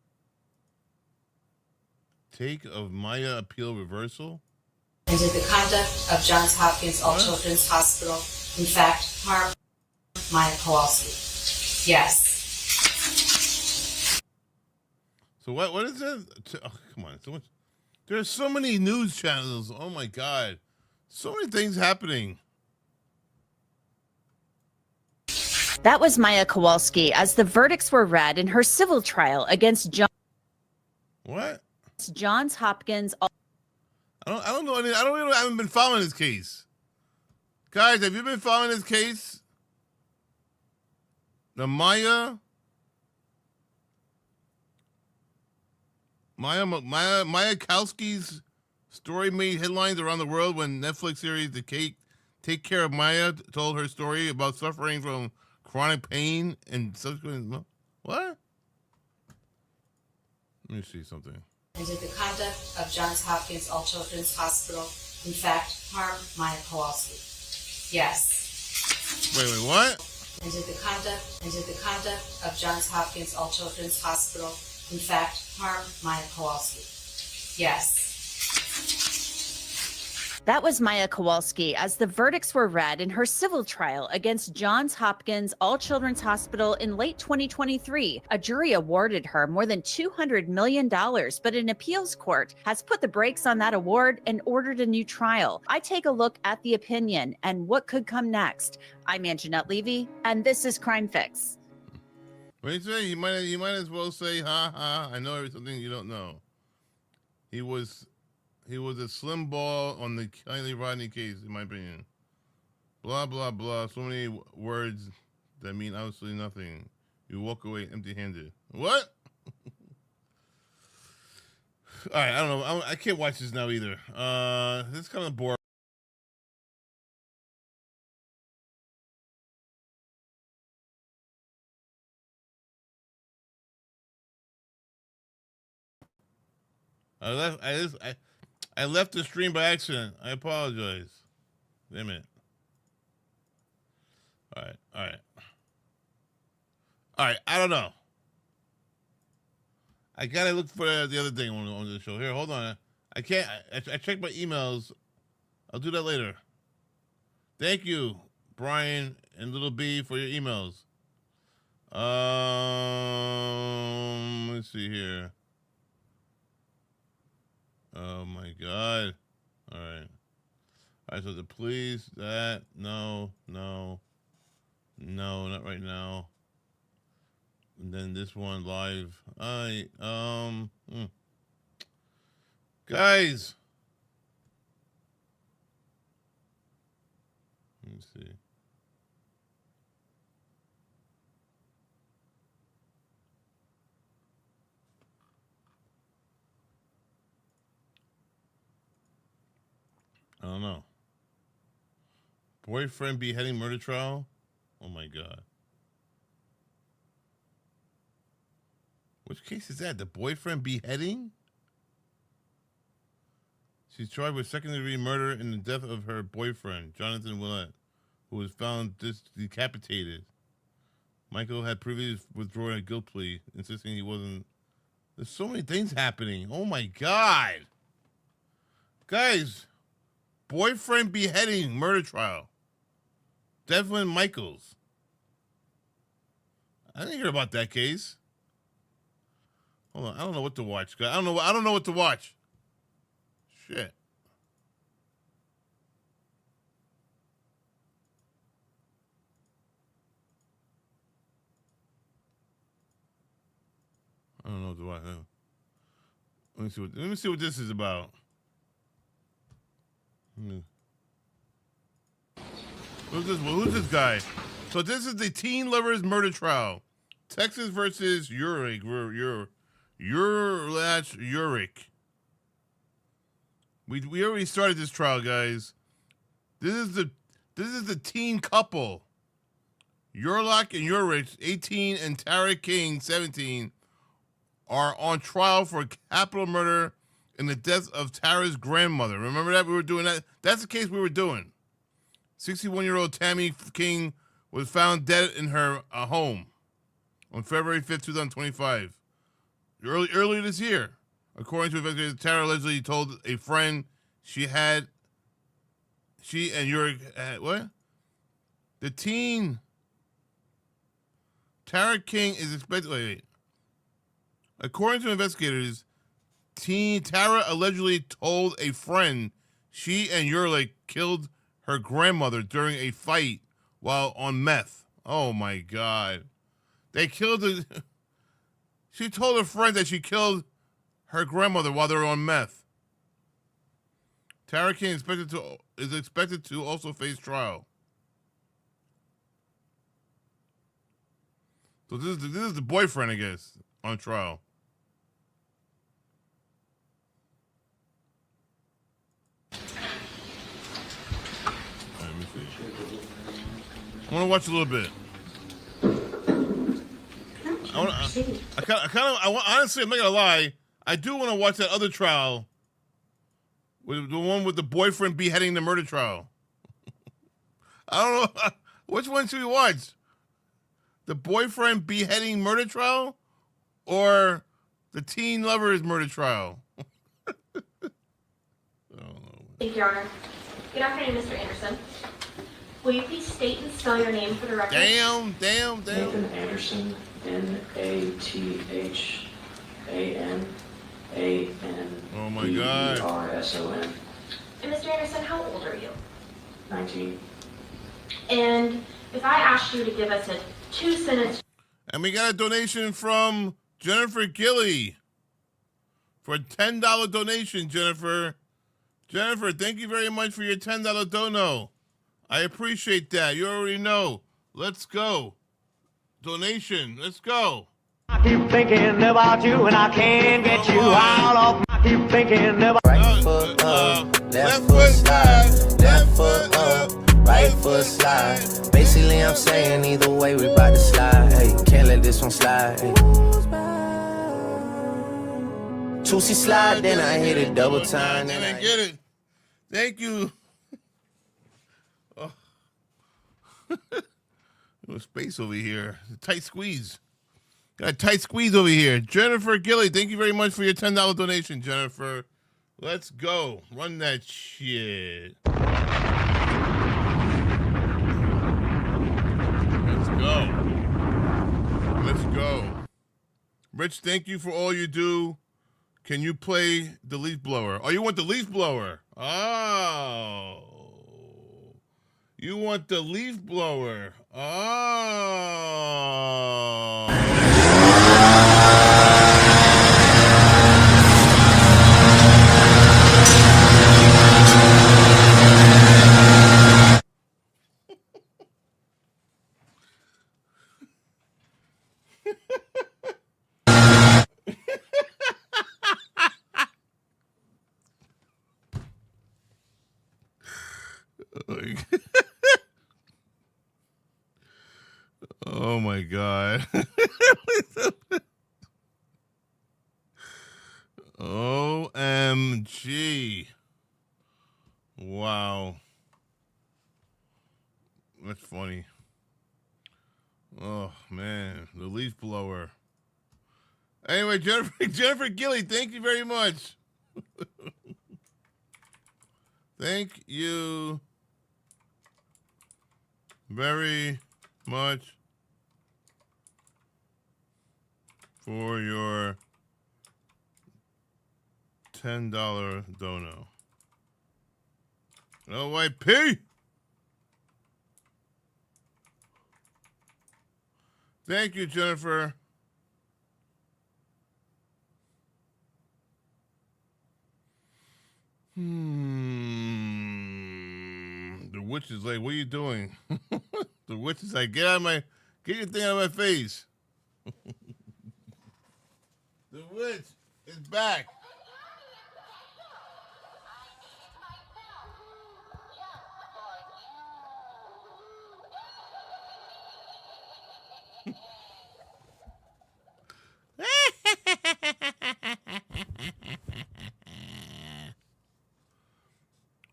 Take of Maya appeal reversal? And did the conduct of Johns Hopkins All Children's Hospital, in fact, harm Maya Kowalski? Yes. So what is it? Oh, come on. So much. There's so many news channels. Oh, my God. So many things happening. That was Maya Kowalski as the verdicts were read in her civil trial against Johns Hopkins. I don't know. I haven't been following this case. Guys, have you been following this case? The Maya Kowalski's story made headlines around the world when Netflix series Take Care of Maya told her story about suffering from chronic pain and subsequent. What? Let me see something. And did the conduct of Johns Hopkins All Children's Hospital, in fact, harm Maya Kowalski? Yes. Wait, what? And did the conduct of Johns Hopkins All Children's Hospital, in fact, harm Maya Kowalski? Yes. That was Maya Kowalski as the verdicts were read in her civil trial against Johns Hopkins All Children's Hospital in late 2023. A jury awarded her more than $200 million, but an appeals court has put the brakes on that award and ordered a new trial. I take a look at the opinion and what could come next. I'm Anjanette Levy, and this is Crime Fix. What do you say? You might as well say, ha ha, I know something you don't know. He was a slim ball on the Kylie Rodney case, in my opinion. Blah, blah, blah. So many words that mean absolutely nothing. You walk away empty-handed. What? All right, I don't know. I can't watch this now either. This is kind of boring. I left the stream by accident. I apologize. Damn it. All right. I don't know. I gotta look for the other thing on the show. Here, hold on. I can't. I checked my emails. I'll do that later. Thank you, Brian and Little B, for your emails. Let's see here. Oh my God. All right, so the police, that, no, not right now. And then this one live. Guys. Let me see. I don't know. Boyfriend beheading murder trial? Oh my God. Which case is that? The boyfriend beheading? She's charged with second-degree murder in the death of her boyfriend, Jonathan Willett, who was found decapitated. Michael had previously withdrawn a guilt plea, insisting he wasn't. There's so many things happening. Oh my God. Guys, boyfriend beheading murder trial. Devlin Michaels. I didn't hear about that case. Hold on, I don't know what to watch. I don't know what to watch. Shit. I don't know what to watch. Let me see what this is about. Who's this guy? So this is the teen lovers murder trial. Texas versus Uric. We already started this trial, guys. This is the teen couple. Urlac and Uric, 18, and Tara King, 17, are on trial for capital murder in the death of Tara's grandmother. Remember that? We were doing that. That's the case we were doing. 61-year-old Tammy King was found dead in her home on February 5th, 2025. Earlier this year. According to investigators, Tara allegedly told a friend she and Uric had, what? The teen Tara King is expected. Wait. According to investigators, teen Tara allegedly told a friend she and Uric killed her grandmother during a fight while on meth. Oh my God. She told a friend that she killed her grandmother while they were on meth. Tara King is expected to also face trial. So this is the boyfriend, I guess, on trial. Let me see. I want to watch a little bit. Honestly, I'm not gonna lie. I do want to watch that other trial, with the one with the boyfriend beheading the murder trial. I don't know which one should we watch. The boyfriend beheading murder trial, or the teen lovers murder trial? Thank you, Your Honor. Good afternoon, Mr. Anderson. Will you please state and spell your name for the record? Damn. Nathan Anderson, Nathan Oh my God. Anderson. And Mr. Anderson, how old are you? 19. And if I asked you to give us a 2-sentence... And we got a donation from Jennifer Gilly for a $10 donation, Jennifer. Jennifer, thank you very much for your $10 dono. I appreciate that. You already know. Let's go. Donation. Let's go. I keep thinking about you and I can't get you out of my. I keep thinking about right foot up, left foot slide, left foot up, right foot slide. Basically, I'm saying either way we bout to slide. Hey, can't let this one slide. Hey. 2C slide, then I hit it double time. Then I get it. Thank you. Oh. No space over here. Tight squeeze. Got a tight squeeze over here. Jennifer Gilly, thank you very much for your $10 donation, Jennifer. Let's go. Run that shit. Let's go. Let's go. Rich, thank you for all you do. Can you play the leaf blower? Oh, you want the leaf blower? Oh. You want the leaf blower? Oh. Oh my God. OMG. Wow. That's funny. Oh man, the leaf blower. Anyway, Jennifer Gilly, thank you very much. Thank you very much for your $10 dono. OYP. Thank you, Jennifer. The witch is like, what are you doing? The witch is like, get your thing out of my face. The witch is back.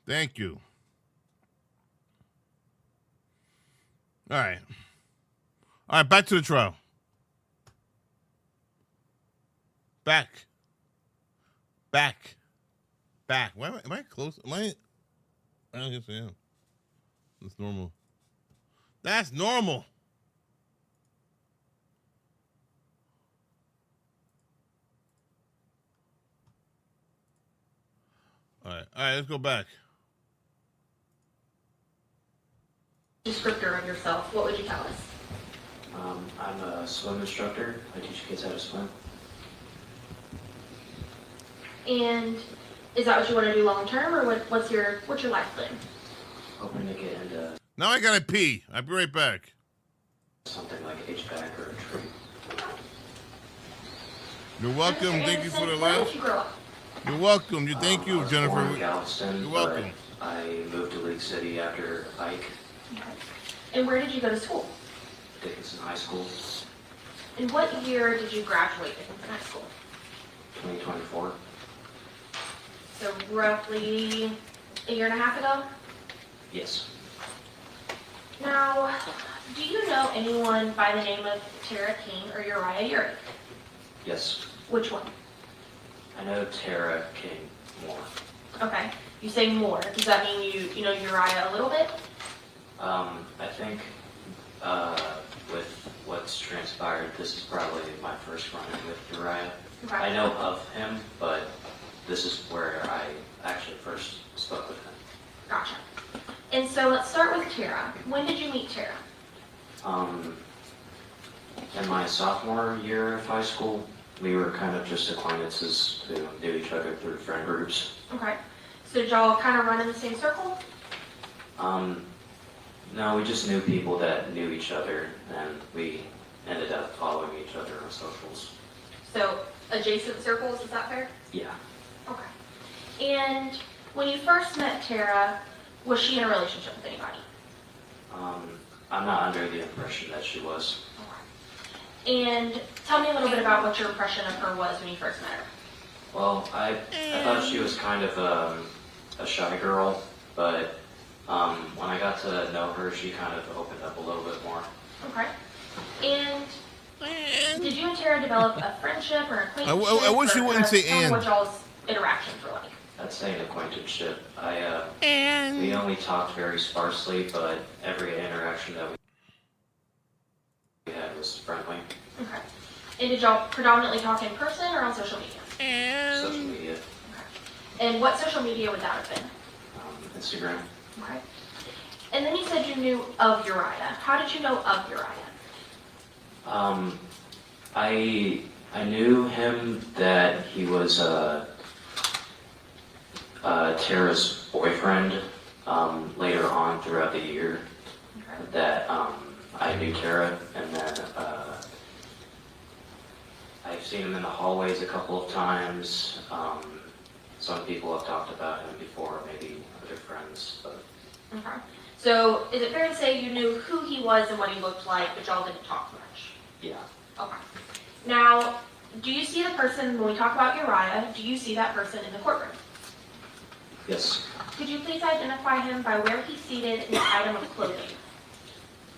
Thank you. All right. All right, back to the trial. Back. Why am I close? I don't guess I am. That's normal. That's normal. All right, let's go back. Descriptor of yourself, what would you tell us? I'm a swim instructor. I teach kids how to swim. And is that what you want to do long term, or what's your life plan? Hoping to get into Now I gotta pee. I'll be right back. something like HVAC or a tree. You're welcome. Thank you for the Where laugh. did you grow up? You're welcome. Thank I you, was Jennifer. born in Galveston, You're welcome. but I moved to League City after Ike. Okay. And where did you go to school? Dickinson High School, And what year did you graduate Dickinson High School? 2024. So roughly a year and a half ago? Yes. Now, do you know anyone by the name of Tara King or Uriah Urick? Yes. Which one? I know Tara King more. Okay. You say more. Does that mean you know Uriah a little bit? I think with what's transpired, this is probably my first run-in with Uriah. Okay. I know of him, but this is where I actually first spoke with him. Gotcha. And so let's start with Tara. When did you meet Tara? In my sophomore year of high school, we were kind of just acquaintances who knew each other through friend groups. Okay. So did y'all kind of run in the same circle? No, we just knew people that knew each other, and we ended up following each other on socials. So adjacent circles, is that fair? Yeah. Okay. And when you first met Tara, was she in a relationship with anybody? I'm not under the impression that she was. And tell me a little bit about what your impression of her was when you first met her. Well, I thought she was kind of a shy girl, but when I got to know her, she kind of opened up a little bit more. Okay. And did you and Tara develop a friendship or acquaintanceship? I wish you wouldn't say tell me and. what y'all's interactions were like. I'd say an acquaintanceship. We only talked very sparsely, but every interaction that we had was friendly. Okay. And did y'all predominantly talk in person or on social media? Social media. Okay. And what social media would that have been? Instagram. Okay. And then you said you knew of Uriah. How did you know of Uriah? I knew him that he was Tara's boyfriend later on throughout the year. Okay. That I knew Tara, and then I've seen him in the hallways a couple of times. Some people have talked about him before, maybe other friends. But Okay. So is it fair to say you knew who he was and what he looked like, but y'all didn't talk much? Yeah. Okay. Now, do you see the person, when we talk about Uriah, do you see that person in the courtroom? Yes. Could you please identify him by where he's seated and the item of clothing?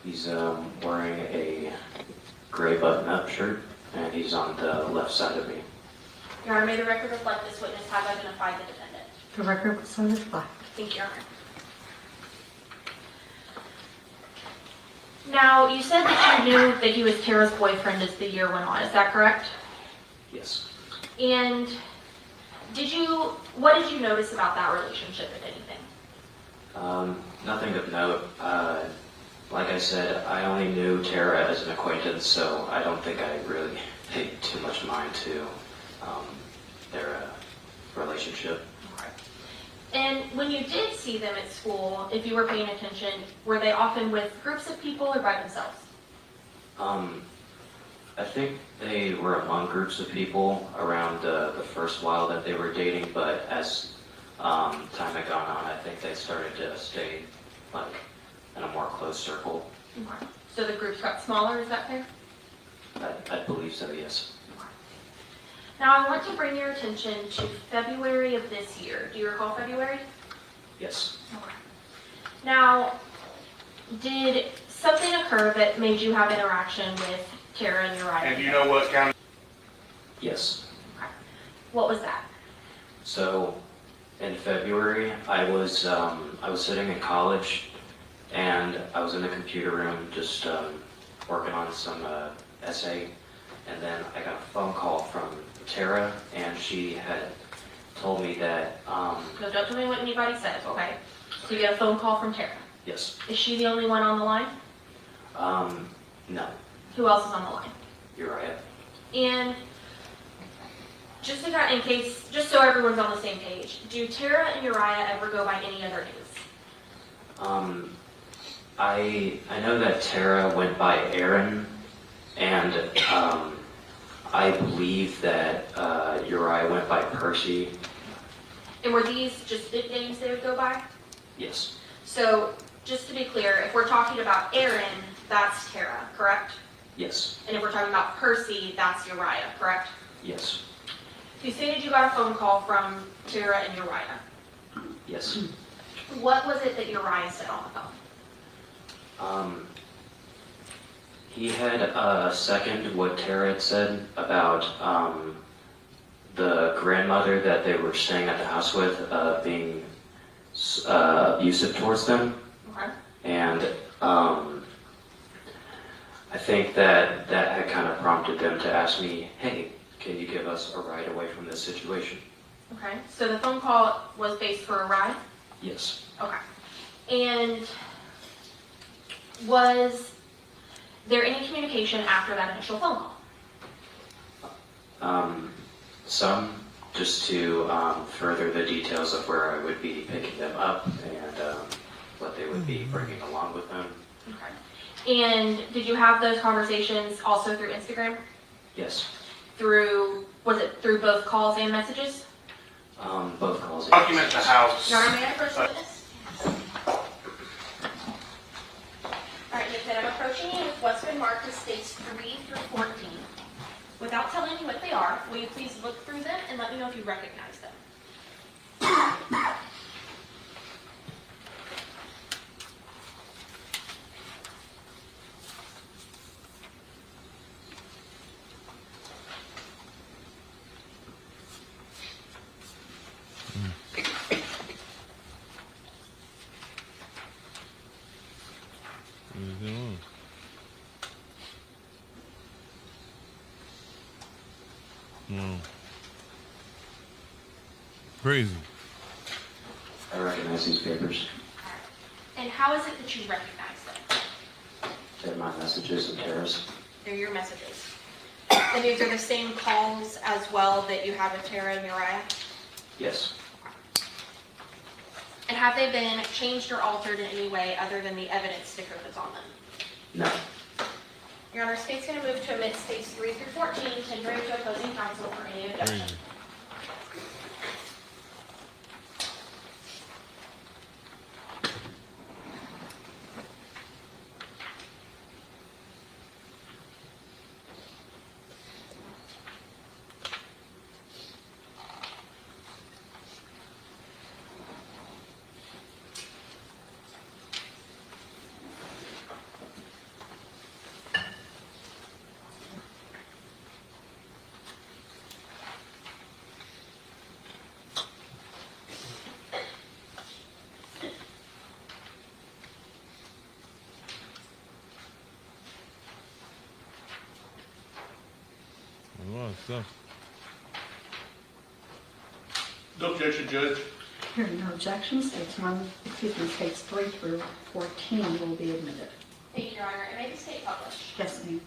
He's wearing a gray button-up shirt, and he's on the left side of me. Your Honor, may the record reflect this witness has identified the defendant. The record so reflect. Thank you, Your Honor. Now, you said that you knew that he was Tara's boyfriend as the year went on. Is that correct? Yes. And what did you notice about that relationship, if anything? Nothing of note. Like I said, I only knew Tara as an acquaintance, so I don't think I really paid too much mind to their relationship. And when you did see them at school, if you were paying attention, were they often with groups of people or by themselves? I think they were among groups of people around the first while that they were dating, but as time had gone on, I think they started to stay like in a more close circle. Okay. So the groups got smaller, is that fair? I believe so, yes. Now I want to bring your attention to February of this year. Do you recall February? Yes. Okay. Now, did something occur that made you have interaction with Tara and Uriah? And do you know what county? Yes. Okay. What was that? So, in February, I was sitting in college, and I was in the computer room just working on some essay, and then I got a phone call from Tara, and she had told me that. No, don't tell me what anybody says, okay? So you get a phone call from Tara. Yes. Is she the only one on the line? No. Who else is on the line? Uriah. And just so everyone's on the same page, do Tara and Uriah ever go by any other names? I know that Tara went by Aaron, and I believe that Uriah went by Percy. And were these just nicknames they would go by? Yes. So, just to be clear, if we're talking about Aaron, that's Tara, correct? Yes. And if we're talking about Percy, that's Uriah, correct? Yes. You stated you got a phone call from Tara and Uriah. Yes. What was it that Uriah said on the phone? He had seconded what Tara had said about the grandmother that they were staying at the house with being abusive towards them. Okay. And I think that had kind of prompted them to ask me, hey, can you give us a ride away from this situation? Okay, so the phone call was based for a ride? Yes. Okay. And was there any communication after that initial phone call? Some, just to further the details of where I would be picking them up and what they would be bringing along with them. Okay. And did you have those conversations also through Instagram? Yes. Was it through both calls and messages? Both calls. Document the house. Your Honor, may I approach the witness? All right, Ms. Pitt, I'm approaching you with what's been marked as states 3 through 14. Without telling me what they are, will you please look through them and let me know if you recognize them? Crazy. I recognize these papers. And how is it that you recognize them? They're my messages and Tara's. They're your messages. And these are the same calls as well that you have with Tara and Uriah? Yes. And have they been changed or altered in any way other than the evidence sticker that's on them? No. Your Honor, state's going to move to omit states 3 through 14, tendering to opposing counsel for any objection. stuff. No objection, Judge. Hearing no objections, states 3 through 14 will be admitted. Thank you, Your Honor. And may the state publish? Yes, ma'am.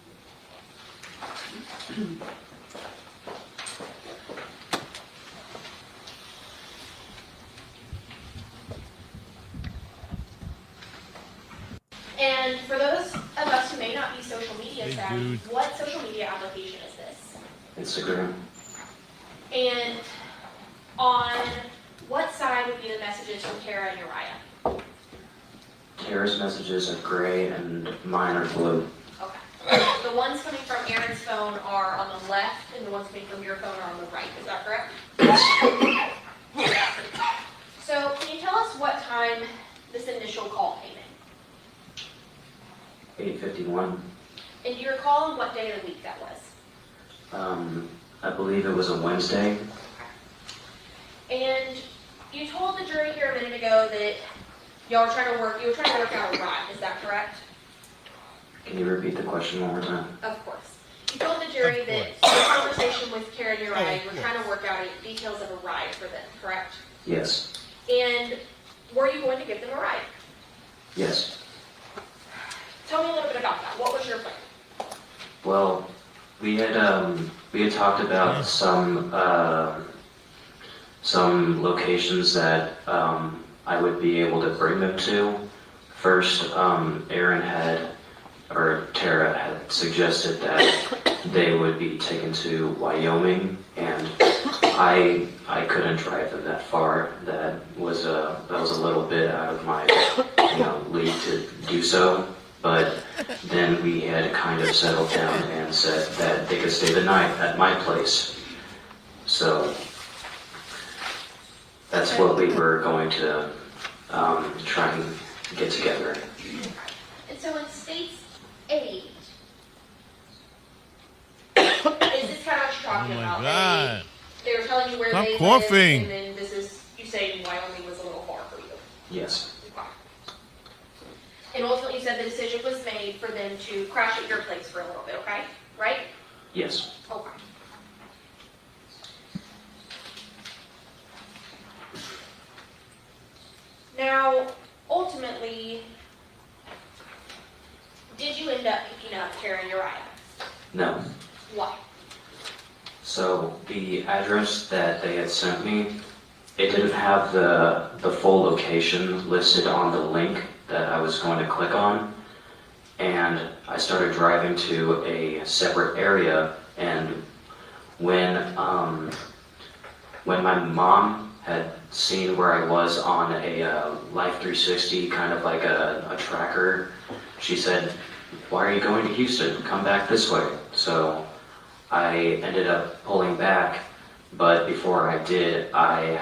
And for those of us who may not be social media Hey, savvy, dude. what social media application is this? Instagram. And on what side would be the messages from Tara and Uriah? Tara's messages are gray and mine are blue. Okay. The ones coming from Aaron's phone are on the left, and the ones coming from your phone are on the right. Is that correct? So, can you tell us what time this initial call came in? 8:51. And do you recall on what day of the week that was? I believe it was a Wednesday. And you told the jury here a minute ago that y'all were trying to work out a ride. Is that correct? Can you repeat the question one more time? Of course. You told the jury that your conversation with Karen and Uriah, you were trying to work out details of a ride for them, correct? Yes. And were you going to give them a ride? Yes. Tell me a little bit about that. What was your plan? Well, we had talked about some locations that I would be able to bring them to. First, Tara had suggested that they would be taken to Wyoming, and I couldn't drive them that far. That was a little bit out of my league to do so. But then we had kind of settled down and said that they could stay the night at my place. So that's what we were going to try and get together. And so in states 8, is this kind of what you're talking about? God. They were telling you where Stop they coughing. lived, and then this is, you say Wyoming was a little far for you. Yes. And ultimately you said the decision was made for them to crash at your place for a little bit, okay? Right? Yes. Okay. Now, ultimately, did you end up picking up Tara and Uriah? No. Why? So the address that they had sent me, it didn't have the full location listed on the link that I was going to click on, and I started driving to a separate area, and when my mom had seen where I was on a Life 360, kind of like a tracker, she said, "Why are you going to Houston? Come back this way." So I ended up pulling back, but before I did, I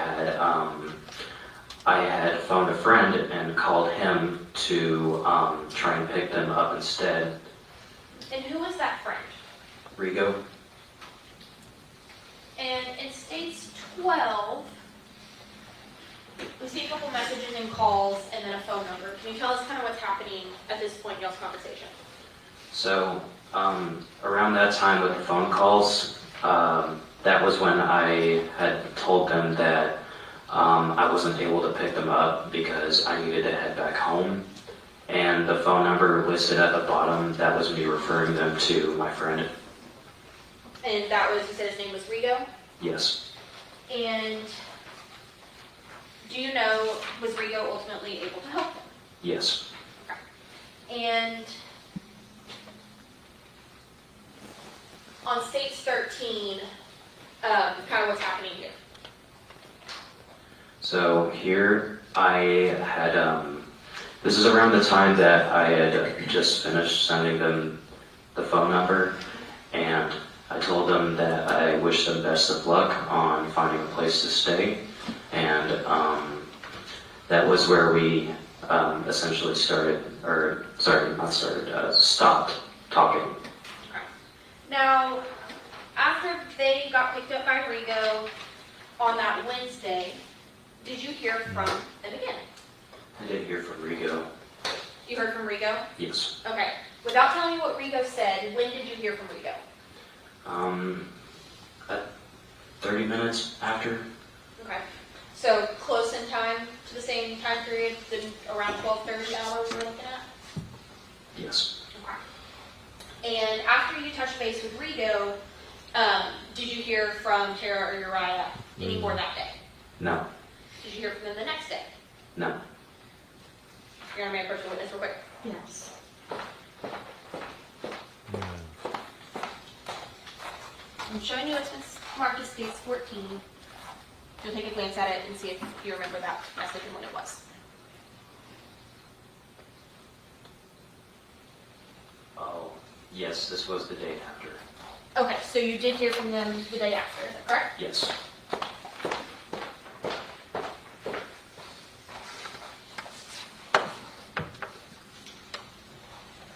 had phoned a friend and called him to try and pick them up instead. And who was that friend? Rigo? And in states 12, we see a couple messages and calls and then a phone number. Can you tell us kind of what's happening at this point in y'all's conversation? So around that time with the phone calls, that was when I had told them that I wasn't able to pick them up because I needed to head back home. And the phone number listed at the bottom, that was me referring them to my friend. And that was, you said his name was Rigo? Yes. And do you know, was Rigo ultimately able to help them? Yes. Okay. And on states 13, kind of what's happening here? So here I had, this is around the time that I had just finished sending them the phone number, and I told them that I wish them best of luck on finding a place to stay, and that was where we essentially stopped talking. Now, after they got picked up by Rigo on that Wednesday, did you hear from them again? I did hear from Rigo. You heard from Rigo? Yes. Okay. Without telling me what Rigo said, when did you hear from Rigo? 30 minutes after. Okay. So close in time to the same time period, then around 12:30 hours we're looking at? Yes. Okay. And after you touched base with Rigo, did you hear from Tara or Uriah any more that day? No. Did you hear from them the next day? No. You're gonna make a personal witness real quick? Yes. I'm showing you what's been marked as states 14. You'll take a glance at it and see if you remember that message and when it was. Oh, yes, this was the day after. Okay, so you did hear from them the day after, is that correct? Yes.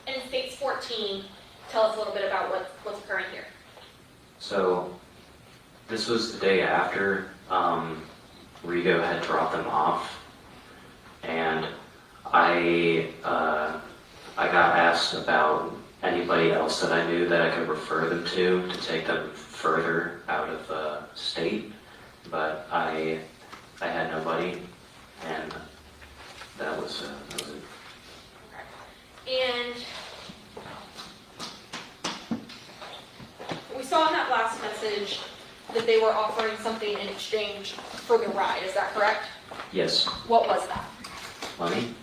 And in states 14, tell us a little bit about what's occurring here. So, this was the day after Rigo had dropped them off, and I got asked about anybody else that I knew that I could refer them to take them further out of state, but I had nobody, and that was it. And we saw in that last message that they were offering something in exchange for the ride, is that correct? Yes. What was that? Money?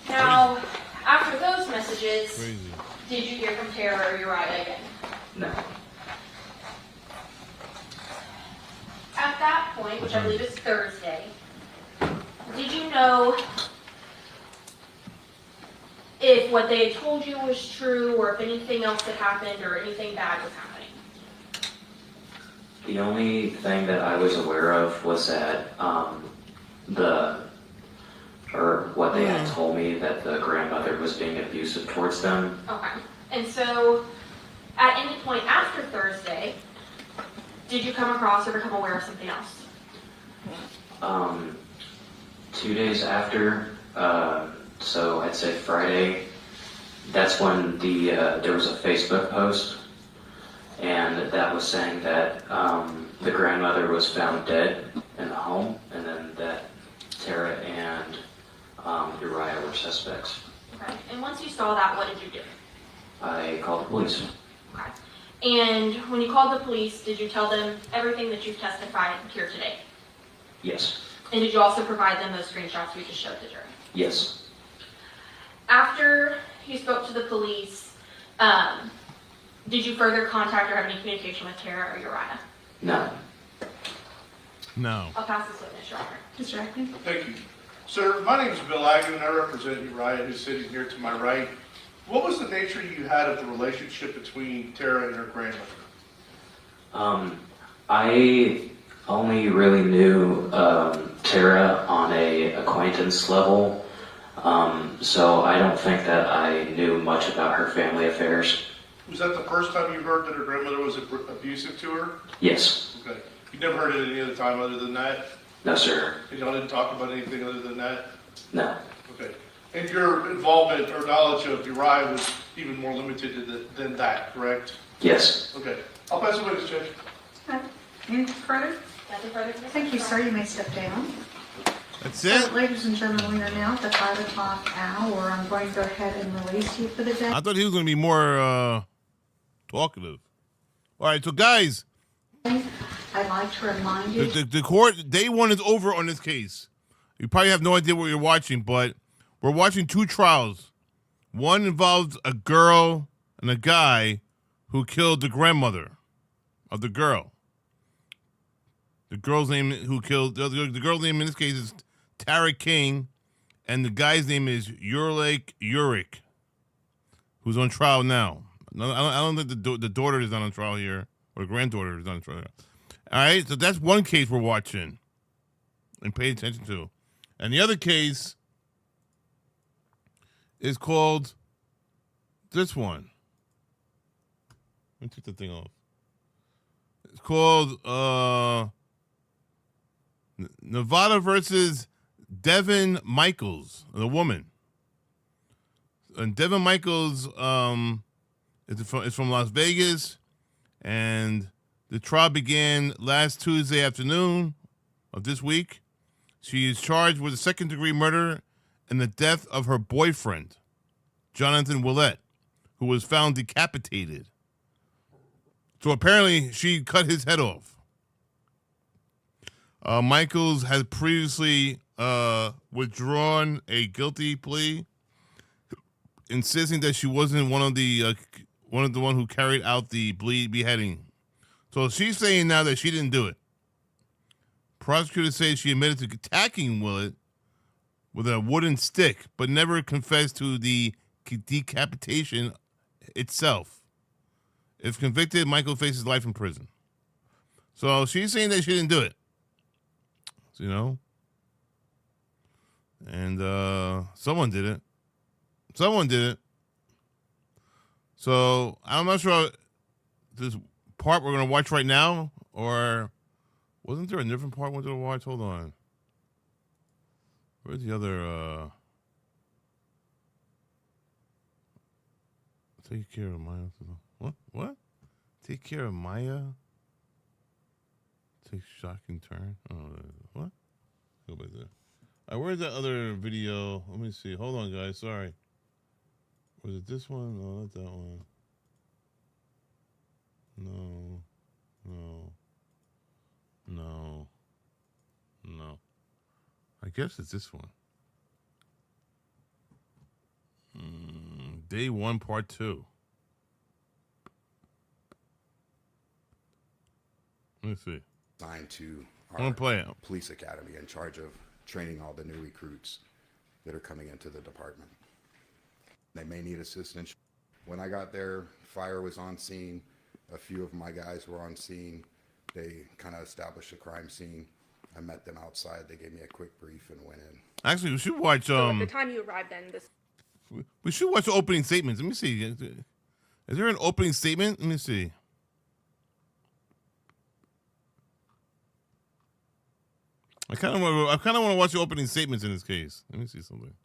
Now, after those messages, did you hear from Tara or Uriah again? No. At that point, which I believe is Thursday, did you know if what they had told you was true or if anything else had happened or anything bad was happening? The only thing that I was aware of was that what they had told me, that the grandmother was being abusive towards them. Okay. And so, at any point after Thursday, did you come across or become aware of something else? 2 days after, so I'd say Friday, that's when there was a Facebook post, and that was saying that the grandmother was found dead in the home, and then that Tara and Uriah were suspects. Okay. And once you saw that, what did you do? I called the police. Okay. And when you called the police, did you tell them everything that you've testified here today? Yes. And did you also provide them those screenshots we just showed the jury? Yes. After you spoke to the police, did you further contact or have any communication with Tara or Uriah? No. No. I'll pass this witness, Your Honor. Mr. Ackman? Thank you. Sir, my name is Bill Agnew, and I represent Uriah, who's sitting here to my right. What was the nature you had of the relationship between Tara and her grandmother? I only really knew Tara on a acquaintance level, so I don't think that I knew much about her family affairs. Was that the first time you heard that her grandmother was abusive to her? Yes. Okay. You never heard it any other time other than that? No, sir. And y'all didn't talk about anything other than that? No. Okay. And your involvement or knowledge of Uriah was even more limited than that, correct? Yes. Okay. I'll pass the witness, Judge. Okay. Anything further? Nothing further? Thank you, sir. You may step down. That's So, it? ladies and gentlemen, we are now at the 5 o'clock hour. I'm going to go ahead and release you for the day. I thought he was going to be more talkative. All right, so guys, I'd like to remind you. the court, day one is over on this case. You probably have no idea what you're watching, but we're watching two trials. One involves a girl and a guy who killed the grandmother of the girl. The girl's name who killed the girl's name in this case is Tara King, and the guy's name is Uric, who's on trial now. No, I don't think the daughter is not on trial here, or the granddaughter is not on trial. All right, so that's one case we're watching and pay attention to, and the other case is called this one. Let me take the thing off. It's called Nevada versus Devin Michaels, the woman. And Devin Michaels is from Las Vegas, And the trial began last Tuesday afternoon of this week. She is charged with a second-degree murder and the death of her boyfriend, Jonathan Willett, who was found decapitated. So apparently she cut his head off. Michaels had previously withdrawn a guilty plea, insisting that she wasn't one of the one who carried out the beheading. So she's saying now that she didn't do it. Prosecutors say she admitted to attacking Willett with a wooden stick, but never confessed to the decapitation itself. If convicted, Michael faces life in prison. So she's saying that she didn't do it. So, you know? And someone did it. Someone did it. So I'm not sure this part we're going to watch right now, or wasn't there a different part we wanted to watch? Hold on. Where's the other? Take care of Maya. What? Take care of Maya? Take shocking turn? Oh, what? Go back there. All right, where's that other video? Let me see. Hold on, guys. Sorry. Was it this one? No, not that one. No. I guess it's this one. Day 1, part 2. Let me see. Assigned to I'm gonna play it. Police Academy, in charge of training all the new recruits that are coming into the department. They may need assistance. When I got there, fire was on scene. A few of my guys were on scene. They kind of established a crime scene. I met them outside. They gave me a quick brief and went in. Actually, we should watch. So at the time you arrived in this. We should watch the opening statements. Let me see. Is there an opening statement? Let me see. I kind of want to watch the opening statements in this case. Let me see something.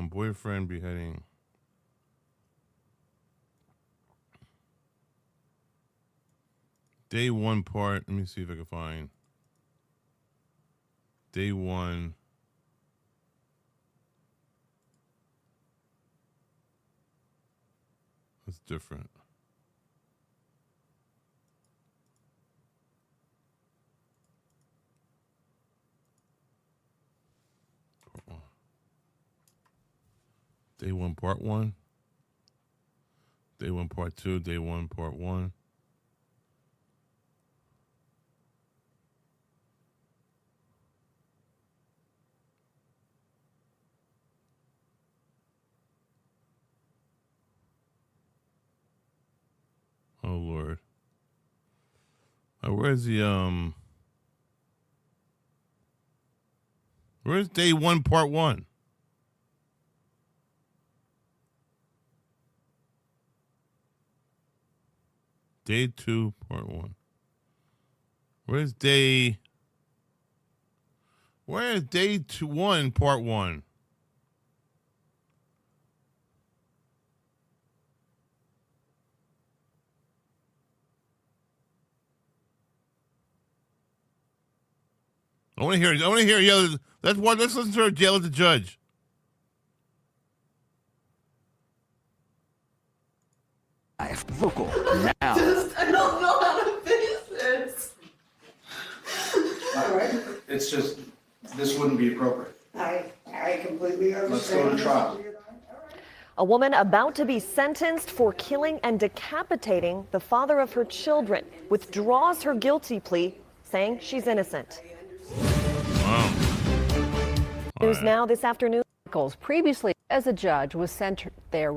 Boyfriend beheading. Day 1 part. Let me see if I can find. Day 1. That's different. Part 1. Day 1, part 1. Day 1, part 2. Day 1, part 1. Oh Lord. Where's the Where's day 1, part 1? Day 2, part 1. Where's day 1, part 1? I want to hear yell. Let's listen to her yell at the judge. Vocal now. I don't know how to fix this. All right. It's just, this wouldn't be appropriate. I completely understand. Let's go to trial. A woman about to be sentenced for killing and decapitating the father of her children withdraws her guilty plea, saying she's innocent. Wow. News now this afternoon. Michaels, previously as a judge, was sent there.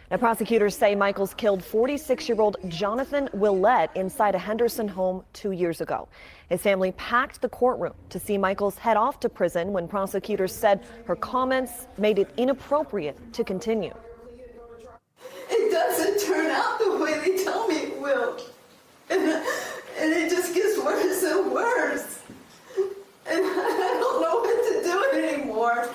Now, prosecutors say Michaels killed 46-year-old Jonathan Willett inside a Henderson home 2 years ago. His family packed the courtroom to see Michaels head off to prison when prosecutors said her comments made it inappropriate to continue. It doesn't turn out the way they tell me it will. And it just gets worse and worse. And I don't know what to do anymore.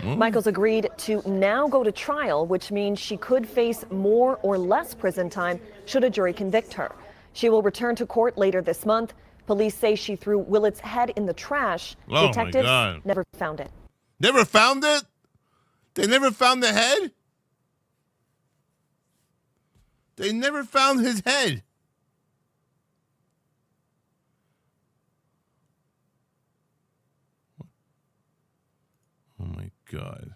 Michaels agreed to now go to trial, which means she could face more or less prison time should a jury convict her. She will return to court later this month. Police say she threw Willett's head in the trash. Oh, Detectives my God. never found it. Never found it? They never found the head? They never found his head. Oh, my God.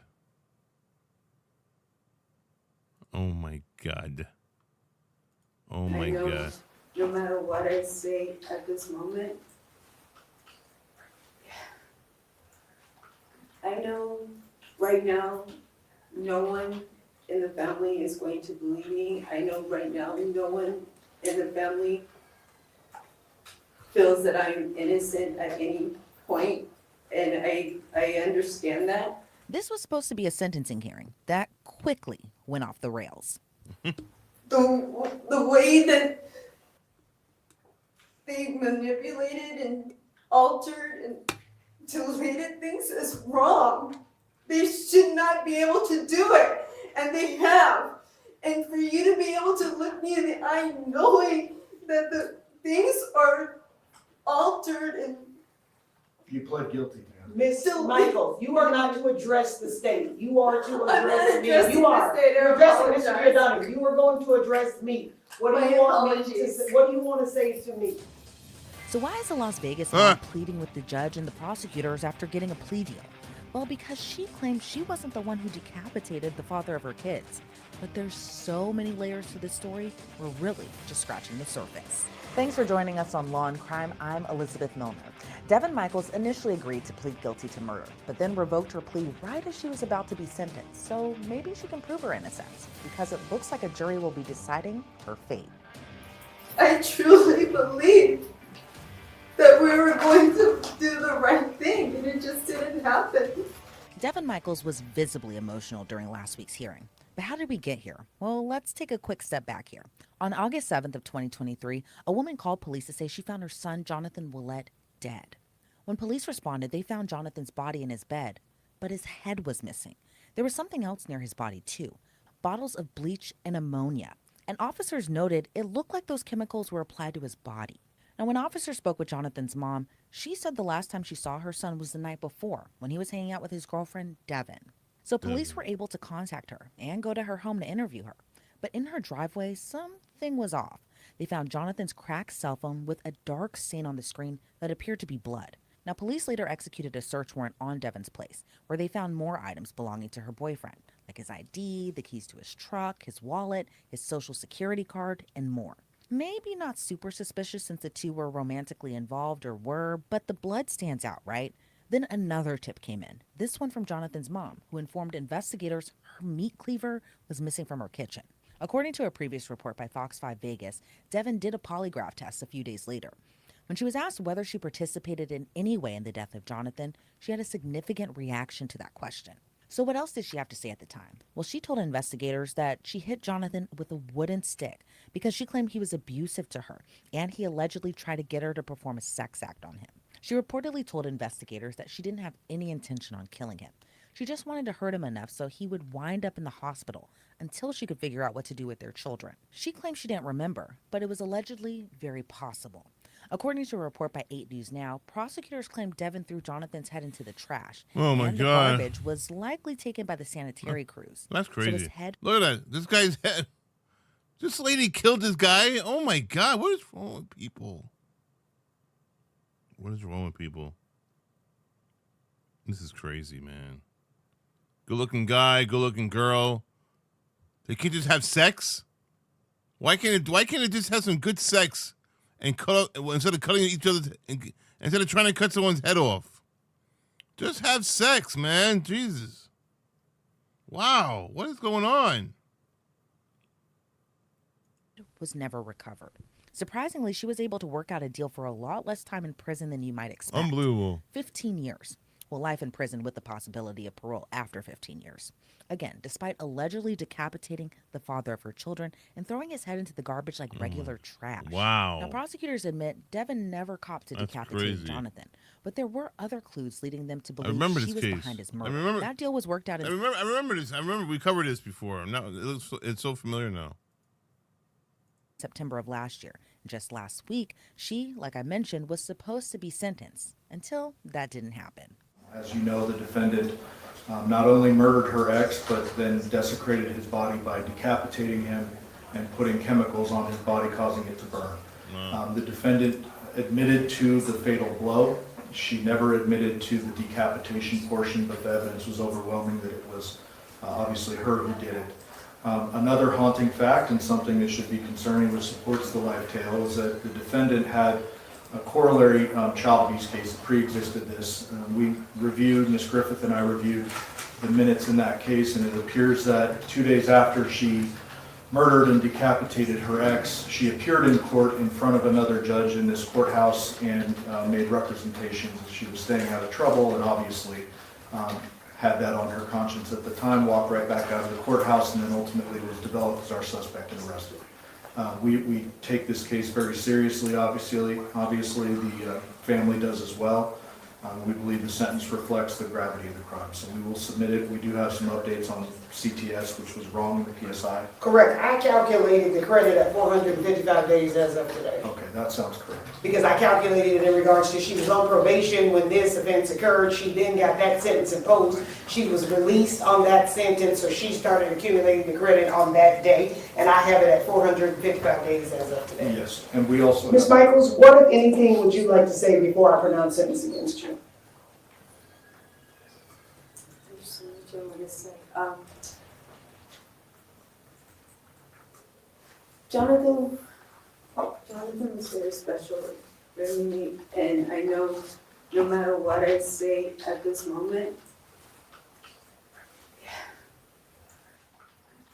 Oh, my God. Oh, my God. No matter what I say at this moment, I know right now no one in the family is going to believe me. I know right now no one in the family feels that I'm innocent at any point, and I understand that. This was supposed to be a sentencing hearing that quickly went off the rails. The way that they manipulated and altered and deleted things is wrong. They should not be able to do it, and they have. And for you to be able to look me in the eye knowing that the things are altered and... You pled guilty, man. Miss Michaels, you are not to address the state. You are to I'm not address me. addressing You are. the state. I You're addressing Mr. apologize. Giordano. You are going to address me. What do My you want me to apologies. say? What do you want to say to me? So why is the Las Vegas mom pleading with the judge and the prosecutors after getting a plea deal? Well, because she claims she wasn't the one who decapitated the father of her kids. But there's so many layers to this story, we're really just scratching the surface. Thanks for joining us on Law and Crime. I'm Elizabeth Milner. Devin Michaels initially agreed to plead guilty to murder, but then revoked her plea right as she was about to be sentenced. So maybe she can prove her innocence, because it looks like a jury will be deciding her fate. I truly believe that we were going to do the right thing, and it just didn't happen. Devin Michaels was visibly emotional during last week's hearing. But how did we get here? Well, let's take a quick step back here. On August 7th of 2023, a woman called police to say she found her son, Jonathan Willett, dead. When police responded, they found Jonathan's body in his bed, but his head was missing. There was something else near his body, too. Bottles of bleach and ammonia. And officers noted it looked like those chemicals were applied to his body. Now, when officers spoke with Jonathan's mom, she said the last time she saw her son was the night before, when he was hanging out with his girlfriend, Devin. So police were able to contact her and go to her home to interview her. But in her driveway, something was off. They found Jonathan's cracked cell phone with a dark stain on the screen that appeared to be blood. Now, police later executed a search warrant on Devin's place, where they found more items belonging to her boyfriend, like his ID, the keys to his truck, his wallet, his social security card, and more. Maybe not super suspicious since the two were romantically involved or were, but the blood stands out, right? Then another tip came in, this one from Jonathan's mom, who informed investigators her meat cleaver was missing from her kitchen. According to a previous report by Fox 5 Vegas, Devin did a polygraph test a few days later. When she was asked whether she participated in any way in the death of Jonathan, she had a significant reaction to that question. So what else did she have to say at the time? Well, she told investigators that she hit Jonathan with a wooden stick because she claimed he was abusive to her, and he allegedly tried to get her to perform a sex act on him. She reportedly told investigators that she didn't have any intention on killing him. She just wanted to hurt him enough so he would wind up in the hospital until she could figure out what to do with their children. She claimed she didn't remember, but it was allegedly very possible. According to a report by 8 News Now, prosecutors claimed Devin threw Jonathan's head into the trash. Oh, my and God. The garbage was likely taken by the sanitary crews. That's crazy. So his head... Look at that. This guy's head. This lady killed this guy. Oh, my God. What is wrong with people? What is wrong with people? This is crazy, man. Good-looking guy, good-looking girl. They can't just have sex? Why can't it just have some good sex and cut instead of cutting each other, instead of trying to cut someone's head off? Just have sex, man. Jesus. Wow. What is going on? Was never recovered. Surprisingly, she was able to work out a deal for a lot less time in prison than you might expect. Unbelievable. 15 years. Well, life in prison with the possibility of parole after 15 years. Again, despite allegedly decapitating the father of her children and throwing his head into the garbage like regular trash. Wow. Now, prosecutors admit Devin never copped to That's decapitating crazy. Jonathan, but there were other clues leading them to believe remember she this was case. behind his I murder. remember- That deal was worked out in I remember this. I remember we covered this before. Now it's so familiar now. September of last year. Just last week, she, like I mentioned, was supposed to be sentenced until that didn't happen. As you know, the defendant not only murdered her ex, but then desecrated his body by decapitating him and putting chemicals on his body, causing it to burn. The defendant admitted to the fatal blow. She never admitted to the decapitation portion, but the evidence was overwhelming that it was obviously her who did it. Another haunting fact, and something that should be concerning, which supports the life tale, is that the defendant had a corollary child abuse case that pre-existed this. We reviewed, Ms. Griffith and I reviewed the minutes in that case, and it appears that 2 days after she murdered and decapitated her ex, she appeared in court in front of another judge in this courthouse and made representations that she was staying out of trouble, and obviously had that on her conscience at the time, walked right back out of the courthouse, and then ultimately was developed as our suspect and arrested. We take this case very seriously, obviously the family does as well. We believe the sentence reflects the gravity of the crime, so we will submit it. We do have some updates on CTS, which was wrong in the PSI. Correct. I calculated the credit at 455 days as of today. Okay, that sounds correct. Because I calculated it in regards to she was on probation when this offense occurred. She then got that sentence imposed. She was released on that sentence, so she started accumulating the credit on that day. And I have it at 455 days as of today. Yes, and we also... Ms. Michaels, what, if anything, would you like to say before I pronounce sentence against you? Jonathan was very special for me, and I know no matter what I say at this moment,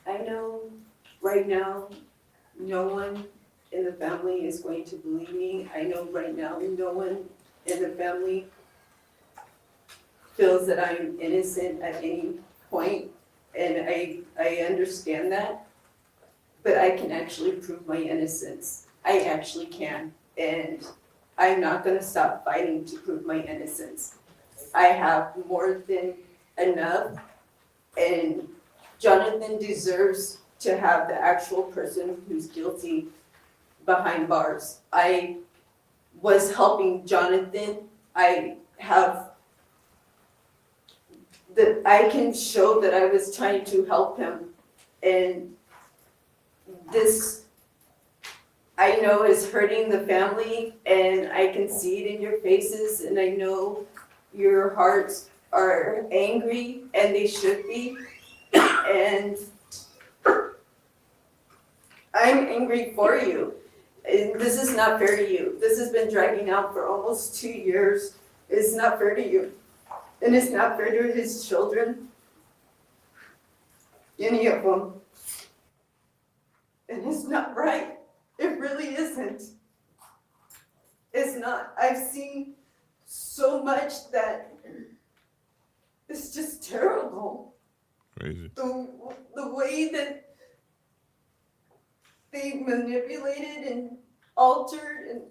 I know right now no one in the family is going to believe me. I know right now no one in the family feels that I'm innocent at any point, and I understand that, but I can actually prove my innocence. I actually can, and I'm not going to stop fighting to prove my innocence. I have more than enough, and Jonathan deserves to have the actual person who's guilty behind bars. I was helping Jonathan. I can show that I was trying to help him, and this, I know, is hurting the family, and I can see it in your faces, and I know your hearts are angry, and they should be, and I'm angry for you. And this is not fair to you. This has been dragging out for almost 2 years. It's not fair to you. And it's not fair to his children. Any of them. And it's not right. It really isn't. It's not. I've seen so much that it's just terrible. Crazy. The way that they manipulated and altered and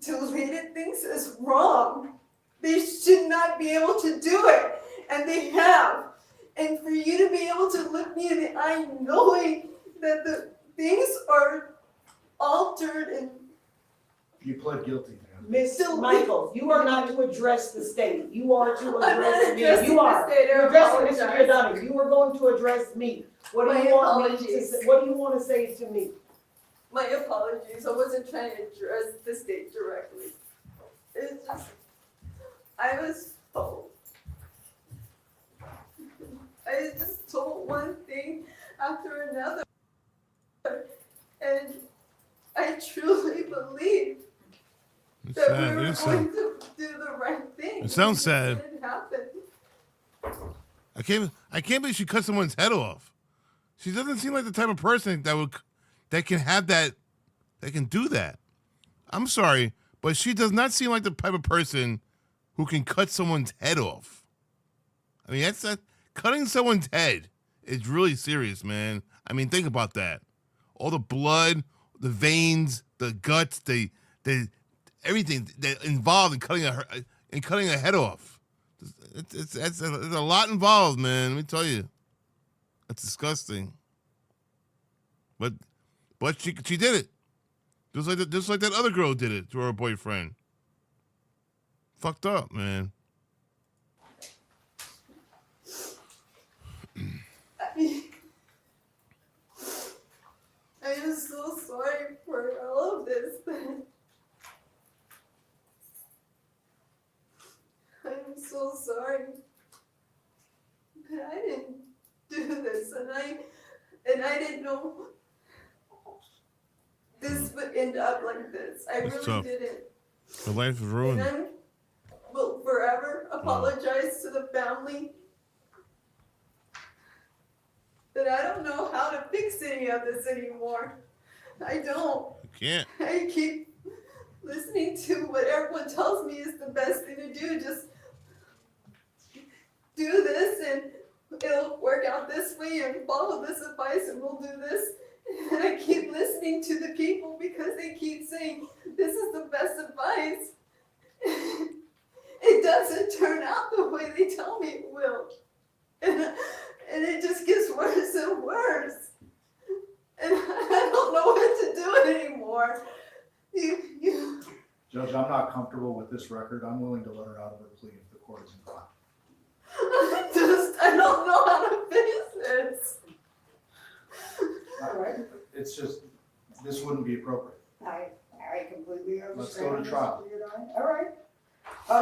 deleted things is wrong. They should not be able to do it, and they have. And for you to be able to look me in the eye knowing that the things are altered and... You pled guilty, man. Ms. Michaels, you are not to address the state. You are to I'm not address me. addressing You are. the state. I You're addressing Mr. apologize. Giordano. You are going to address me. What do My you want me to apologies. say? What do you want to say to me? My apologies. I wasn't trying to address the state directly. It's just, I was told. I was just told one thing after another. And I truly believe It's that sad. we were It is going sad. to do the right thing. It sounds It sad. didn't happen. I can't believe she cut someone's head off. She doesn't seem like the type of person that can have that can do that. I'm sorry, but she does not seem like the type of person who can cut someone's head off. I mean, cutting someone's head is really serious, man. I mean, think about that. All the blood, the veins, the guts, the everything that involved in cutting a head off. It's a lot involved, man. Let me tell you, it's disgusting. But she did it, just like that other girl did it to her boyfriend. Fucked up, man. I am so sorry for all of this. I'm so sorry. But I didn't do this, and I didn't know this would end up like this. I It's really tough. didn't. Her life is ruined. And I will forever apologize to the family. But I don't know how to fix any of this anymore. I don't. You can't. I keep listening to what everyone tells me is the best thing to do. Just do this and it'll work out this way, and follow this advice and we'll do this. And I keep listening to the people because they keep saying this is the best advice. It doesn't turn out the way they tell me it will. And it just gets worse and worse. And I don't know what to do anymore. Judge, I'm not comfortable with this record. I'm willing to let her out of her plea if the court is inclined. I don't know how to fix this. All right. It's just, this wouldn't be appropriate. I completely understand. Let's go to trial. Mr. Giordani. All right.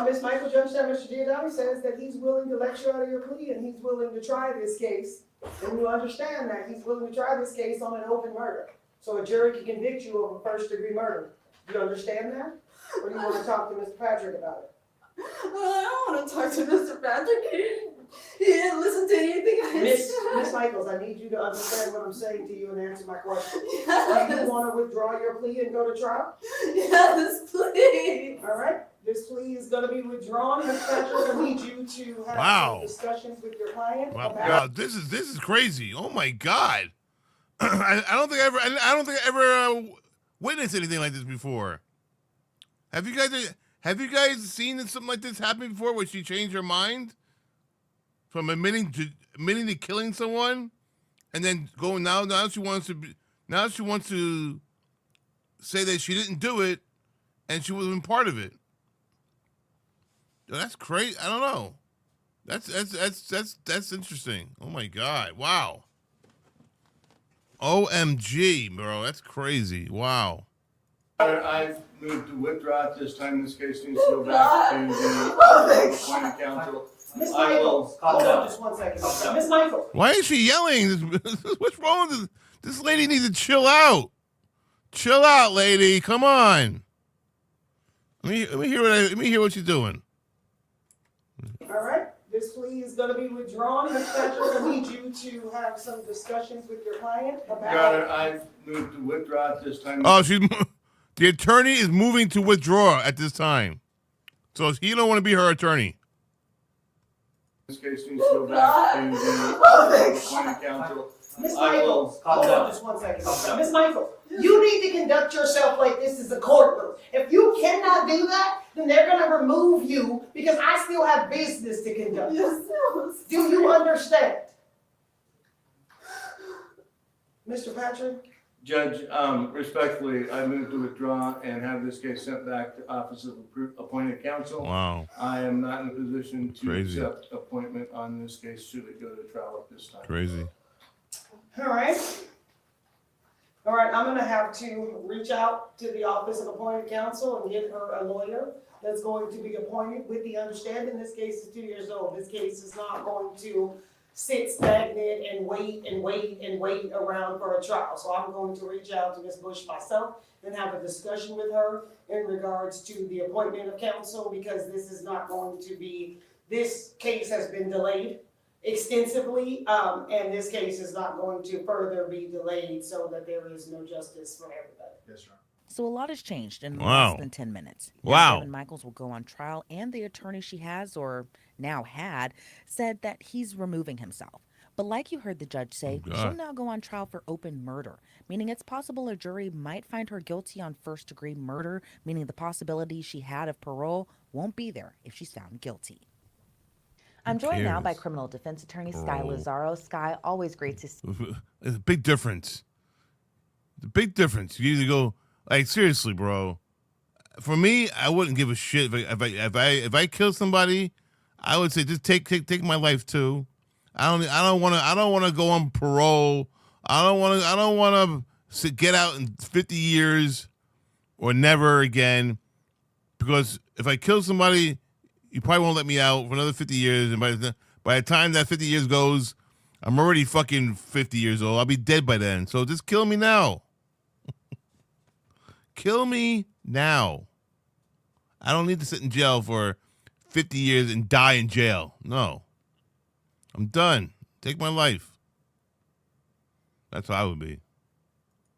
Ms. Michael, Judge Mr. Giordani says that he's willing to let you out of your plea and he's willing to try this case. And you understand that he's willing to try this case on an open murder. So a jury can convict you of a first-degree murder. Do you understand that? Or do you want to talk to Mr. Patrick about it? I don't want to talk to Mr. Patrick. He didn't listen to anything I said. Miss Michaels, I need you to understand what I'm saying to you and answer my question. Yes. Do you want to withdraw your plea and go to trial? Yes, please. All right. This plea is going to be withdrawn. Mr. Patrick, I need you to have some discussions with your client. Wow, this is crazy. Oh my God, I don't think I ever witnessed anything like this before. Have you guys seen something like this happen before, where she changed her mind from admitting to killing someone, and then going now she wants to say that she didn't do it, and she wasn't part of it. That's crazy. I don't know. That's interesting. Oh my God. Wow. OMG, bro. That's crazy. Wow. I've moved to withdraw at this time. This case needs to go back to the appointed counsel. Miss Michaels, hold on just 1 second. Miss Michaels. Why is she yelling? What's wrong with this? This lady needs to chill out. Chill out, lady. Come on. Let me hear what she's doing. All right. This plea is going to be withdrawn. Mr. Patrick, I need you to have some discussions with your client about. Your Honor, I've moved to withdraw at this time. Oh, the attorney is moving to withdraw at this time. So he don't want to be her attorney. This case needs to go back to the appointed counsel. Miss Michaels, hold on just 1 second. Miss Michaels, you need to conduct yourself like this is a courtroom. If you cannot do that, then they're going to remove you because I still have business to conduct. Yes. Do you understand? Mr. Patrick? Judge, respectfully, I move to withdraw and have this case sent back to Office of Appointed Counsel. Wow. I am not in a position to Crazy. accept appointment on this case should it go to trial at this time. Crazy. All right. All right, I'm going to have to reach out to the Office of Appointed Counsel and get her a lawyer that's going to be appointed with the understanding this case is 2 years old. This case is not going to sit stagnant and wait around for a trial. So I'm going to reach out to Ms. Bush myself and have a discussion with her in regards to the appointment of counsel, because this is not going to be, this case has been delayed extensively, and this case is not going to further be delayed so that there is no justice for everybody. Yes, sir. So a lot has changed in Wow. less than 10 minutes. Now Wow. Devin Michaels will go on trial, and the attorney she has, or now had, said that he's removing himself. But like you heard the judge say, God. she'll now go on trial for open murder, meaning it's possible a jury might find her guilty on first-degree murder, meaning the possibility she had of parole won't be there if she's found guilty. I'm joined now by criminal defense attorney Sky Lazaro. Sky, always great to see. It's a big difference. The big difference. You either go like seriously, bro. For me, I wouldn't give a shit if I kill somebody. I would say just take my life too. I don't want to go on parole. I don't want to get out in 50 years or never again, because if I kill somebody, you probably won't let me out for another 50 years. And by the time that 50 years goes, I'm already fucking 50 years old. I'll be dead by then. So just kill me now. Kill me now. I don't need to sit in jail for 50 years and die in jail. No. I'm done. Take my life. That's how I would be.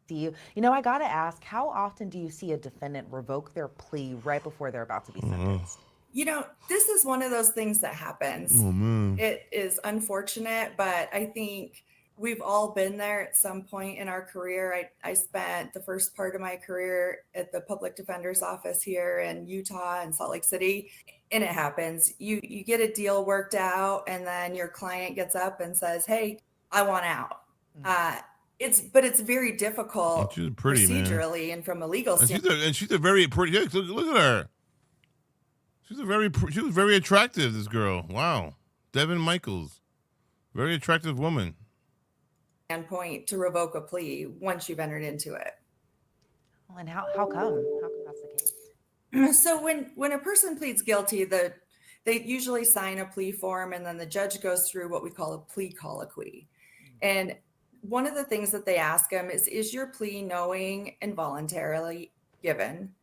You know, I got to ask, how often do you see a defendant revoke their plea right before they're about to be sentenced? You know, this is one of those things that happens. Oh, man. It is unfortunate, but I think we've all been there at some point in our career. I spent the first part of my career at the public defender's office here in Utah and Salt Lake City, and it happens. You get a deal worked out, and then your client gets up and says, "Hey, I want out." It's very difficult She's pretty, procedurally man. And from a legal standpoint. And she's a very pretty. Yeah, look at her. She was very attractive. This girl. Wow, Devin Michaels, very attractive woman. Standpoint to revoke a plea once you've entered into it. Well, and how come? How come that's the case? So when a person pleads guilty, they usually sign a plea form, and then the judge goes through what we call a plea colloquy. And one of the things that they ask them is your plea knowing and voluntarily given?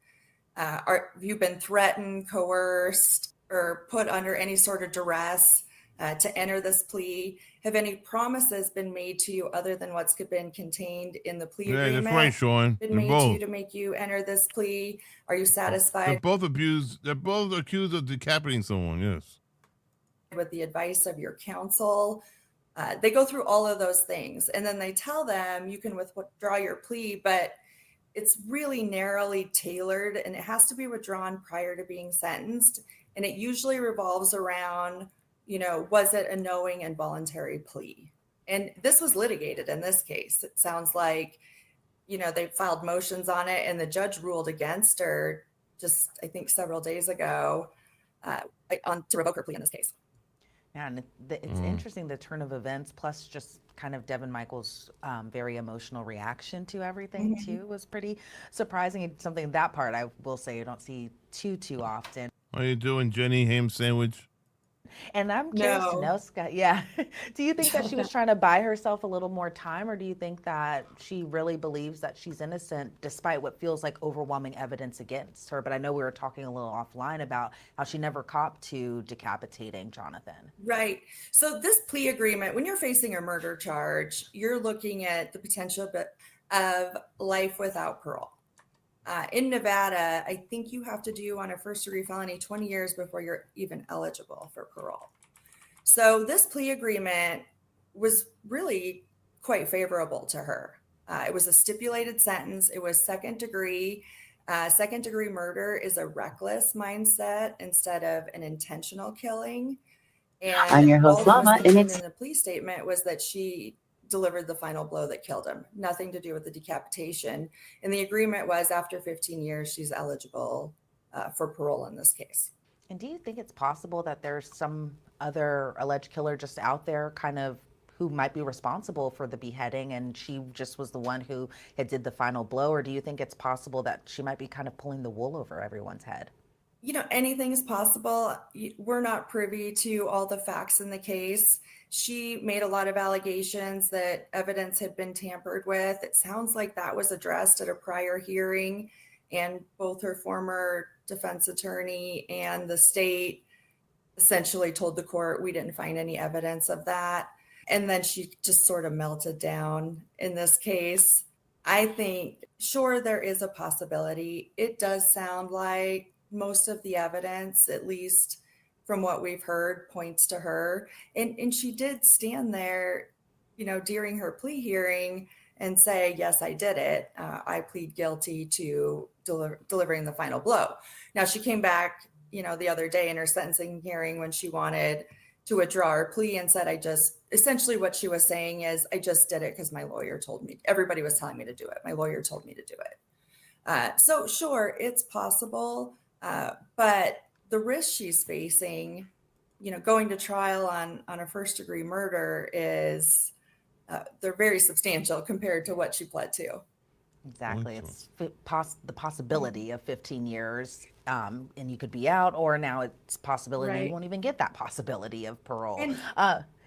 Have you been threatened, coerced, or put under any sort of duress to enter this plea? Have any promises been made to you other than what's been contained in the plea agreement? That's right, Sean. Been made to you to make you enter this plea? Are you satisfied? They're both accused of decapitating someone. Yes. With the advice of your counsel. They go through all of those things, and then they tell them you can withdraw your plea, but it's really narrowly tailored, and it has to be withdrawn prior to being sentenced. And it usually revolves around, was it a knowing and voluntary plea? And this was litigated in this case. It sounds like, they filed motions on it, and the judge ruled against her just, I think, several days ago to revoke her plea in this case. Yeah, and it's interesting, the turn of events, plus just kind of Devin Michaels' very emotional reaction to everything, too, was pretty surprising. It's something, that part, I will say, you don't see too often. How you doing, Jenny? Ham sandwich? And I'm curious to know, Scott, yeah. Do you think that she was trying to buy herself a little more time, or do you think that she really believes that she's innocent despite what feels like overwhelming evidence against her? But I know we were talking a little offline about how she never copped to decapitating Jonathan. Right. So this plea agreement, when you're facing a murder charge, you're looking at the potential of life without parole. In Nevada, I think you have to do on a first-degree felony 20 years before you're even eligible for parole. So this plea agreement was really quite favorable to her. It was a stipulated sentence. It was second degree. Second-degree murder is a reckless mindset instead of an intentional killing. And I'm your host, Lama, and in the plea statement was that she delivered the final blow that killed him. Nothing to do with the decapitation. And the agreement was after 15 years, she's eligible for parole in this case. And do you think it's possible that there's some other alleged killer just out there kind of who might be responsible for the beheading, and she just was the one who had did the final blow? Or do you think it's possible that she might be kind of pulling the wool over everyone's head? Anything is possible. We're not privy to all the facts in the case. She made a lot of allegations that evidence had been tampered with. It sounds like that was addressed at a prior hearing, and both her former defense attorney and the state essentially told the court we didn't find any evidence of that. And then she just sort of melted down in this case. I think, sure, there is a possibility. It does sound like most of the evidence, at least from what we've heard, points to her. And she did stand there, during her plea hearing and say, yes, I did it. I plead guilty to delivering the final blow. Now, she came back, the other day in her sentencing hearing when she wanted to withdraw her plea and said, essentially what she was saying is, I just did it because my lawyer told me, everybody was telling me to do it. My lawyer told me to do it. So sure, it's possible, but the risk she's facing, going to trial on a first degree murder is, they're very substantial compared to what she pled to. Exactly. It's the possibility of 15 years and you could be out, or now it's possibility you Right. won't even get that possibility of parole. And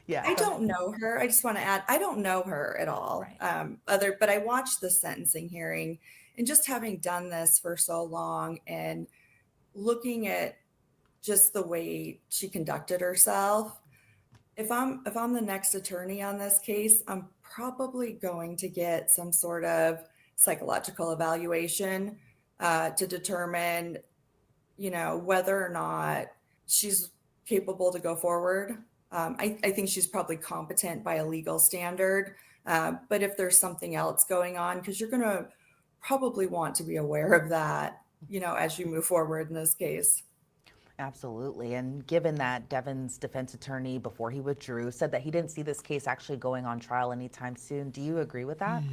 Yeah. I don't know her. I just want to add, I don't know her at all. But I watched the sentencing hearing, and just having done this for so long and looking at just the way she conducted herself, if I'm the next attorney on this case, I'm probably going to get some sort of psychological evaluation to determine, whether or not she's capable to go forward. I think she's probably competent by a legal standard. But if there's something else going on, because you're going to probably want to be aware of that, as you move forward in this case. Absolutely. And given that Devin's defense attorney, before he withdrew, said that he didn't see this case actually going on trial anytime soon, do you agree with that?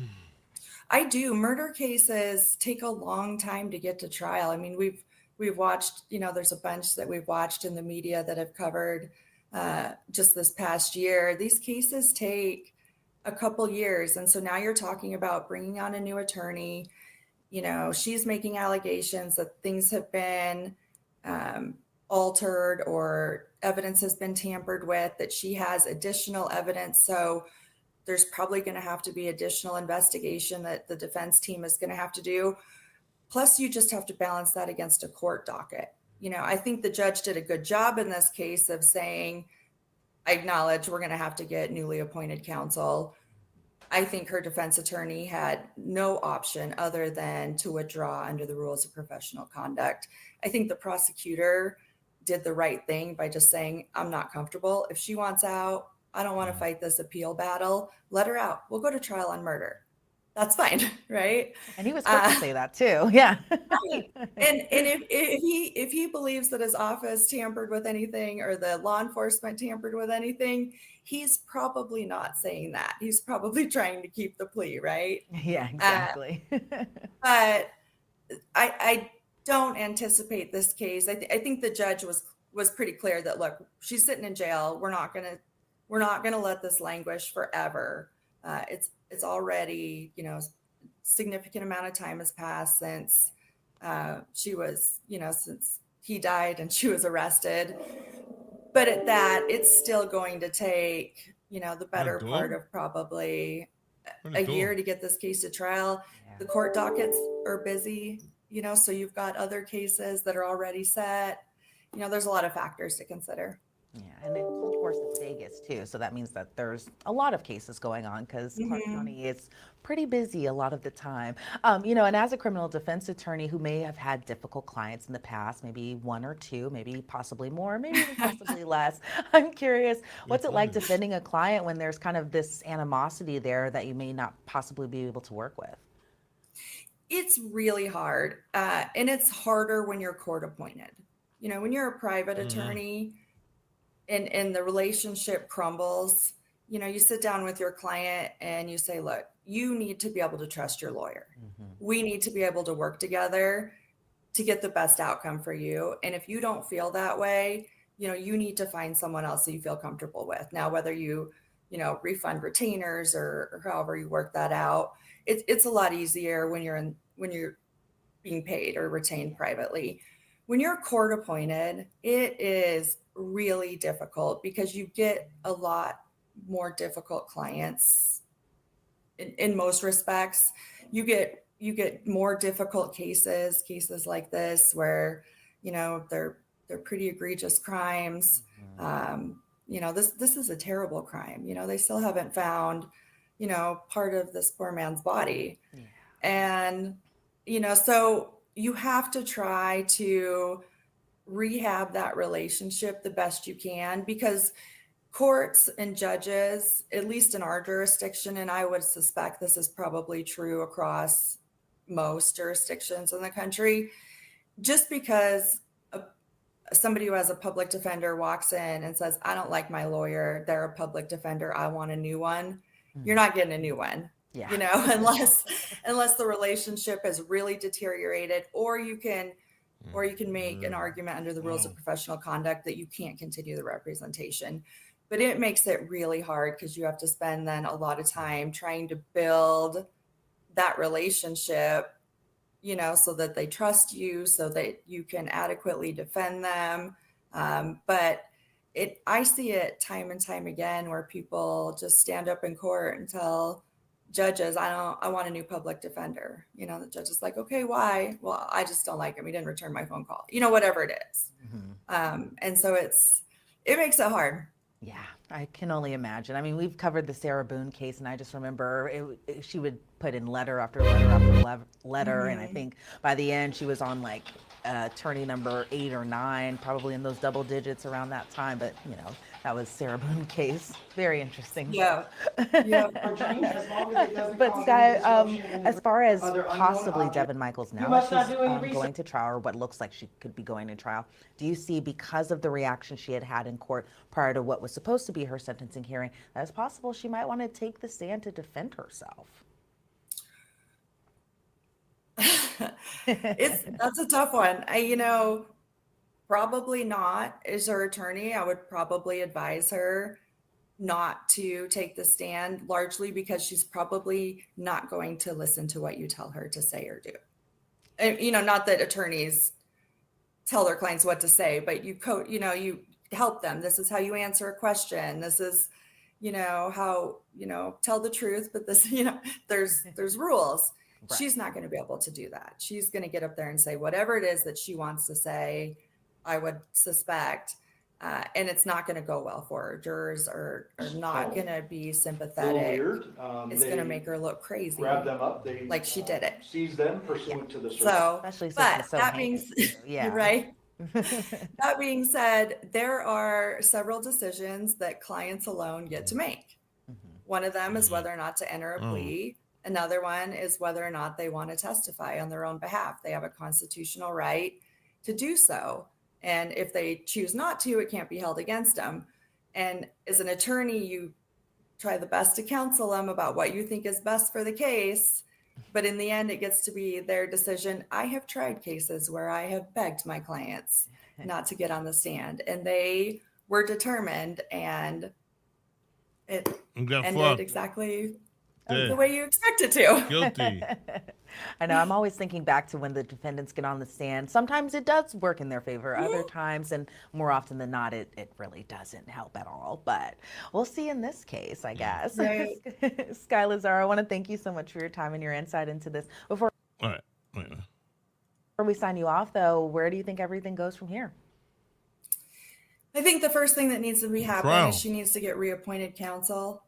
I do. Murder cases take a long time to get to trial. I mean, we've watched, there's a bunch that we've watched in the media that have covered just this past year. These cases take a couple years. And so now you're talking about bringing on a new attorney. She's making allegations that things have been altered or evidence has been tampered with, that she has additional evidence. So there's probably going to have to be additional investigation that the defense team is going to have to do. Plus, you just have to balance that against a court docket. I think the judge did a good job in this case of saying, I acknowledge we're going to have to get newly appointed counsel. I think her defense attorney had no option other than to withdraw under the rules of professional conduct. I think the prosecutor did the right thing by just saying, I'm not comfortable. If she wants out, I don't want to fight this appeal battle. Let her out. We'll go to trial on murder. That's fine, right? And he was quick to say that too. Yeah. Right. And if he believes that his office tampered with anything or the law enforcement tampered with anything, he's probably not saying that. He's probably trying to keep the plea, right? Yeah, exactly. But I don't anticipate this case. I think the judge was pretty clear that, look, she's sitting in jail. We're not gonna let this languish forever. It's already, significant amount of time has passed since she was, since he died and she was arrested. But at that, it's still going to take, the better part of probably a year to get this case to trial. Yeah. The court dockets are busy, so you've got other cases that are already set. There's a lot of factors to consider. Yeah, and of course it's Vegas too, so that means that there's a lot of cases going on because Clark County is pretty busy a lot of the time. And as a criminal defense attorney who may have had difficult clients in the past, maybe one or two, maybe possibly more, maybe even possibly less, I'm curious, what's it like defending a client when there's kind of this animosity there that you may not possibly be able to work with? It's really hard, and it's harder when you're court appointed. When you're a private attorney, and the relationship crumbles, you sit down with your client and you say, look, you need to be able to trust your lawyer. We need to be able to work together to get the best outcome for you. And if you don't feel that way, you need to find someone else that you feel comfortable with. Now, whether you refund retainers or however you work that out, it's a lot easier when you're being paid or retained privately. When you're court appointed, it is really difficult because you get a lot more difficult clients in most respects. You get more difficult cases like this where, they're pretty egregious crimes. This is a terrible crime. They still haven't found, part of this poor man's body. And, so you have to try to rehab that relationship the best you can, because courts and judges, at least in our jurisdiction, and I would suspect this is probably true across most jurisdictions in the country, just because somebody who has a public defender walks in and says, I don't like my lawyer, they're a public defender, I want a new one, you're not getting a new one. Unless the relationship has really deteriorated, or you can make an argument under the rules of professional conduct that you can't continue the representation. But it makes it really hard, because you have to spend then a lot of time trying to build that relationship, so that they trust you, so that you can adequately defend them. But I see it time and time again where people just stand up in court and tell judges, I want a new public defender. The judge is like, okay, why? Well, I just don't like him. He didn't return my phone call, whatever it is. And so it makes it hard. Yeah, I can only imagine. I mean, we've covered the Sarah Boone case, and I just remember she would put in letter after letter after letter, and I think by the end she was on like attorney number 8 or 9, probably in those double digits around that time. But that was Sarah Boone case. Very interesting. Yeah. But Sky, as far as possibly Devin Michaels now, she's going to trial, or what looks like she could be going to trial. Do you see, because of the reaction she had in court prior to what was supposed to be her sentencing hearing, that it's possible she might want to take the stand to defend herself? That's a tough one. Probably not. As her attorney, I would probably advise her not to take the stand, largely because she's probably not going to listen to what you tell her to say or do. And, not that attorneys tell their clients what to say, but you help them. This is how you answer a question. This is, how, tell the truth, but this, there's rules. Right. She's not going to be able to do that. She's going to get up there and say whatever it is that she wants to say, I would suspect, and it's not going to go well for her. Jurors are not going to be sympathetic. It's going to make her look crazy. Grab them up, like she did it. Seize them pursuant to the So, but that being right. That being said, there are several decisions that clients alone get to make. One of them is whether or not to enter a plea. Another one is whether or not they want to testify on their own behalf. They have a constitutional right to do so. And if they choose not to, it can't be held against them. And as an attorney, you try the best to counsel them about what you think is best for the case. But in the end, it gets to be their decision. I have tried cases where I have begged my clients not to get on the stand, and they were determined, and it ended exactly the way you expect it to. Guilty. I know. I'm always thinking back to when the defendants get on the stand. Sometimes it does work in their favor. Other times, and more often than not, it really doesn't help at all. But we'll see in this case, I guess. Right. Sky Lazar, I want to thank you so much for your time and your insight into this. Before we sign you off, though, where do you think everything goes from here? I think the first thing that needs to be happening is she needs to get reappointed counsel.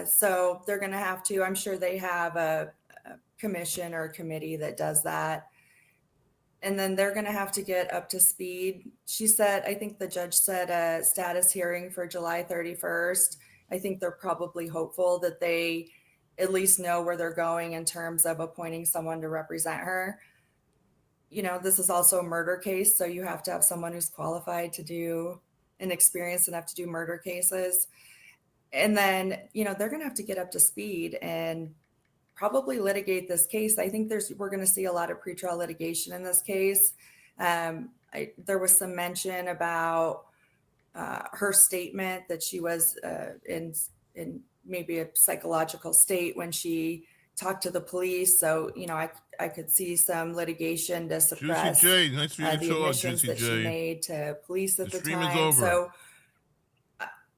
So they're going to have to, I'm sure they have a commission or a committee that does that. And then they're going to have to get up to speed. She said, I think the judge said a status hearing for July 31st. I think they're probably hopeful that they at least know where they're going in terms of appointing someone to represent her. This is also a murder case, so you have to have someone who's qualified to do and experienced enough to do murder cases. And then, they're going to have to get up to speed and probably litigate this case. I think we're going to see a lot of pretrial litigation in this case. There was some mention about her statement that she was in maybe a psychological state when she talked to the police. So, I could see some litigation to suppress Juicy J, nice for you to the show up, admissions Juicy that J. she made to police at the stream is time. over. So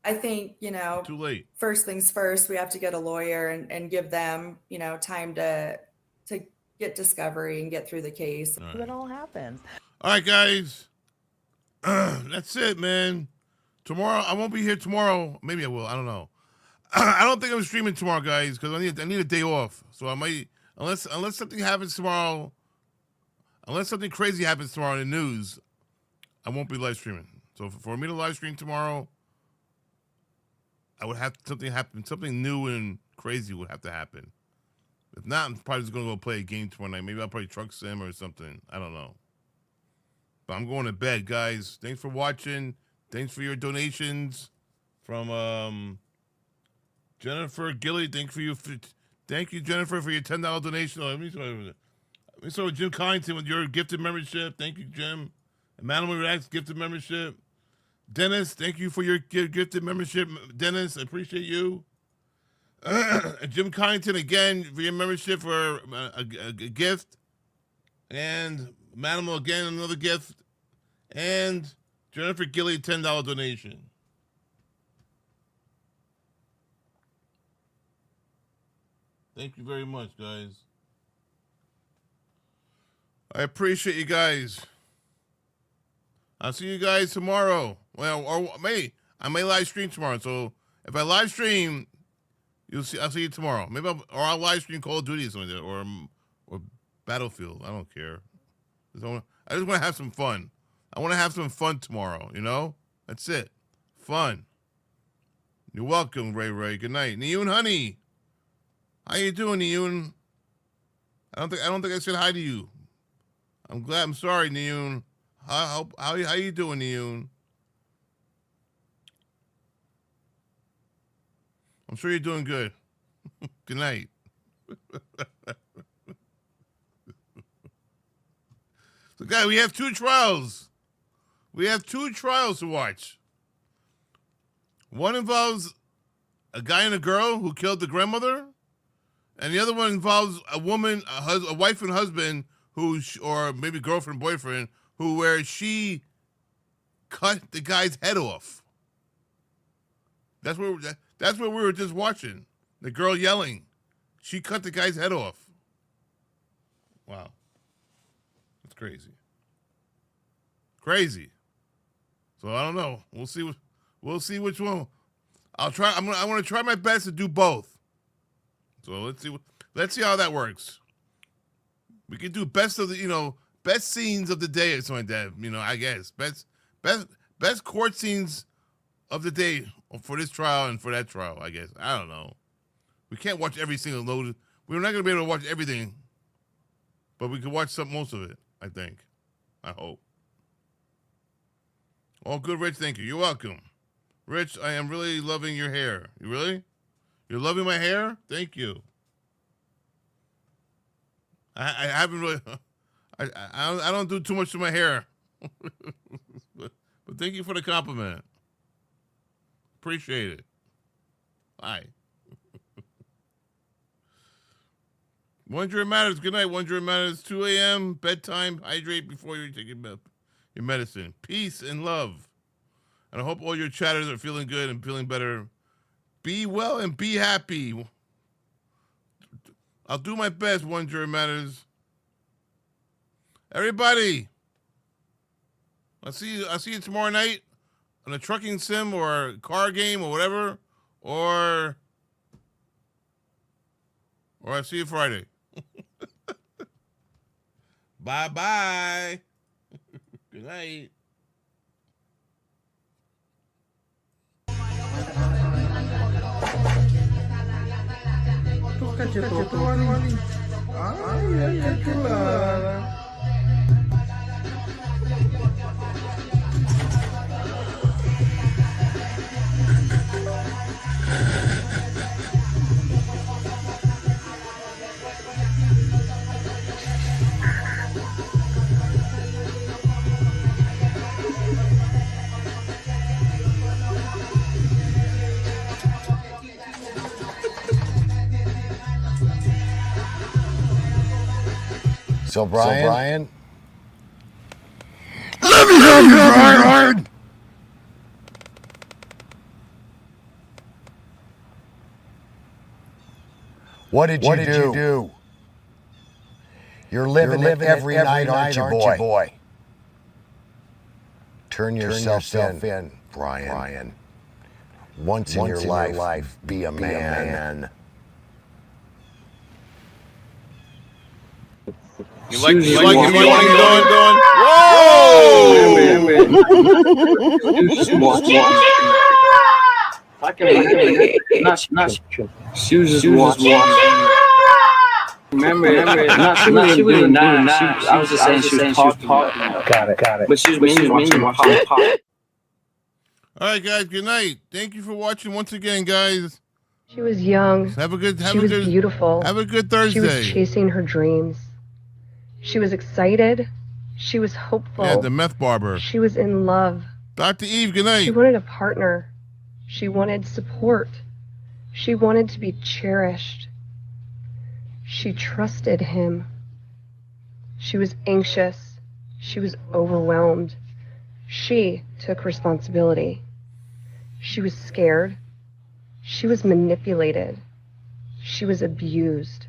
I think, Too late. First things first, we have to get a lawyer and give them, time to get discovery and get through the case. Right. It all happens. All right, guys. That's it, man. Tomorrow, I won't be here tomorrow. Maybe I will. I don't know. I don't think I'm streaming tomorrow, guys, because I need a day off. So I might, unless something happens tomorrow, unless something crazy happens tomorrow in the news, I won't be live streaming. So for me to live stream tomorrow, I would have something happen, something new and crazy would have to happen. If not, I'm probably just gonna go play a game tomorrow night. Maybe I'll play Truck Sim or something. I don't know. But I'm going to bed, guys. Thanks for watching. Thanks for your donations from Jennifer Gilly. Thank you, Jennifer, for your $10 donation. Let me start with Jim Collington with your gifted membership. Thank you, Jim. MANAMALREACTS gifted membership. Dennis, thank you for your gifted membership. Dennis, I appreciate you. Jim Collington again for your membership for a gift. And Manimal again, another gift. And Jennifer Gilly, $10 donation. Thank you very much, guys. I appreciate you guys. I'll see you guys tomorrow. Well, or I may live stream tomorrow. So if I live stream, I'll see you tomorrow. Maybe I'll live stream Call of Duty or something like that, or Battlefield. I don't care. I just want to have some fun. I want to have some fun tomorrow. You know, that's it. Fun. You're welcome, Ray Ray. Good night, Neun Honey. How you doing, Neun? I don't think I said hi to you. I'm glad. I'm sorry, Neun. How you doing, Neun? I'm sure you're doing good. Good night. So, guys, we have 2 trials. We have 2 trials to watch. One involves a guy and a girl who killed the grandmother, and the other one involves a woman, a wife and husband or maybe girlfriend, boyfriend, where she cut the guy's head off. That's what we were just watching. The girl yelling. She cut the guy's head off. Wow. That's crazy. Crazy. So I don't know. We'll see which one. I want to try my best to do both. So let's see how that works. We can do best scenes of the day or something like that. I guess best court scenes of the day for this trial and for that trial. I guess I don't know. We can't watch every single load. We're not going to be able to watch everything, but we can watch most of it. I think. I hope. All good, Rich. Thank you. You're welcome, Rich. I am really loving your hair. You really? You're loving my hair? Thank you. I haven't really. I don't do too much to my hair, but thank you for the compliment. Appreciate it. Bye. Wonder It Matters. Good night. Wonder It Matters. 2 a.m. bedtime. Hydrate before you take your medicine. Peace and love. And I hope all your chatters are feeling good and feeling better. Be well and be happy. I'll do my best. Wonder It Matters. Everybody, I'll see you tomorrow night on a trucking sim or a car game or whatever, or I'll see you Friday. Bye-bye. Good night. So Brian, let me have you, Brian. what did you do? You're living it every night, aren't you, boy? Turn yourself in, Brian. Once in your life, be a man. You like it? Whoa! She was just watching. Remember, not she was doing that. I was just saying she was talking. Got it. But she was mainly watching pop. All right, guys. Good night. Thank you for watching once again, guys. She was young. She was beautiful. Have a good Thursday. She was chasing her dreams. She was excited. She was hopeful. Yeah, the meth barber. She was in love. Dr. Eve, good night. She wanted a partner. She wanted support. She wanted to be cherished. She trusted him. She was anxious. She was overwhelmed. She took responsibility. She was scared. She was manipulated. She was abused.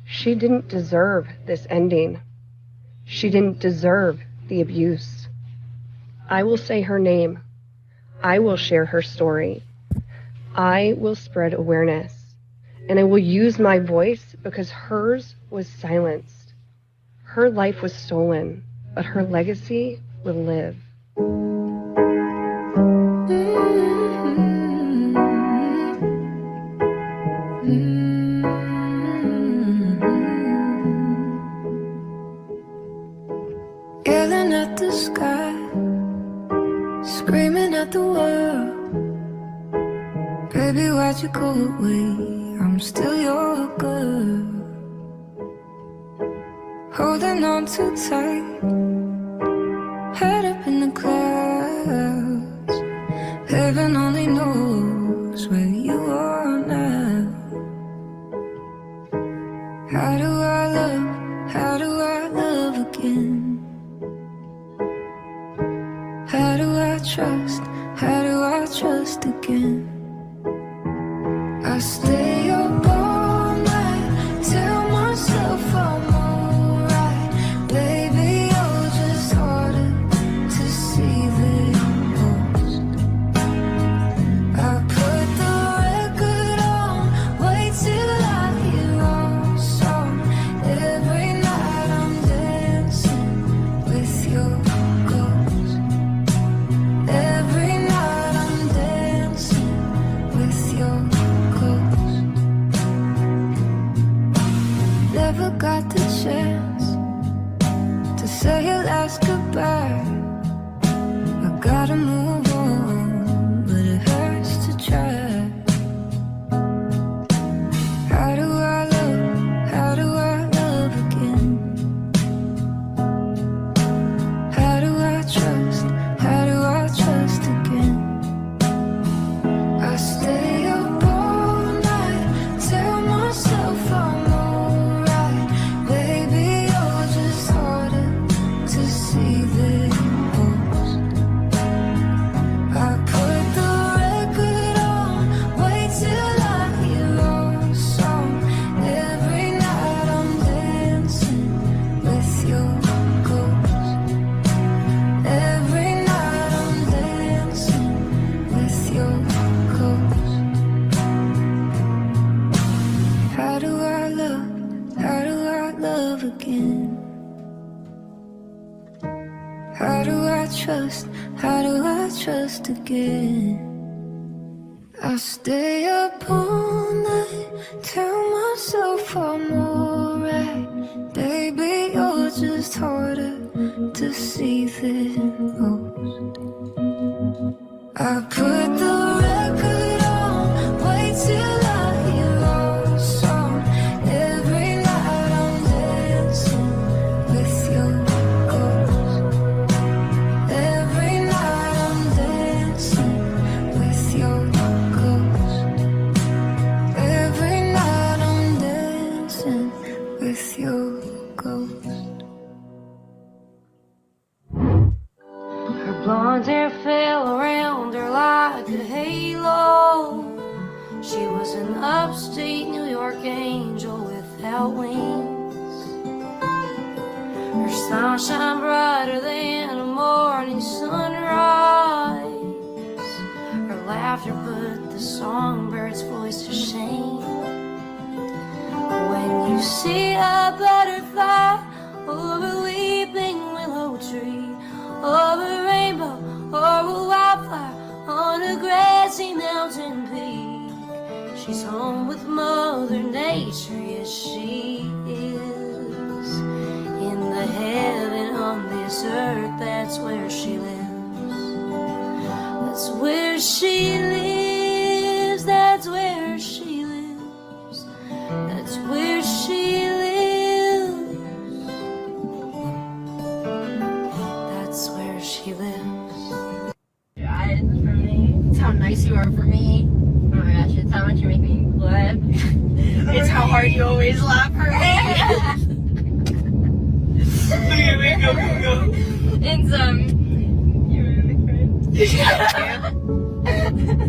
She didn't deserve this ending. She didn't deserve the abuse. I will say her name. I will share her story. I will spread awareness. And I will use my voice because hers was silenced. Her life was stolen, but her legacy will live. Yelling at the sky, screaming at the world. Baby, why'd you go away? I'm still your girl. Holding on too tight, head up in the clouds. Heaven only knows where you are now. How do I love again? How do I trust again? I stay up all night, tell myself I'm alright. Baby, you're just harder to see than most. I put the record on, wait till I hear our song. Every night I'm dancing with your ghost. Every night I'm dancing with your ghost. Never got the chance to say your last goodbye. I gotta move on, but it hurts to try. How do I love again? How do I trust again? I stay up all night, tell myself I'm alright. Baby, you're just harder to see than most. I put the record on, wait till I hear our song. Every night I'm dancing with your ghost. Every night I'm dancing with your ghost. How do I love again? How do I trust again? I stay up all night, tell myself I'm alright. Baby, you're just harder to see than most. I put the record on, wait till I hear our song. Every night I'm dancing with your ghost. Every night I'm dancing with your ghost. Every night I'm dancing with your ghost. Her blonde hair fell around her like a halo. She was an upstate New York angel without wings. Her smile shone brighter than a morning sunrise. Her laughter put the songbirds' voice to shame. When you see a butterfly over a weeping willow tree, or a rainbow, or a wildflower on a grassy mountain peak, she's home with Mother Nature, yes she is. In the heaven on this earth, that's where she lives. That's where she lives, that's where she lives, that's where she lives, that's where she lives. Eyes for me. It's how nice you are for me. Oh my gosh, it's how much you make me laugh. It's how hard you always laugh for me. Okay, we go. It's you're my friend.